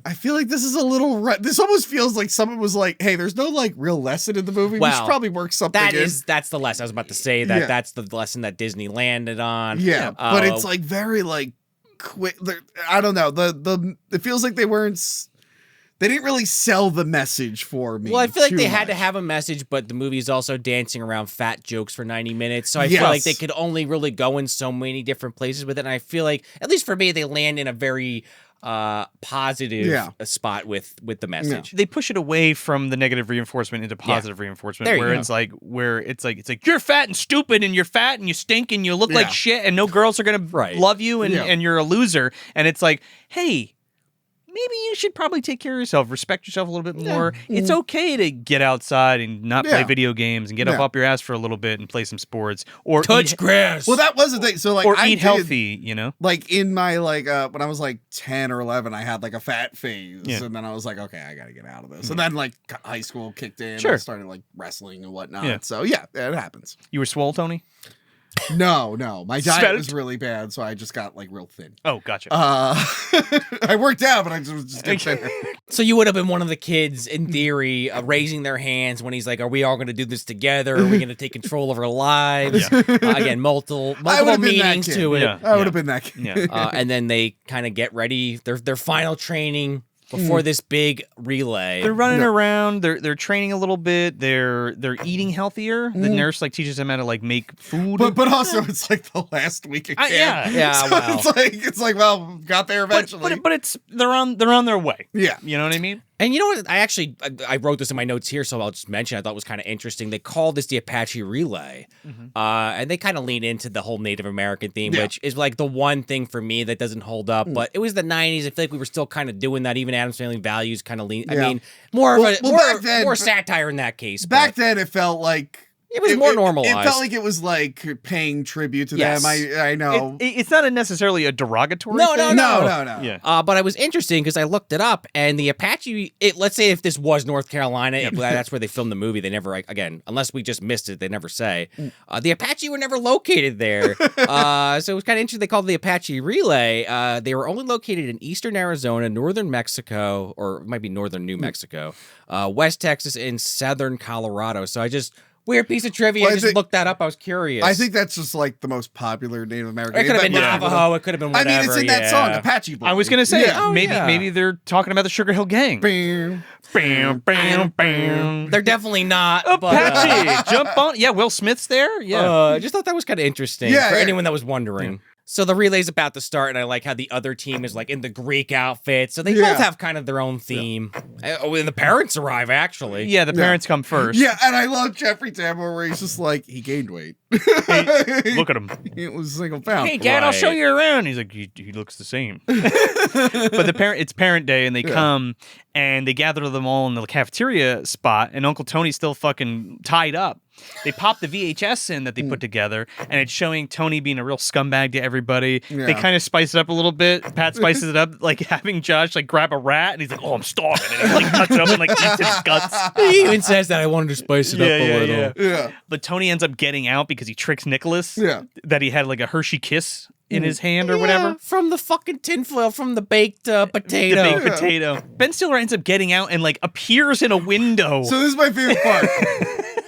Speaker 3: I feel like this is a little. This almost feels like someone was like, "Hey, there's no real lesson in the movie. We should probably work something."
Speaker 2: That's the lesson. I was about to say that. That's the lesson that Disney landed on.
Speaker 3: Yeah, but it's very quick. I don't know. It feels like they weren't. They didn't really sell the message for me.
Speaker 2: Well, I feel like they had to have a message, but the movie is also dancing around fat jokes for 90 minutes. So I feel like they could only really go in so many different places with it. And I feel like, at least for me, they land in a very positive spot with the message.
Speaker 1: They push it away from the negative reinforcement into positive reinforcement, it's like you're fat and stupid and you're fat and you stink and you look like shit and no girls are gonna love you and you're a loser. And it's like, hey, maybe you should probably take care of yourself, respect yourself a little bit more. It's okay to get outside and not play video games and get up your ass for a little bit and play some sports or
Speaker 2: touch grass.
Speaker 3: Well, that was the thing. So
Speaker 1: or eat healthy,
Speaker 3: in my when I was 10 or 11, I had a fat phase, and then I was like, okay, I got to get out of this. And then high school kicked in. And I started wrestling and whatnot. Yeah. So yeah, it happens.
Speaker 1: You were swole, Tony?
Speaker 3: No. My diet was really bad, so I just got real thin.
Speaker 1: Oh, gotcha.
Speaker 3: I worked out, but I was just getting thinner.
Speaker 2: So you would have been one of the kids, in theory, raising their hands when he's like, are we all going to do this together? Are we going to take control of our lives? Again, multiple meanings to it.
Speaker 3: Yeah. I would have been that kid.
Speaker 1: Yeah.
Speaker 2: And then they kind of get ready, their final training before this big relay.
Speaker 1: They're running around. They're training a little bit. They're eating healthier. The nurse teaches them how to make food.
Speaker 3: But also it's like the last week of camp.
Speaker 2: Yeah.
Speaker 3: So
Speaker 2: Well,
Speaker 3: it's like well, got there eventually.
Speaker 1: But it's they're on their way.
Speaker 3: Yeah.
Speaker 1: You know what I mean?
Speaker 2: And you know what? I wrote this in my notes here, so I'll just mention. I thought it was kind of interesting. They called this the Apache Relay, and they kind of lean into the whole Native American theme, which is like the one thing for me that doesn't hold up. But it was the '90s. I feel like we were still kind of doing that. Even Addams Family Values kind of lean. I mean, more satire in that case.
Speaker 3: Back then, it felt like.
Speaker 2: It was more normalized.
Speaker 3: It felt like it was like paying tribute to them. I know.
Speaker 1: It's not necessarily a derogatory
Speaker 2: No.
Speaker 1: thing.
Speaker 3: No.
Speaker 1: Yeah.
Speaker 2: But I was interesting because I looked it up, and the Apache. Let's say if this was North Carolina, that's where they filmed the movie. They never, again, unless we just missed it, they never say. The Apache were never located there. So it was kind of interesting. They called it the Apache Relay. They were only located in eastern Arizona, northern Mexico, or it might be northern New Mexico, West Texas, and southern Colorado. So weird piece of trivia. I just looked that up. I was curious.
Speaker 3: I think that's just like the most popular Native American.
Speaker 2: It could have been Navajo. It could have been whatever.
Speaker 3: I mean, it's in that song, Apache Boy.
Speaker 1: I was gonna say maybe they're talking about the Sugar Hill Gang.
Speaker 2: They're definitely not.
Speaker 1: Apache, jump on. Yeah, Will Smith's there. Yeah.
Speaker 2: I just thought that was kind of interesting for anyone that was wondering. Yeah. So the relay's about to start, and I like how the other team is like in the Greek outfit. So they both have kind of their own theme. And the parents arrive, actually.
Speaker 1: Yeah, the parents come first.
Speaker 3: Yeah, and I love Jeffrey Tambor where he's just like, he gained weight.
Speaker 1: Hey, look at him.
Speaker 3: It was a single pound.
Speaker 1: Hey, Dad, I'll show you around. He's like, he looks the same. But it's parent day, and they come, and they gather them all in the cafeteria spot, and Uncle Tony's still fucking tied up. They pop the VHS in that they put together, and it's showing Tony being a real scumbag to everybody. Yeah. They kind of spice it up a little bit. Pat spices it up, like having Josh grab a rat, and he's like, "Oh, I'm starving," and he cuts it up and eats its guts.
Speaker 2: He even says that I wanted to spice it up a little.
Speaker 3: Yeah.
Speaker 1: But Tony ends up getting out because he tricks Nicholas. That he had a Hershey Kiss in his hand or whatever.
Speaker 2: From the fucking tinfoil, from the baked potato.
Speaker 1: The baked potato. Ben Stiller ends up getting out and appears in a window.
Speaker 3: So this is my favorite part.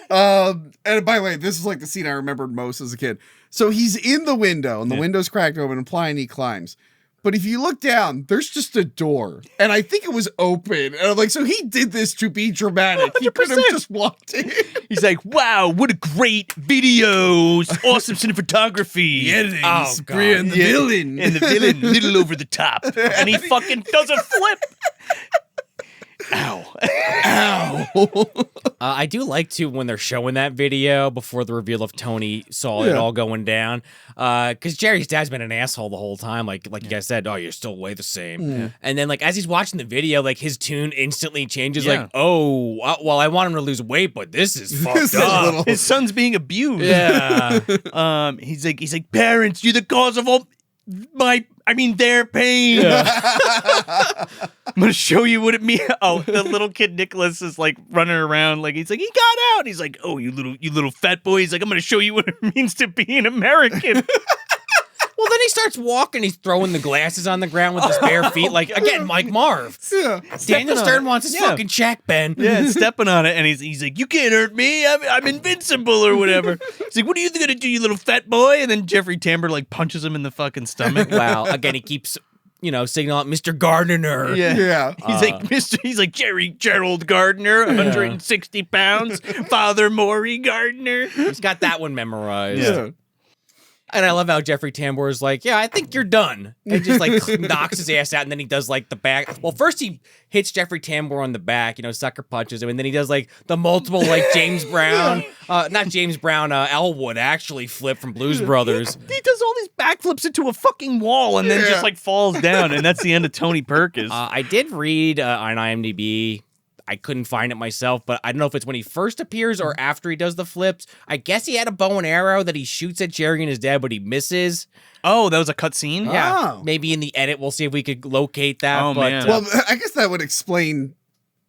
Speaker 3: And by the way, this is the scene I remembered most as a kid. So he's in the window, and the window's cracked open, implying he climbs. But if you look down, there's just a door. And I think it was open. And I'm like, so he did this to be dramatic. 100%. He could have just walked in.
Speaker 1: He's like, wow, what a great video. Awesome cinematography.
Speaker 3: The editing. And the villain.
Speaker 1: And the villain, little over the top. And he fucking does a flip. Ow.
Speaker 2: I do like to when they're showing that video before the reveal of Tony saw it all going down. Because Jerry's dad's been an asshole the whole time. Like you guys said, oh, you're still way the same. Yeah. And then as he's watching the video, his tune instantly changes. Oh, well, I want him to lose weight, but this is fucked up.
Speaker 1: His son's being abused.
Speaker 2: Yeah.
Speaker 1: He's like, parents, you're the cause of all their pain. Yeah. I'm gonna show you what it means. Oh, the little kid Nicholas is running around he's like, he got out. And he's like, oh, you little fat boy. He's like, I'm gonna show you what it means to be an American.
Speaker 2: Well, then he starts walking. He's throwing the glasses on the ground with his bare feet. Again, Mike Marv.
Speaker 3: Yeah.
Speaker 2: Daniel Stern wants his fucking check, Ben.
Speaker 1: Yeah, stepping on it. And he's like, you can't hurt me. I'm invincible or whatever. He's like, what are you going to do, you little fat boy? And then Jeffrey Tambor punches him in the fucking stomach.
Speaker 2: Wow. Again, he keeps... signaling Mr. Gardner.
Speaker 3: Yeah.
Speaker 1: He's like Gerald Gardner, 160 pounds. Father Maury Gardner.
Speaker 2: He's got that one memorized.
Speaker 3: Yeah.
Speaker 2: And I love how Jeffrey Tambor is like, yeah, I think you're done. And just knocks his ass out. And then he does the back. Well, first he hits Jeffrey Tambor on the back, sucker punches him. And then he does the multiple James Brown, not James Brown, Elwood actually flip from Blues Brothers.
Speaker 1: He does all these backflips into a fucking wall and then just falls down. And that's the end of Tony Perkis.
Speaker 2: I did read on IMDb. I couldn't find it myself, but I don't know if it's when he first appears or after he does the flips. I guess he had a bow and arrow that he shoots at Gerry and his dad, but he misses.
Speaker 1: Oh, that was a cut scene?
Speaker 2: Yeah. Maybe in the edit, we'll see if we could locate that.
Speaker 1: Oh, man.
Speaker 3: Well, I guess that would explain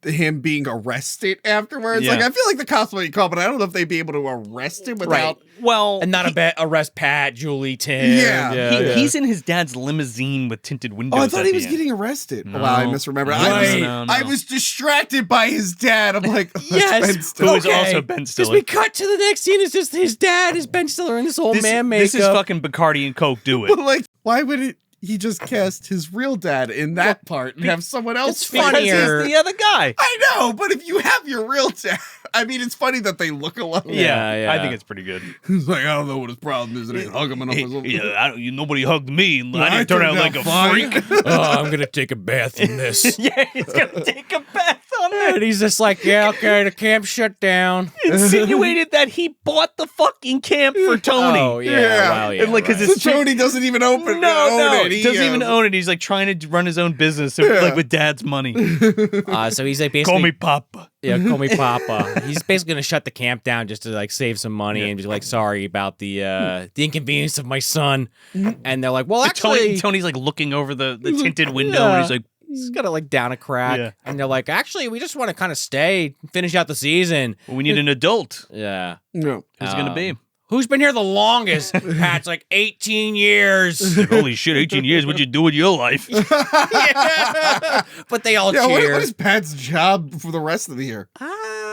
Speaker 3: him being arrested afterwards.
Speaker 1: Yeah.
Speaker 3: Like, I feel like the cops might call, but I don't know if they'd be able to arrest him without.
Speaker 1: Well,
Speaker 2: And not arrest Pat, Julie, Tim.
Speaker 3: Yeah.
Speaker 1: He's in his dad's limousine with tinted windows.
Speaker 3: Oh, I thought he was
Speaker 1: the end.
Speaker 3: getting arrested.
Speaker 1: No.
Speaker 3: Oh, wow, I misremembered.
Speaker 1: No.
Speaker 3: I was distracted by his dad. I'm like, oh,
Speaker 2: Yes.
Speaker 3: Ben Stiller.
Speaker 1: Who is also Ben
Speaker 2: Because
Speaker 1: Stiller.
Speaker 2: we cut to the next scene. It's just his dad is Ben Stiller in this whole man makeup.
Speaker 1: This is fucking Bacardi and Coke. Do it.
Speaker 3: But like, why would he just cast his real dad in that part and have someone else?
Speaker 2: It's
Speaker 1: Because
Speaker 2: funnier.
Speaker 1: he's the other guy.
Speaker 3: I know, but if you have your real dad, I mean, it's funny that they look alike.
Speaker 2: Yeah.
Speaker 1: I think it's pretty good.
Speaker 3: He's like, I don't know what his problem is. And he hug him enough. or something.
Speaker 1: Nobody hugged me. I
Speaker 3: I
Speaker 1: didn't turn out
Speaker 3: turned
Speaker 1: like a
Speaker 3: out fine.
Speaker 1: freak.
Speaker 2: I'm going to take a bath in this.
Speaker 1: Yeah, he's gonna take a bath on
Speaker 2: And
Speaker 1: it.
Speaker 2: he's just like, yeah, okay, the camp shut down.
Speaker 1: Insinuated that he bought the fucking camp for Tony.
Speaker 2: Oh, yeah.
Speaker 3: Yeah.
Speaker 2: Wow, yeah.
Speaker 1: And like, because
Speaker 2: right.
Speaker 1: it's
Speaker 3: So Tony doesn't even own
Speaker 1: no,
Speaker 3: it.
Speaker 1: he doesn't even own it. He's like trying to run his own business, like with dad's money.
Speaker 2: So he's like basically.
Speaker 1: Call me Papa.
Speaker 2: Yeah, call me Papa. He's basically gonna shut the camp down just to like save some money and be like, sorry about the inconvenience of my son. And they're like, well, actually,
Speaker 1: Tony's like looking over the tinted window, and he's like,
Speaker 2: he's got to like down a crack.
Speaker 1: Yeah.
Speaker 2: And they're like, actually, we just want to kind of stay, finish out the season.
Speaker 1: well, we need an adult.
Speaker 2: Yeah.
Speaker 3: No.
Speaker 1: Who's it gonna be?
Speaker 2: Who's been here the longest? Pat's like 18 years.
Speaker 1: Holy shit, 18 years. What'd you do with your life?
Speaker 2: Yeah. But they all
Speaker 3: Yeah,
Speaker 2: cheer.
Speaker 3: what is Pat's job for the rest of the year?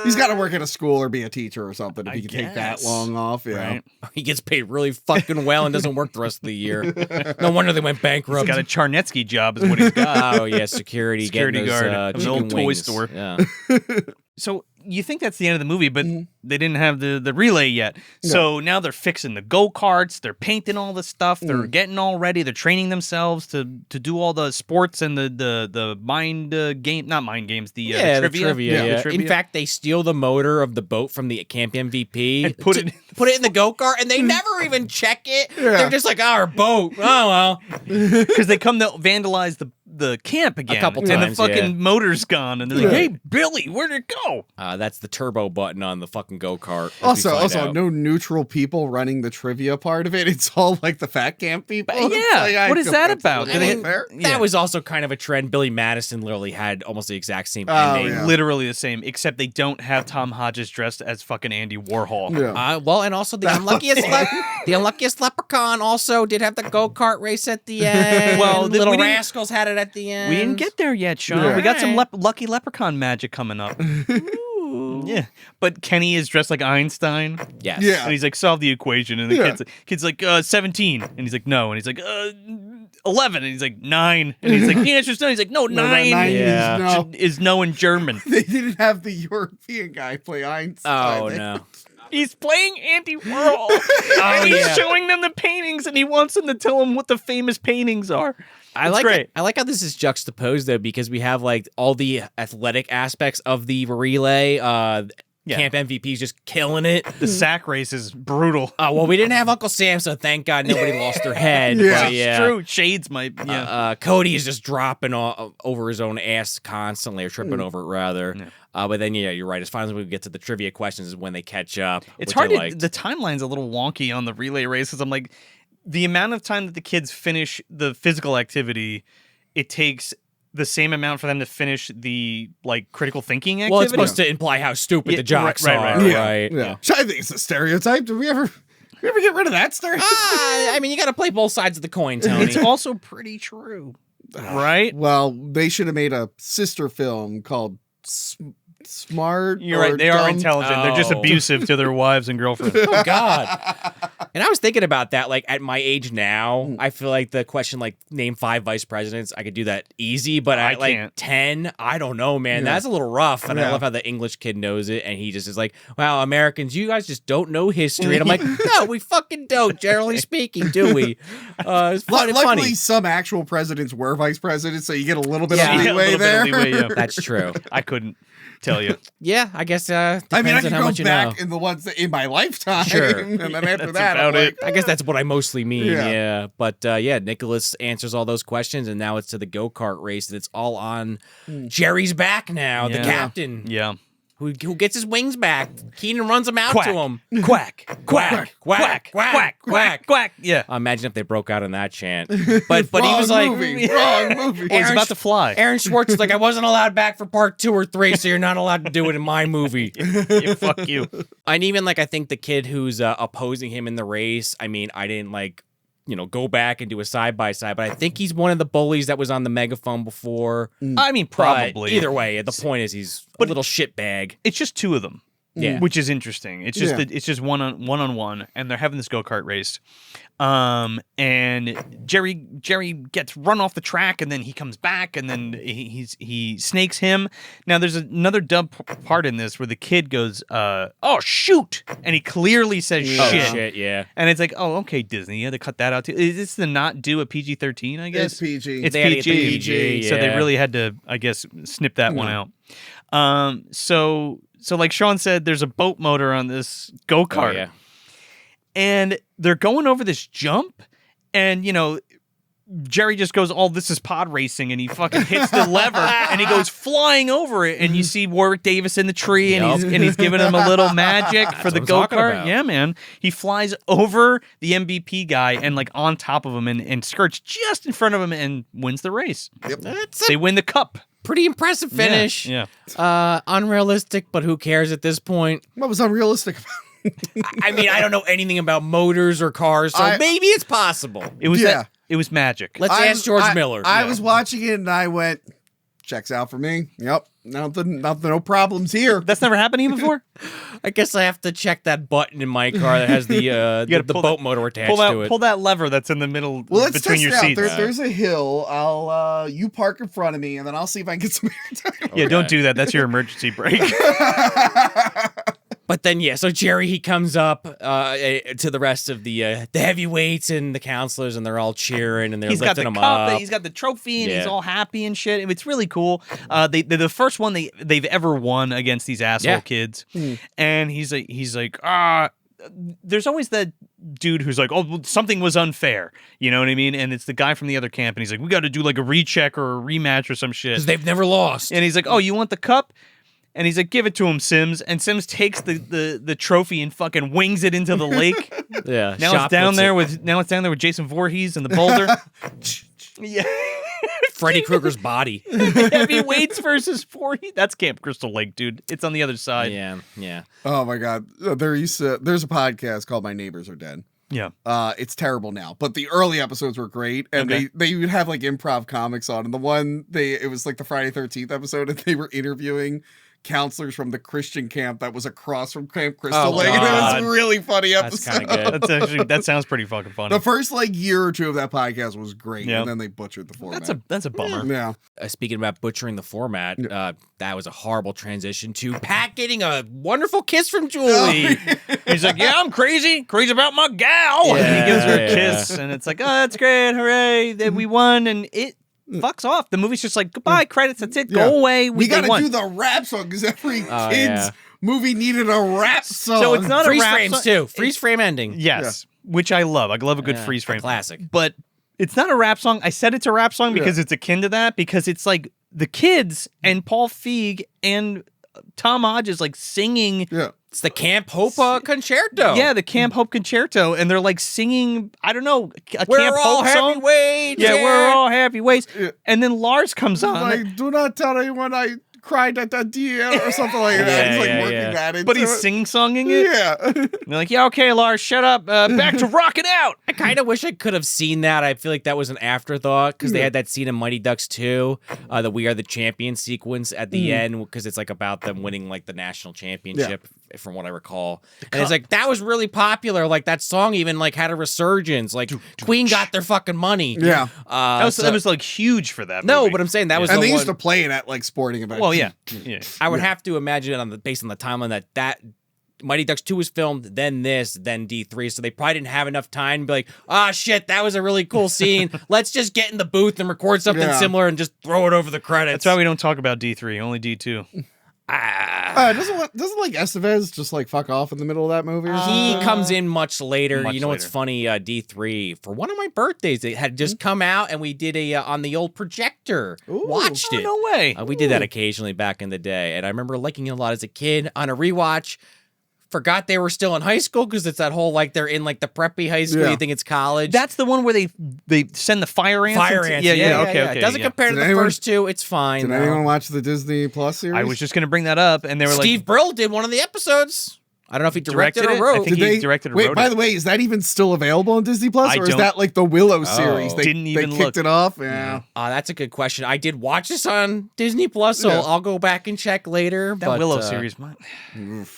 Speaker 3: He's got to work at a school or be a teacher or something if
Speaker 1: I
Speaker 3: he can take that
Speaker 1: guess.
Speaker 3: long off. Yeah.
Speaker 1: Right?
Speaker 2: He gets paid really fucking well and doesn't work the rest of the year. No wonder they went bankrupt.
Speaker 1: He's got a Charnetsky job, is what he's got.
Speaker 2: Oh yeah, security
Speaker 1: Security
Speaker 2: getting those,
Speaker 1: guard of an
Speaker 2: chicken
Speaker 1: old toy
Speaker 2: wings.
Speaker 1: store.
Speaker 2: Yeah.
Speaker 1: So you think that's the end of the movie, but they didn't have the relay yet. So now they're fixing the go-karts, they're painting all the stuff, they're getting all ready, they're training themselves to do all the sports and the mind game, not mind games, the
Speaker 2: Yeah, the
Speaker 1: trivia.
Speaker 2: trivia.
Speaker 1: The
Speaker 2: Yeah.
Speaker 1: trivia.
Speaker 2: In fact, they steal the motor of the boat from the camp MVP
Speaker 1: And put it
Speaker 2: in the go-kart, and they never even check it.
Speaker 3: Yeah.
Speaker 2: They're just like, our boat. Oh, well.
Speaker 1: because they come to vandalize the camp again.
Speaker 2: couple
Speaker 1: and
Speaker 2: times,
Speaker 1: the fucking
Speaker 2: yeah.
Speaker 1: motor's gone. And they're like,
Speaker 3: Yeah.
Speaker 1: hey, Billy, where'd it go?
Speaker 2: That's the turbo button on the fucking go-kart. as we find
Speaker 3: Also,
Speaker 2: out.
Speaker 3: no neutral people running the trivia part of it. It's all like the fat camp people.
Speaker 1: Yeah,
Speaker 3: It's like, I
Speaker 1: what is
Speaker 3: feel
Speaker 1: that
Speaker 3: that's
Speaker 1: about?
Speaker 3: a
Speaker 1: Do
Speaker 3: little
Speaker 1: they-
Speaker 3: unfair.
Speaker 2: That was also kind of a trend. Billy Madison literally had almost the exact same
Speaker 3: Oh,
Speaker 2: ending.
Speaker 3: yeah.
Speaker 1: Literally the same, except they don't have Tom Hodges dressed as fucking Andy Warhol.
Speaker 3: Yeah.
Speaker 2: Well, and also the unluckiest leprechaun also did have the go-kart race at the end.
Speaker 1: Well,
Speaker 2: Little
Speaker 1: we didn't-
Speaker 2: Rascals had it at the end.
Speaker 1: We didn't get there yet, Sean.
Speaker 3: Yeah.
Speaker 1: We got some
Speaker 2: Alright.
Speaker 1: lucky leprechaun magic coming up. Yeah, but Kenny is dressed like Einstein.
Speaker 2: Yes.
Speaker 3: Yeah.
Speaker 1: And he's like, solve the equation. And the
Speaker 3: Yeah.
Speaker 1: kid's like, 17. And he's like, no. And he's like, 11. And he's like, 9. And he's like, the answer's no. He's like, no, 9.
Speaker 3: that 9 is
Speaker 2: Yeah.
Speaker 3: no.
Speaker 1: Is no in German.
Speaker 3: They didn't have the European guy play Einstein.
Speaker 2: Oh, no.
Speaker 1: He's playing Andy Warhol. And he's
Speaker 2: yeah.
Speaker 1: showing them the paintings, and he wants them to tell him what the famous paintings are.
Speaker 2: I
Speaker 1: It's
Speaker 2: like
Speaker 1: great.
Speaker 2: I like how this is juxtaposed though, because we have like all the athletic aspects of the relay.
Speaker 1: Yeah.
Speaker 2: Camp MVP's just killing it.
Speaker 1: The sack race is brutal.
Speaker 2: Well, we didn't have Uncle Sam, so thank God nobody lost their head.
Speaker 3: Yeah.
Speaker 2: but
Speaker 1: It's true. Shades might. Yeah.
Speaker 2: Cody is just dropping over his own ass constantly, or tripping over it rather.
Speaker 1: Yeah.
Speaker 2: But then, yeah, you're right. As finally we get to the trivia questions is when they catch up.
Speaker 1: It's
Speaker 2: which
Speaker 1: hard
Speaker 2: I
Speaker 1: to.
Speaker 2: liked.
Speaker 1: The timeline's a little wonky on the relay race because I'm like, the amount of time that the kids finish the physical activity, it takes the same amount for them to finish the like critical thinking activity.
Speaker 2: Well, it's supposed to imply how stupid
Speaker 1: Yeah,
Speaker 2: the jocks
Speaker 1: right,
Speaker 2: are,
Speaker 1: right.
Speaker 3: Yeah.
Speaker 2: right?
Speaker 3: Yeah. I think it's a stereotype. Did we ever get rid of that stereotype?
Speaker 2: I mean, you got to play both sides of the coin, Tony.
Speaker 1: It's also pretty true, right?
Speaker 3: Well, they should have made a sister film called Smart.
Speaker 1: You're
Speaker 3: or
Speaker 1: right. They are
Speaker 3: Dumb.
Speaker 1: intelligent. They're just
Speaker 2: Oh.
Speaker 1: abusive to their wives and girlfriends.
Speaker 2: Oh God! And I was thinking about that. Like at my age now, I feel like the question, like name 5 vice presidents, I could do that easy. But
Speaker 1: I
Speaker 2: at like
Speaker 1: can't.
Speaker 2: 10, I don't know, man.
Speaker 3: Yeah.
Speaker 2: That's a little rough. And I
Speaker 3: Yeah.
Speaker 2: love how the English kid knows it, and he just is like, "Wow, Americans, you guys just don't know history." And I'm like, "No, we fucking don't. Generally speaking, do we?" It's funny.
Speaker 3: Luckily, some actual presidents were vice presidents, so you get a little bit
Speaker 2: Yeah.
Speaker 3: of
Speaker 1: Yeah, a
Speaker 3: leeway
Speaker 1: little bit
Speaker 3: there.
Speaker 1: of leeway, yeah.
Speaker 2: That's true.
Speaker 1: I couldn't tell you.
Speaker 2: Yeah, I guess. Depends
Speaker 3: I mean, I
Speaker 2: on
Speaker 3: can
Speaker 2: how
Speaker 3: go
Speaker 2: much you
Speaker 3: back
Speaker 2: know.
Speaker 3: in the ones that in my lifetime,
Speaker 2: Sure.
Speaker 3: and then after
Speaker 1: That's
Speaker 3: that,
Speaker 1: about
Speaker 3: I'm
Speaker 1: it.
Speaker 3: like,
Speaker 2: I guess that's what I mostly mean,
Speaker 3: Yeah.
Speaker 2: yeah. But yeah, Nicholas answers all those questions, and now it's to the go-kart race, and it's all on Gerry's back now, the
Speaker 1: Yeah.
Speaker 2: captain.
Speaker 1: Yeah.
Speaker 2: who gets his wings back. Kenan runs him out
Speaker 1: Quack.
Speaker 2: to him.
Speaker 1: Quack, quack, quack, quack, quack, quack. Yeah.
Speaker 2: Imagine if they broke out in that chant. But he
Speaker 3: Wrong
Speaker 2: was like,
Speaker 3: movie. Wrong movie.
Speaker 1: He's about to fly.
Speaker 2: Aaron Schwartz is like, I wasn't allowed back for part 2 or 3, so you're not allowed to do it in my movie.
Speaker 1: Yeah, fuck you.
Speaker 2: And even like, I think the kid who's opposing him in the race, I mean, I didn't like, go back and do a side-by-side, but I think he's one of the bullies that was on the megaphone before.
Speaker 1: I mean, probably.
Speaker 2: But either way, the point is he's a little shitbag.
Speaker 1: It's just 2 of them.
Speaker 2: Yeah.
Speaker 1: Which is interesting. It's just that it's just one on one, and they're having this go-kart race. And Gerry gets run off the track, and then he comes back, and then he snakes him. Now there's another dub part in this where the kid goes, "Oh shoot," and he clearly says shit.
Speaker 2: Oh shit, yeah.
Speaker 1: And it's like, oh, okay, Disney, you had to cut that out too. Is this to not do a PG-13? I guess
Speaker 3: It's PG.
Speaker 1: It's
Speaker 2: They had to get the
Speaker 1: PG,
Speaker 2: PG,
Speaker 1: so they
Speaker 2: yeah.
Speaker 1: really had to, I guess, snip that one out. So like Shaun said, there's a boat motor on this go-kart.
Speaker 2: Oh, yeah.
Speaker 1: And they're going over this jump, and Gerry just goes, "Oh, this is pod racing," and he fucking hits the lever, and he goes flying over it, and you see Warwick Davis in the tree, and he's giving him a little magic for the
Speaker 2: what I'm talking
Speaker 1: go-kart.
Speaker 2: about.
Speaker 1: Yeah, man. He flies over the MVP guy and like on top of him and skirts just in front of him and wins the race.
Speaker 3: Yep.
Speaker 2: That's
Speaker 1: They
Speaker 2: a
Speaker 1: win the cup.
Speaker 2: pretty impressive finish.
Speaker 1: Yeah.
Speaker 2: Unrealistic, but who cares at this point?
Speaker 3: What was unrealistic about
Speaker 2: I mean, I don't know anything about motors or cars, so maybe it's possible.
Speaker 1: It was
Speaker 3: Yeah.
Speaker 1: it was magic.
Speaker 2: Let's ask George Miller.
Speaker 3: I was watching it and I went, checks out for me. Yep. Nothing, no problems here.
Speaker 1: That's never happened to you before?
Speaker 2: I guess I have to check that button in my car that has the
Speaker 1: gotta
Speaker 2: the
Speaker 1: pull
Speaker 2: boat motor attached
Speaker 1: Pull
Speaker 2: to it.
Speaker 1: that lever that's in the middle
Speaker 3: Well, let's
Speaker 1: between
Speaker 3: test
Speaker 1: your
Speaker 3: it out.
Speaker 1: seats.
Speaker 3: There's a hill. I'll you park in front of me and then I'll see if I can get some airtime.
Speaker 1: Yeah, don't do that. That's your emergency brake.
Speaker 2: But then, so Gerry, he comes up to the rest of the heavyweights and the counselors, and they're all cheering, and they're
Speaker 1: He's got
Speaker 2: lifting
Speaker 1: the
Speaker 2: him
Speaker 1: cup,
Speaker 2: up.
Speaker 1: he's got the trophy, and he's
Speaker 2: Yeah.
Speaker 1: all happy and shit. It's really cool. They're the first one they've ever won against these asshole kids. And he's like, there's always that dude who's like, oh, well, something was unfair. You know what I mean? And it's the guy from the other camp, and he's like, we got to do like a recheck or a rematch or some shit.
Speaker 2: Because they've never lost.
Speaker 1: And he's like, oh, you want the cup? And he's like, give it to him, Sims. And Sims takes the trophy and fucking wings it into the lake.
Speaker 2: Yeah.
Speaker 1: Now it's down there with Jason Voorhees and the boulder. Yeah.
Speaker 2: Freddy Krueger's body.
Speaker 1: Heavyweights versus Voorhees. That's Camp Crystal Lake, dude. It's on the other side.
Speaker 2: Yeah.
Speaker 3: Oh my God. There's a podcast called My Neighbors Are Dead.
Speaker 1: Yeah.
Speaker 3: It's terrible now, but the early episodes were great, and they would have like improv comics on, and it was like the Friday 13th episode, and they were interviewing counselors from the Christian camp that was across from Camp Crystal Lake. And it was a really funny
Speaker 2: That's
Speaker 3: episode.
Speaker 2: kind of good.
Speaker 1: That sounds pretty fucking funny.
Speaker 3: The first year or two of that podcast was great,
Speaker 1: Yeah.
Speaker 3: and then they butchered the format.
Speaker 1: That's a bummer.
Speaker 3: Yeah.
Speaker 2: Speaking about butchering the format, that was a horrible transition to Pat getting a wonderful kiss from Julie.
Speaker 1: He's like, yeah, I'm crazy about my gal. And he gives her a kiss, and it's like, oh, that's great, hooray, that we won, and it fucks off. The movie's just like, goodbye, credits, that's it, go away.
Speaker 3: We got to
Speaker 1: won.
Speaker 3: do the rap song because every kid's movie needed a rap song.
Speaker 1: So it's not
Speaker 2: Freeze
Speaker 1: a rap
Speaker 2: frames
Speaker 1: song.
Speaker 2: too. Freeze frame ending.
Speaker 1: Yes, which I love. I love a good freeze frame.
Speaker 2: Classic.
Speaker 1: But it's not a rap song. I said it's a rap song because it's akin to that, because it's like the kids and Paul Feig and Tom Hodges like singing.
Speaker 3: Yeah.
Speaker 2: It's the Camp Hope concerto.
Speaker 1: Yeah, the Camp Hope concerto, and they're like singing, I don't know, a
Speaker 2: We're
Speaker 1: Camp
Speaker 2: all
Speaker 1: Hope song.
Speaker 2: heavyweights.
Speaker 1: Yeah, we're all heavyweights.
Speaker 3: Yeah.
Speaker 1: And then Lars comes on.
Speaker 3: Like, do not tell anyone I cried at the deal or something like that. He's like working that into
Speaker 1: But he's
Speaker 3: it.
Speaker 1: sing-songing it.
Speaker 3: Yeah.
Speaker 1: And they're like, yeah, okay, Lars, shut up. Back to rocking out.
Speaker 2: I kind of wish I could have seen that. I feel like that was an afterthought because they had that scene in Mighty Ducks 2, the We Are the Champions sequence at the end, because it's like about them winning like the national championship, from what I recall. And it's like, that was really popular. Like that song even like had a resurgence. Like Queen got their fucking money.
Speaker 3: Yeah.
Speaker 1: That was like huge for that
Speaker 2: No,
Speaker 1: movie.
Speaker 2: but I'm saying that was
Speaker 3: And
Speaker 2: the
Speaker 3: they
Speaker 2: one.
Speaker 3: used to play it at like sporting events.
Speaker 1: Well, yeah.
Speaker 2: I would have to imagine it based on the timeline that Mighty Ducks 2 was filmed, then this, then D3. So they probably didn't have enough time to be like, shit, that was a really cool scene. Let's just get in the booth and record something similar and just throw it over the credits.
Speaker 1: That's why we don't talk about D3, only D2.
Speaker 3: Doesn't like Estevez just like fuck off in the middle of that movie? Or
Speaker 2: He
Speaker 3: something?
Speaker 2: comes in much later.
Speaker 1: Much
Speaker 2: You know what's
Speaker 1: later.
Speaker 2: funny? D3 for one of my birthdays, it had just come out, and we did a on the old projector.
Speaker 3: Ooh.
Speaker 2: Watched
Speaker 1: Oh,
Speaker 2: it.
Speaker 1: no way.
Speaker 2: We did that occasionally back in the day, and I remember liking it a lot as a kid. On a rewatch, forgot they were still in high school because it's that whole like they're in like the preppy high school.
Speaker 3: Yeah.
Speaker 2: You think it's college.
Speaker 1: That's the one where they send the fire ants.
Speaker 2: Fire ants. Yeah.
Speaker 1: Okay.
Speaker 2: It doesn't compare to
Speaker 3: Did
Speaker 2: the
Speaker 3: anyone-
Speaker 2: first two. It's fine.
Speaker 3: Did
Speaker 2: though.
Speaker 3: anyone watch the Disney Plus series?
Speaker 1: I was just gonna bring that up, and they were
Speaker 2: Steve
Speaker 1: like,
Speaker 2: Brill did one of the episodes. I don't know if he directed
Speaker 1: it?
Speaker 2: or wrote.
Speaker 1: I think he directed or
Speaker 3: Wait,
Speaker 1: wrote
Speaker 3: by
Speaker 1: it.
Speaker 3: the way, is that even still available on Disney Plus,
Speaker 1: I
Speaker 3: or is
Speaker 1: don't-
Speaker 3: that like the Willow series?
Speaker 2: Oh.
Speaker 3: They
Speaker 1: Didn't even
Speaker 3: they kicked
Speaker 1: look.
Speaker 3: it off. Yeah.
Speaker 2: That's a good question. I did watch this on Disney Plus, so
Speaker 3: Yeah.
Speaker 2: I'll go back and check later.
Speaker 1: that
Speaker 2: but,
Speaker 1: Willow series.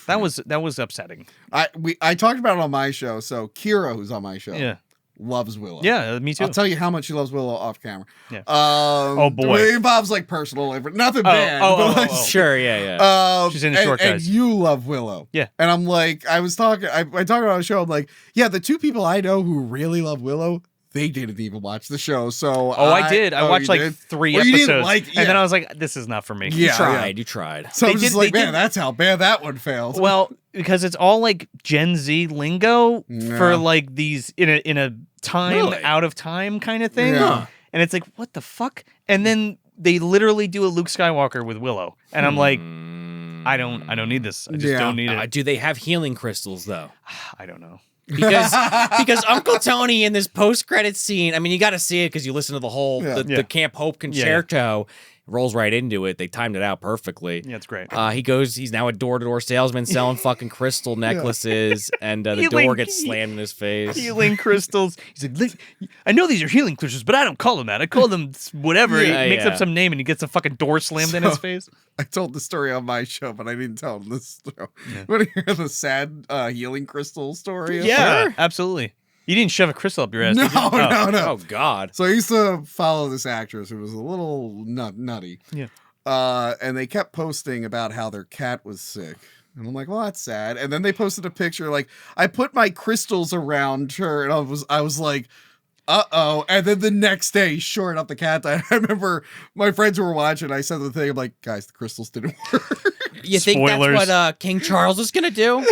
Speaker 1: That was upsetting.
Speaker 3: I talked about it on my show. So Kira, who's on my show,
Speaker 1: Yeah,
Speaker 3: loves Willow.
Speaker 1: yeah, me too.
Speaker 3: I'll tell you how much she loves Willow off camera.
Speaker 1: Yeah.
Speaker 3: Oh
Speaker 1: boy.
Speaker 3: It involves like personal, nothing bad. but, like,
Speaker 2: Sure, yeah.
Speaker 1: She's in the short
Speaker 3: and
Speaker 1: guys.
Speaker 3: you love Willow.
Speaker 1: Yeah.
Speaker 3: And I'm like, I talked about a show. I'm like, yeah, the two people I know who really love Willow, they didn't even watch the show. So
Speaker 1: I did. I watched
Speaker 3: you
Speaker 1: like
Speaker 3: did?
Speaker 1: 3
Speaker 3: Well, you
Speaker 1: episodes,
Speaker 3: didn't like-
Speaker 1: and then
Speaker 3: yeah.
Speaker 1: I was like, "This is not for me."
Speaker 3: Yeah.
Speaker 2: You tried.
Speaker 3: So
Speaker 1: They
Speaker 3: I'm just
Speaker 1: did-
Speaker 3: like,
Speaker 1: they
Speaker 3: man,
Speaker 1: did-
Speaker 3: that's how bad that one failed.
Speaker 1: Well, because it's all like Gen Z lingo
Speaker 3: Yeah.
Speaker 1: for like these in a time
Speaker 2: Really?
Speaker 1: out of time kind of thing,
Speaker 3: Yeah.
Speaker 1: and it's like, what the fuck? And then they literally do a Luke Skywalker with Willow, and I'm like, I don't need this. I just
Speaker 3: Yeah.
Speaker 1: don't need it.
Speaker 2: Do they have healing crystals though?
Speaker 1: I don't know.
Speaker 2: Because Uncle Tony in this post-credit scene, I mean, you got to see it because you listen to the whole
Speaker 3: Yeah.
Speaker 2: the Camp Hope concerto. Rolls right into it. They timed it out perfectly.
Speaker 1: Yeah, it's great.
Speaker 2: He's now a door-to-door salesman selling fucking crystal necklaces, and the
Speaker 1: Healing-
Speaker 2: door gets slammed in his face.
Speaker 1: Healing crystals. He's like, I know these are healing crystals, but I don't call them that. I call them whatever.
Speaker 2: Yeah,
Speaker 1: he makes
Speaker 2: yeah.
Speaker 1: up some name and he gets a fucking door slammed in his
Speaker 3: So-
Speaker 1: face.
Speaker 3: I told the story on my show, but I didn't tell him this show. You want to hear the sad healing crystal story?
Speaker 1: Yeah, absolutely. You didn't shove a crystal up your ass.
Speaker 3: No,
Speaker 1: did you? Oh.
Speaker 3: no.
Speaker 2: Oh God.
Speaker 3: So I used to follow this actress who was a little nutty.
Speaker 1: Yeah.
Speaker 3: And they kept posting about how their cat was sick. And I'm like, well, that's sad. And then they posted a picture like, I put my crystals around her, and I was like, uh-oh. And then the next day, sure enough, the cat died. I remember my friends who were watching, I said the thing, I'm like, guys, the crystals didn't work.
Speaker 2: You think
Speaker 1: Spoilers.
Speaker 2: that's what King Charles is gonna do?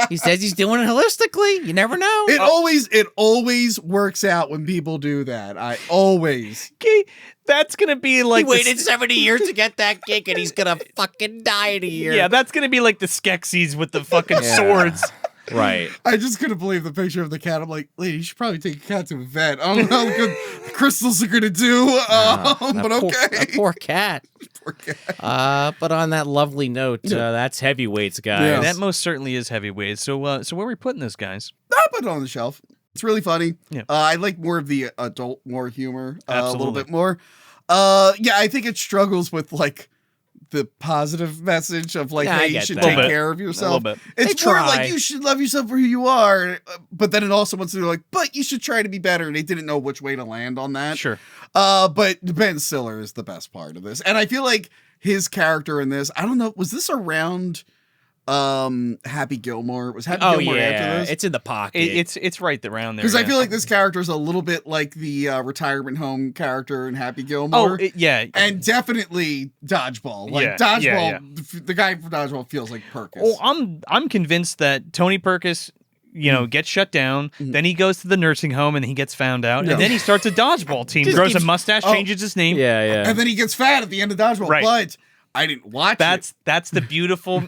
Speaker 2: He says he's doing it holistically. You never know.
Speaker 3: It always works out when people do that. I always.
Speaker 1: Okay, that's gonna be like
Speaker 2: He waited 70 years to get that gig, and he's gonna fucking die in a year.
Speaker 1: Yeah, that's gonna be like the Skeksis with the fucking swords.
Speaker 2: Right.
Speaker 3: I just couldn't believe the picture of the cat. I'm like, lady, you should probably take a cat to a vet. I don't know how good the crystals are gonna do, but okay.
Speaker 2: That poor cat.
Speaker 3: Poor cat.
Speaker 2: But on that lovely note, that's heavyweights, guys.
Speaker 3: Yeah.
Speaker 1: That most certainly is heavyweight. So where are we putting this, guys?
Speaker 3: I put it on the shelf. It's really funny.
Speaker 1: Yeah.
Speaker 3: I like more of the adult, more humor, a little
Speaker 1: Absolutely.
Speaker 3: bit more. Yeah, I think it struggles with like the positive message of like,
Speaker 2: Yeah, I
Speaker 3: hey, you
Speaker 2: get
Speaker 3: should
Speaker 2: that.
Speaker 3: take
Speaker 1: Little bit.
Speaker 3: care of yourself.
Speaker 1: A little
Speaker 3: It's
Speaker 2: They
Speaker 3: more
Speaker 2: try.
Speaker 3: like you should love yourself for who you are, but then it also wants to be like, but you should try to be better. And they didn't know which way to land on that.
Speaker 1: Sure.
Speaker 3: But Ben Stiller is the best part of this, and I feel like his character in this. I don't know, was this around Happy Gilmore? Was Happy
Speaker 2: Oh
Speaker 3: Gilmore after
Speaker 2: yeah,
Speaker 3: this?
Speaker 2: it's in the pocket.
Speaker 1: It's right around there.
Speaker 3: Because I
Speaker 1: yeah.
Speaker 3: feel like this character is a little bit like the retirement home character in Happy
Speaker 1: Oh,
Speaker 3: Gilmore.
Speaker 1: yeah.
Speaker 3: And definitely Dodgeball. Like
Speaker 1: Yeah,
Speaker 3: Dodgeball,
Speaker 1: yeah.
Speaker 3: the guy from Dodgeball feels like Perkis.
Speaker 1: Oh, I'm convinced that Tony Perkis, gets shut down. Then he goes to the nursing home and he gets found out.
Speaker 3: Yeah.
Speaker 1: And then he starts a dodgeball team,
Speaker 2: Just
Speaker 1: grows
Speaker 2: keeps-
Speaker 1: a mustache, changes his name.
Speaker 2: yeah.
Speaker 3: And then he gets fat at the end of Dodgeball.
Speaker 1: Right.
Speaker 3: But I didn't watch it.
Speaker 1: That's the beautiful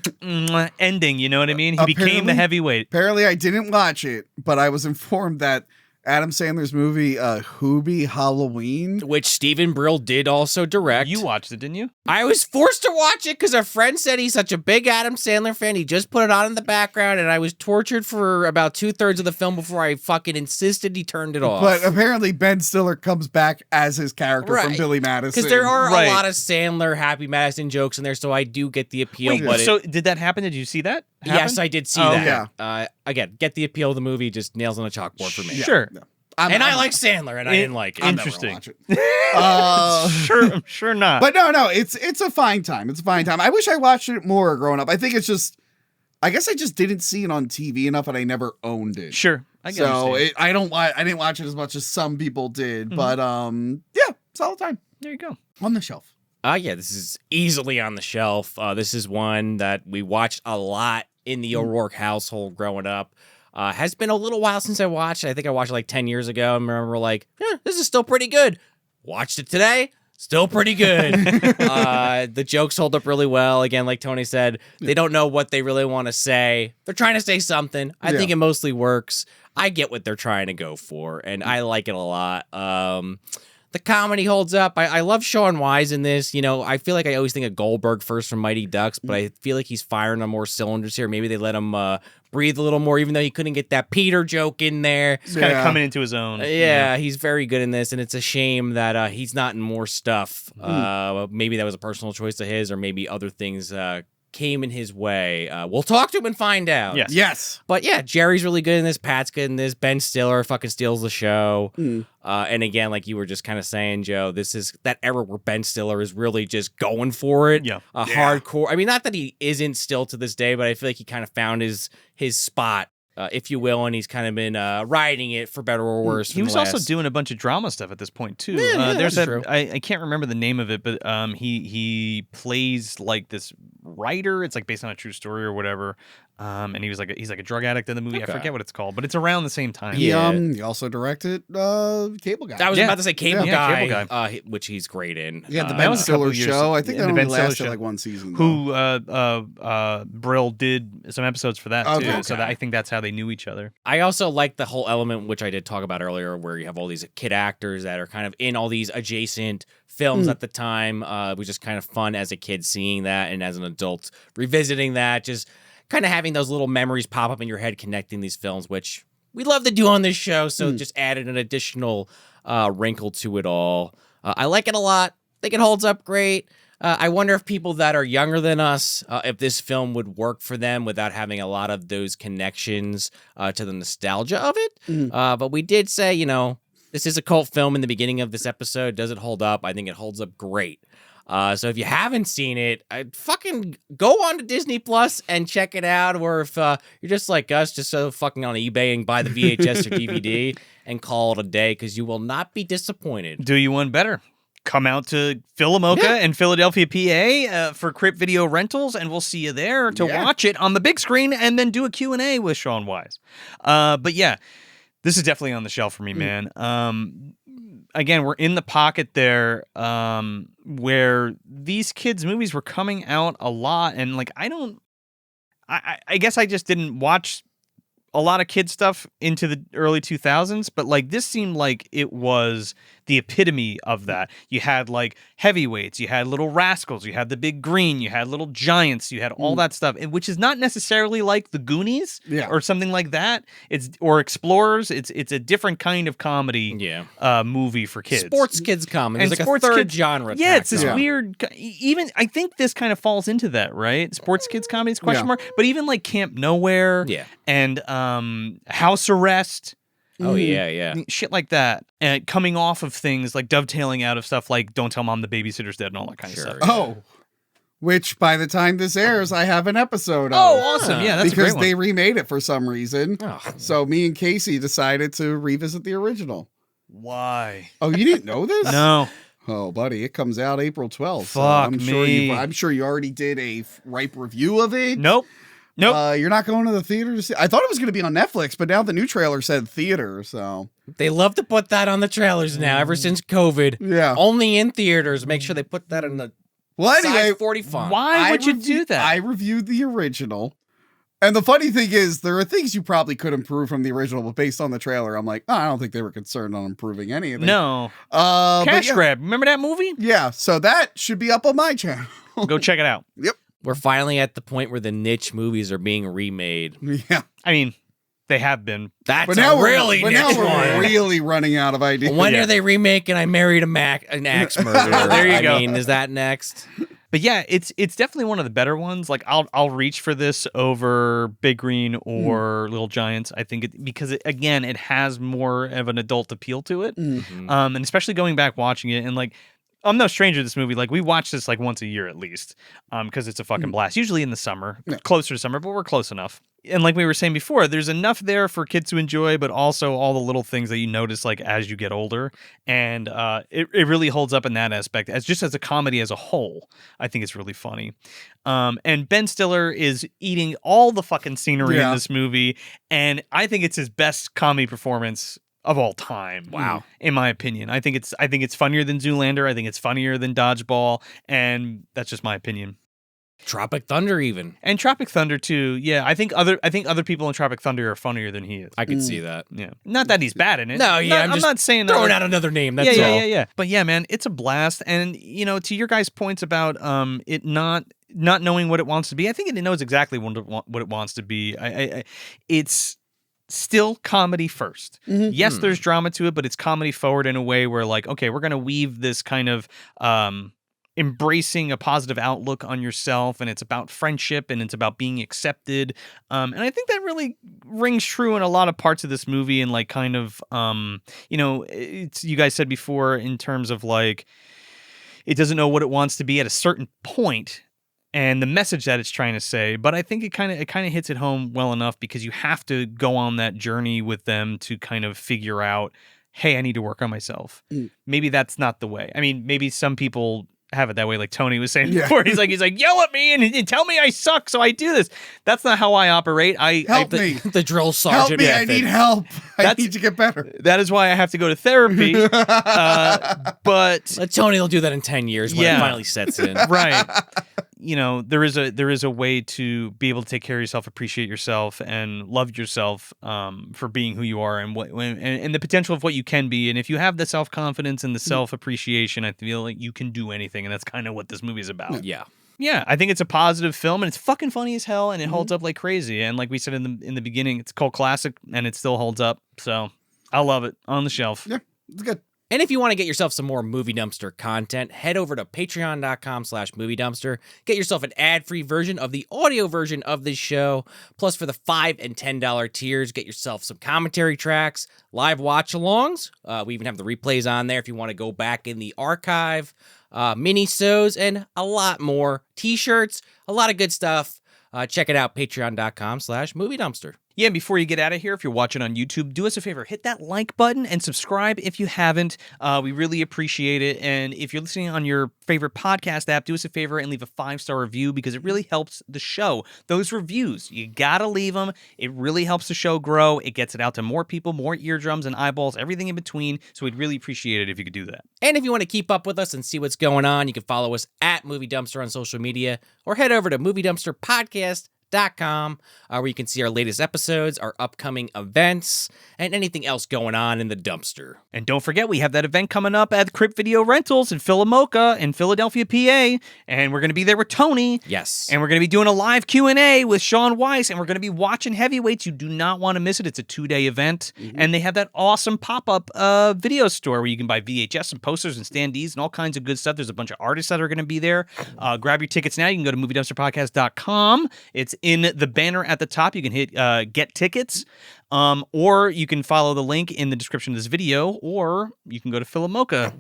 Speaker 1: ending. You know what I mean? He became the
Speaker 3: Apparently-
Speaker 1: heavyweight.
Speaker 3: Apparently, I didn't watch it, but I was informed that Adam Sandler's movie, Hoobie Halloween.
Speaker 2: Which Stephen Brill did also direct.
Speaker 1: You watched it, didn't you?
Speaker 2: I was forced to watch it because a friend said he's such a big Adam Sandler fan. He just put it on in the background, and I was tortured for about 2/3 of the film before I fucking insisted he turned it off.
Speaker 3: But apparently, Ben Stiller comes back as his character from
Speaker 2: Right.
Speaker 3: Billy Madison.
Speaker 2: Because there are
Speaker 1: Right.
Speaker 2: a lot of Sandler, Happy Madison jokes in there, so I do get the appeal.
Speaker 1: Wait,
Speaker 2: but
Speaker 1: so did that happen? Did you see that?
Speaker 2: yes,
Speaker 1: happen?
Speaker 2: I did see
Speaker 1: Oh,
Speaker 2: that. Again, get the appeal of the movie, just nails on a chalkboard for me.
Speaker 1: Sure.
Speaker 3: No.
Speaker 2: I like Sandler, and I didn't like it.
Speaker 3: I'm never
Speaker 1: Interesting.
Speaker 3: gonna watch it.
Speaker 1: I'm sure not.
Speaker 3: But no, it's a fine time. It's a fine time. I wish I watched it more growing up. I think it's just, I guess I just didn't see it on TV enough, and I never owned it.
Speaker 1: sure. I can
Speaker 3: So
Speaker 1: understand.
Speaker 3: I didn't watch it as much as some people did. But yeah, solid time
Speaker 1: There you go.
Speaker 3: on the shelf.
Speaker 2: Yeah, this is easily on the shelf. This is one that we watched a lot in the O'Rourke household growing up. Has been a little while since I watched it. I think I watched it like 10 years ago. I remember like, this is still pretty good. Watched it today. Still pretty good. The jokes hold up really well. Again, like Tony said, they don't know what they really want to say. They're trying to say something. I think it mostly works. I get what they're trying to go for, and I like it a lot. The comedy holds up. I love Shaun Weiss in this. You know, I feel like I always think of Goldberg first from Mighty Ducks, but I feel like he's firing on more cylinders here. Maybe they let him breathe a little more, even though he couldn't get that Peter joke in there.
Speaker 1: He's kind of coming into his own.
Speaker 2: Yeah, he's very good in this, and it's a shame that he's not in more stuff. Maybe that was a personal choice of his, or maybe other things came in his way. We'll talk to him and find out.
Speaker 3: Yes.
Speaker 2: But yeah, Gerry's really good in this. Pat's good in this. Ben Stiller fucking steals the show. And again, like you were just kind of saying, Joe, this is that era where Ben Stiller is really just going for it. Hardcore. I mean, not that he isn't still to this day, but I feel like he kind of found his spot, if you will, and he's kind of been riding it for better or worse.
Speaker 1: He was also doing a bunch of drama stuff at this point too. There's I can't remember the name of it, but he plays like this writer. It's like based on a true story or whatever. And he's like a drug addict in the movie. I forget what it's called, but it's around the same time.
Speaker 3: He also directed Cable Guy.
Speaker 2: I was about to say Cable Guy, which he's great in.
Speaker 3: Yeah, the Ben Stiller show. I think that only lasted like one season.
Speaker 1: Who Brill did some episodes for that too. So I think that's how they knew each other.
Speaker 2: I also like the whole element, which I did talk about earlier, where you have all these kid actors that are kind of in all these adjacent films at the time. It was just kind of fun as a kid seeing that, and as an adult revisiting that, just kind of having those little memories pop up in your head connecting these films, which we love to do on this show, so just added an additional wrinkle to it all. I like it a lot. I think it holds up great. I wonder if people that are younger than us, if this film would work for them without having a lot of those connections to the nostalgia of it. But we did say, you know, this is a cult film in the beginning of this episode. Does it hold up? I think it holds up great. So if you haven't seen it, fucking go on to Disney Plus and check it out. Or if you're just like us, just so fucking on eBay and buy the VHS or DVD and call it a day, because you will not be disappointed.
Speaker 1: Do you one better? Come out to Philomoka in Philadelphia, PA for Crypt Video Rentals, and we'll see you there to watch it on the big screen and then do a Q&A with Shaun Weiss. But yeah, this is definitely on the shelf for me, man. Again, we're in the pocket there where these kids' movies were coming out a lot. And like, I guess I just didn't watch a lot of kid stuff into the early 2000s, but like this seemed like it was the epitome of that. You had like heavyweights, you had little rascals, you had the big green, you had little giants, you had all that stuff, which is not necessarily like the Goonies or something like that. Or Explorers. It's a different kind of comedy movie for kids.
Speaker 2: Sports kids comedy. It's like a third genre.
Speaker 1: Yeah, it's this weird. Even I think this kind of falls into that, right? Sports kids comedies question mark. But even like Camp Nowhere and House Arrest.
Speaker 2: Oh, yeah.
Speaker 1: Shit like that. And coming off of things like dovetailing out of stuff like Don't Tell Mom the Babysitter's Dead and all that kind of stuff.
Speaker 3: Oh, which by the time this airs, I have an episode of.
Speaker 1: Oh, awesome. Yeah, that's
Speaker 3: because
Speaker 1: a great one.
Speaker 3: they remade it for some reason. So me and Casey decided to revisit the original.
Speaker 1: Why?
Speaker 3: Oh, you didn't know this?
Speaker 1: No.
Speaker 3: Oh, buddy, it comes out April 12th.
Speaker 1: Fuck
Speaker 3: me. I'm sure you already did a ripe review of it.
Speaker 1: Nope.
Speaker 3: You're not going to the theater to see. I thought it was going to be on Netflix, but now the new trailer said theater. So
Speaker 2: they love to put that on the trailers now. Ever since COVID, only in theaters. Make sure they put that in the size 40 font.
Speaker 1: Why would you do that?
Speaker 3: I reviewed the original, and the funny thing is, there are things you probably could improve from the original, but based on the trailer, I'm like, I don't think they were concerned on improving anything.
Speaker 1: No, Cash Grab. Remember that movie?
Speaker 3: Yeah, so that should be up on my channel.
Speaker 1: Go check it out.
Speaker 3: Yep.
Speaker 2: We're finally at the point where the niche movies are being remade.
Speaker 3: Yeah.
Speaker 1: I mean, they have been.
Speaker 2: That's now really niche
Speaker 3: now we're
Speaker 2: one.
Speaker 3: really running out of ideas.
Speaker 2: When are they remaking I Married an Axe Murderer?
Speaker 1: There you go.
Speaker 2: I mean, is that next?
Speaker 1: But yeah, it's definitely one of the better ones. Like I'll reach for this over Big Green or Little Giants. I think because it has more of an adult appeal to it. And especially going back watching it and like, I'm no stranger to this movie. Like we watch this like once a year at least, because it's a fucking blast. Usually in the summer, closer to summer, but we're close enough. And like we were saying before, there's enough there for kids to enjoy, but also all the little things that you notice like as you get older. And it really holds up in that aspect. As a comedy as a whole, I think it's really funny. And Ben Stiller is eating all the fucking scenery in this movie. And I think it's his best comedy performance of all time.
Speaker 2: Wow.
Speaker 1: In my opinion. I think it's funnier than Zoolander. I think it's funnier than Dodgeball. And that's just my opinion.
Speaker 2: Tropic Thunder even.
Speaker 1: And Tropic Thunder too. Yeah, I think other people in Tropic Thunder are funnier than he is.
Speaker 2: I could see that.
Speaker 1: Yeah. Not that he's bad in it.
Speaker 2: No, yeah,
Speaker 1: I'm not saying that.
Speaker 2: Throwing out another name, that's all.
Speaker 1: Yeah. But yeah, man, it's a blast. And to your guys' points about it not knowing what it wants to be, I think it knows exactly what it wants to be. It's still comedy first. Mm-hmm. Yes, there's drama to it, but it's comedy forward in a way where like, okay, we're going to weave this kind of embracing a positive outlook on yourself, and it's about friendship, and it's about being accepted. And I think that really rings true in a lot of parts of this movie, and like kind of, it's, you guys said before in terms of like, it doesn't know what it wants to be at a certain point and the message that it's trying to say. But I think it kind of hits it home well enough because you have to go on that journey with them to kind of figure out, hey, I need to work on myself. Maybe that's not the way. I mean, maybe some people have it that way, like Tony was saying before. He's like, yell at me and tell me I suck, so I do this. That's not how I operate.
Speaker 3: Help me.
Speaker 2: The drill sergeant.
Speaker 3: Help me, I need help. I need to get better.
Speaker 1: That is why I have to go to therapy. But
Speaker 2: Tony will do that in 10 years when it finally sets in.
Speaker 1: Right. There is a way to be able to take care of yourself, appreciate yourself, and love yourself for being who you are and and the potential of what you can be. And if you have the self-confidence and the self-appreciation, I feel like you can do anything. And that's kind of what this movie is about.
Speaker 2: Yeah.
Speaker 1: Yeah, I think it's a positive film, and it's fucking funny as hell, and it holds up like crazy. And like we said in the beginning, it's a cult classic, and it still holds up. So I love it. On the shelf.
Speaker 3: Yeah, it's good.
Speaker 2: And if you want to get yourself some more Movie Dumpster content, head over to patreon.com/moviedumpster. Get yourself an ad-free version of the audio version of this show. Plus, for the $5 and $10 tiers, get yourself some commentary tracks, live watch-alongs. We even have the replays on there if you want to go back in the archive. Mini-sodes, and a lot more. T-shirts, a lot of good stuff. Check it out, patreon.com/moviedumpster.
Speaker 1: Yeah, before you get out of here, if you're watching on YouTube, do us a favor, hit that like button and subscribe if you haven't. We really appreciate it. And if you're listening on your favorite podcast app, do us a favor and leave a 5-star review because it really helps the show. Those reviews, you gotta leave them. It really helps the show grow. It gets it out to more people, more eardrums and eyeballs, everything in between. So we'd really appreciate it if you could do that.
Speaker 2: And if you want to keep up with us and see what's going on, you can follow us at Movie Dumpster on social media or head over to MovieDumpsterPodcast.com, where you can see our latest episodes, our upcoming events, and anything else going on in the dumpster.
Speaker 1: And don't forget, we have that event coming up at Crypt Video Rentals in Philamoka in Philadelphia, PA, and we're going to be there with Tony.
Speaker 2: Yes.
Speaker 1: And we're going to be doing a live Q&A with Shaun Weiss, and we're going to be watching Heavyweights. You do not want to miss it. It's a 2-day event, and they have that awesome pop-up video store where you can buy VHS and posters and standees and all kinds of good stuff. There's a bunch of artists that are going to be there. Grab your tickets now. You can go to MovieDumpsterPodcast.com. It's in the banner at the top. You can hit get tickets, or you can follow the link in the description of this video, or you can go to Philamoka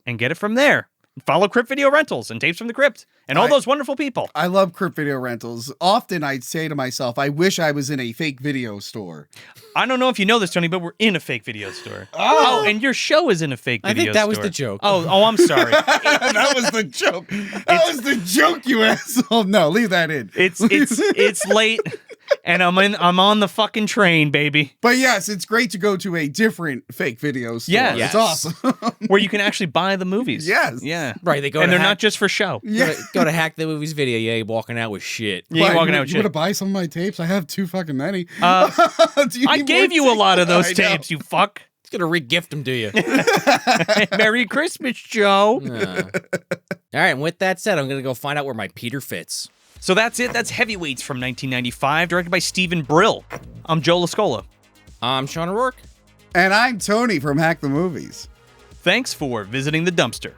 Speaker 1: and get it from there. Follow Crypt Video Rentals and Tapes from the Crypt and all those wonderful people.
Speaker 3: I love Crypt Video Rentals. Often I'd say to myself, I wish I was in a fake video store.
Speaker 1: I don't know if you know this, Tony, but we're in a fake video store. Oh, and your show is in a fake video store.
Speaker 2: I think that was the joke.
Speaker 1: Oh, I'm sorry.
Speaker 3: That was the joke. That was the joke, you asshole. No, leave that in.
Speaker 1: It's late. And I'm on the fucking train, baby.
Speaker 3: But yes, it's great to go to a different fake video store.
Speaker 1: Yes.
Speaker 3: It's awesome.
Speaker 1: Where you can actually buy the movies.
Speaker 3: Yes.
Speaker 1: Yeah.
Speaker 2: Right.
Speaker 1: They're not just for show.
Speaker 3: Yeah.
Speaker 2: Go to Hack the Movies video. Yeah, you're walking out with shit.
Speaker 1: Yeah, you're walking out with shit.
Speaker 3: You want to buy some of my tapes? I have too fucking many.
Speaker 1: I gave you a lot of those tapes, you fuck.
Speaker 2: It's going to re-gift them to you.
Speaker 1: Merry Christmas, Joe.
Speaker 2: All right. And with that said, I'm going to go find out where my Peter fits.
Speaker 1: So that's it. That's Heavyweights from 1995, directed by Stephen Brill. I'm Joe Lascola.
Speaker 2: I'm Sean O'Rourke.
Speaker 3: And I'm Tony from Hack the Movies.
Speaker 1: Thanks for visiting the dumpster.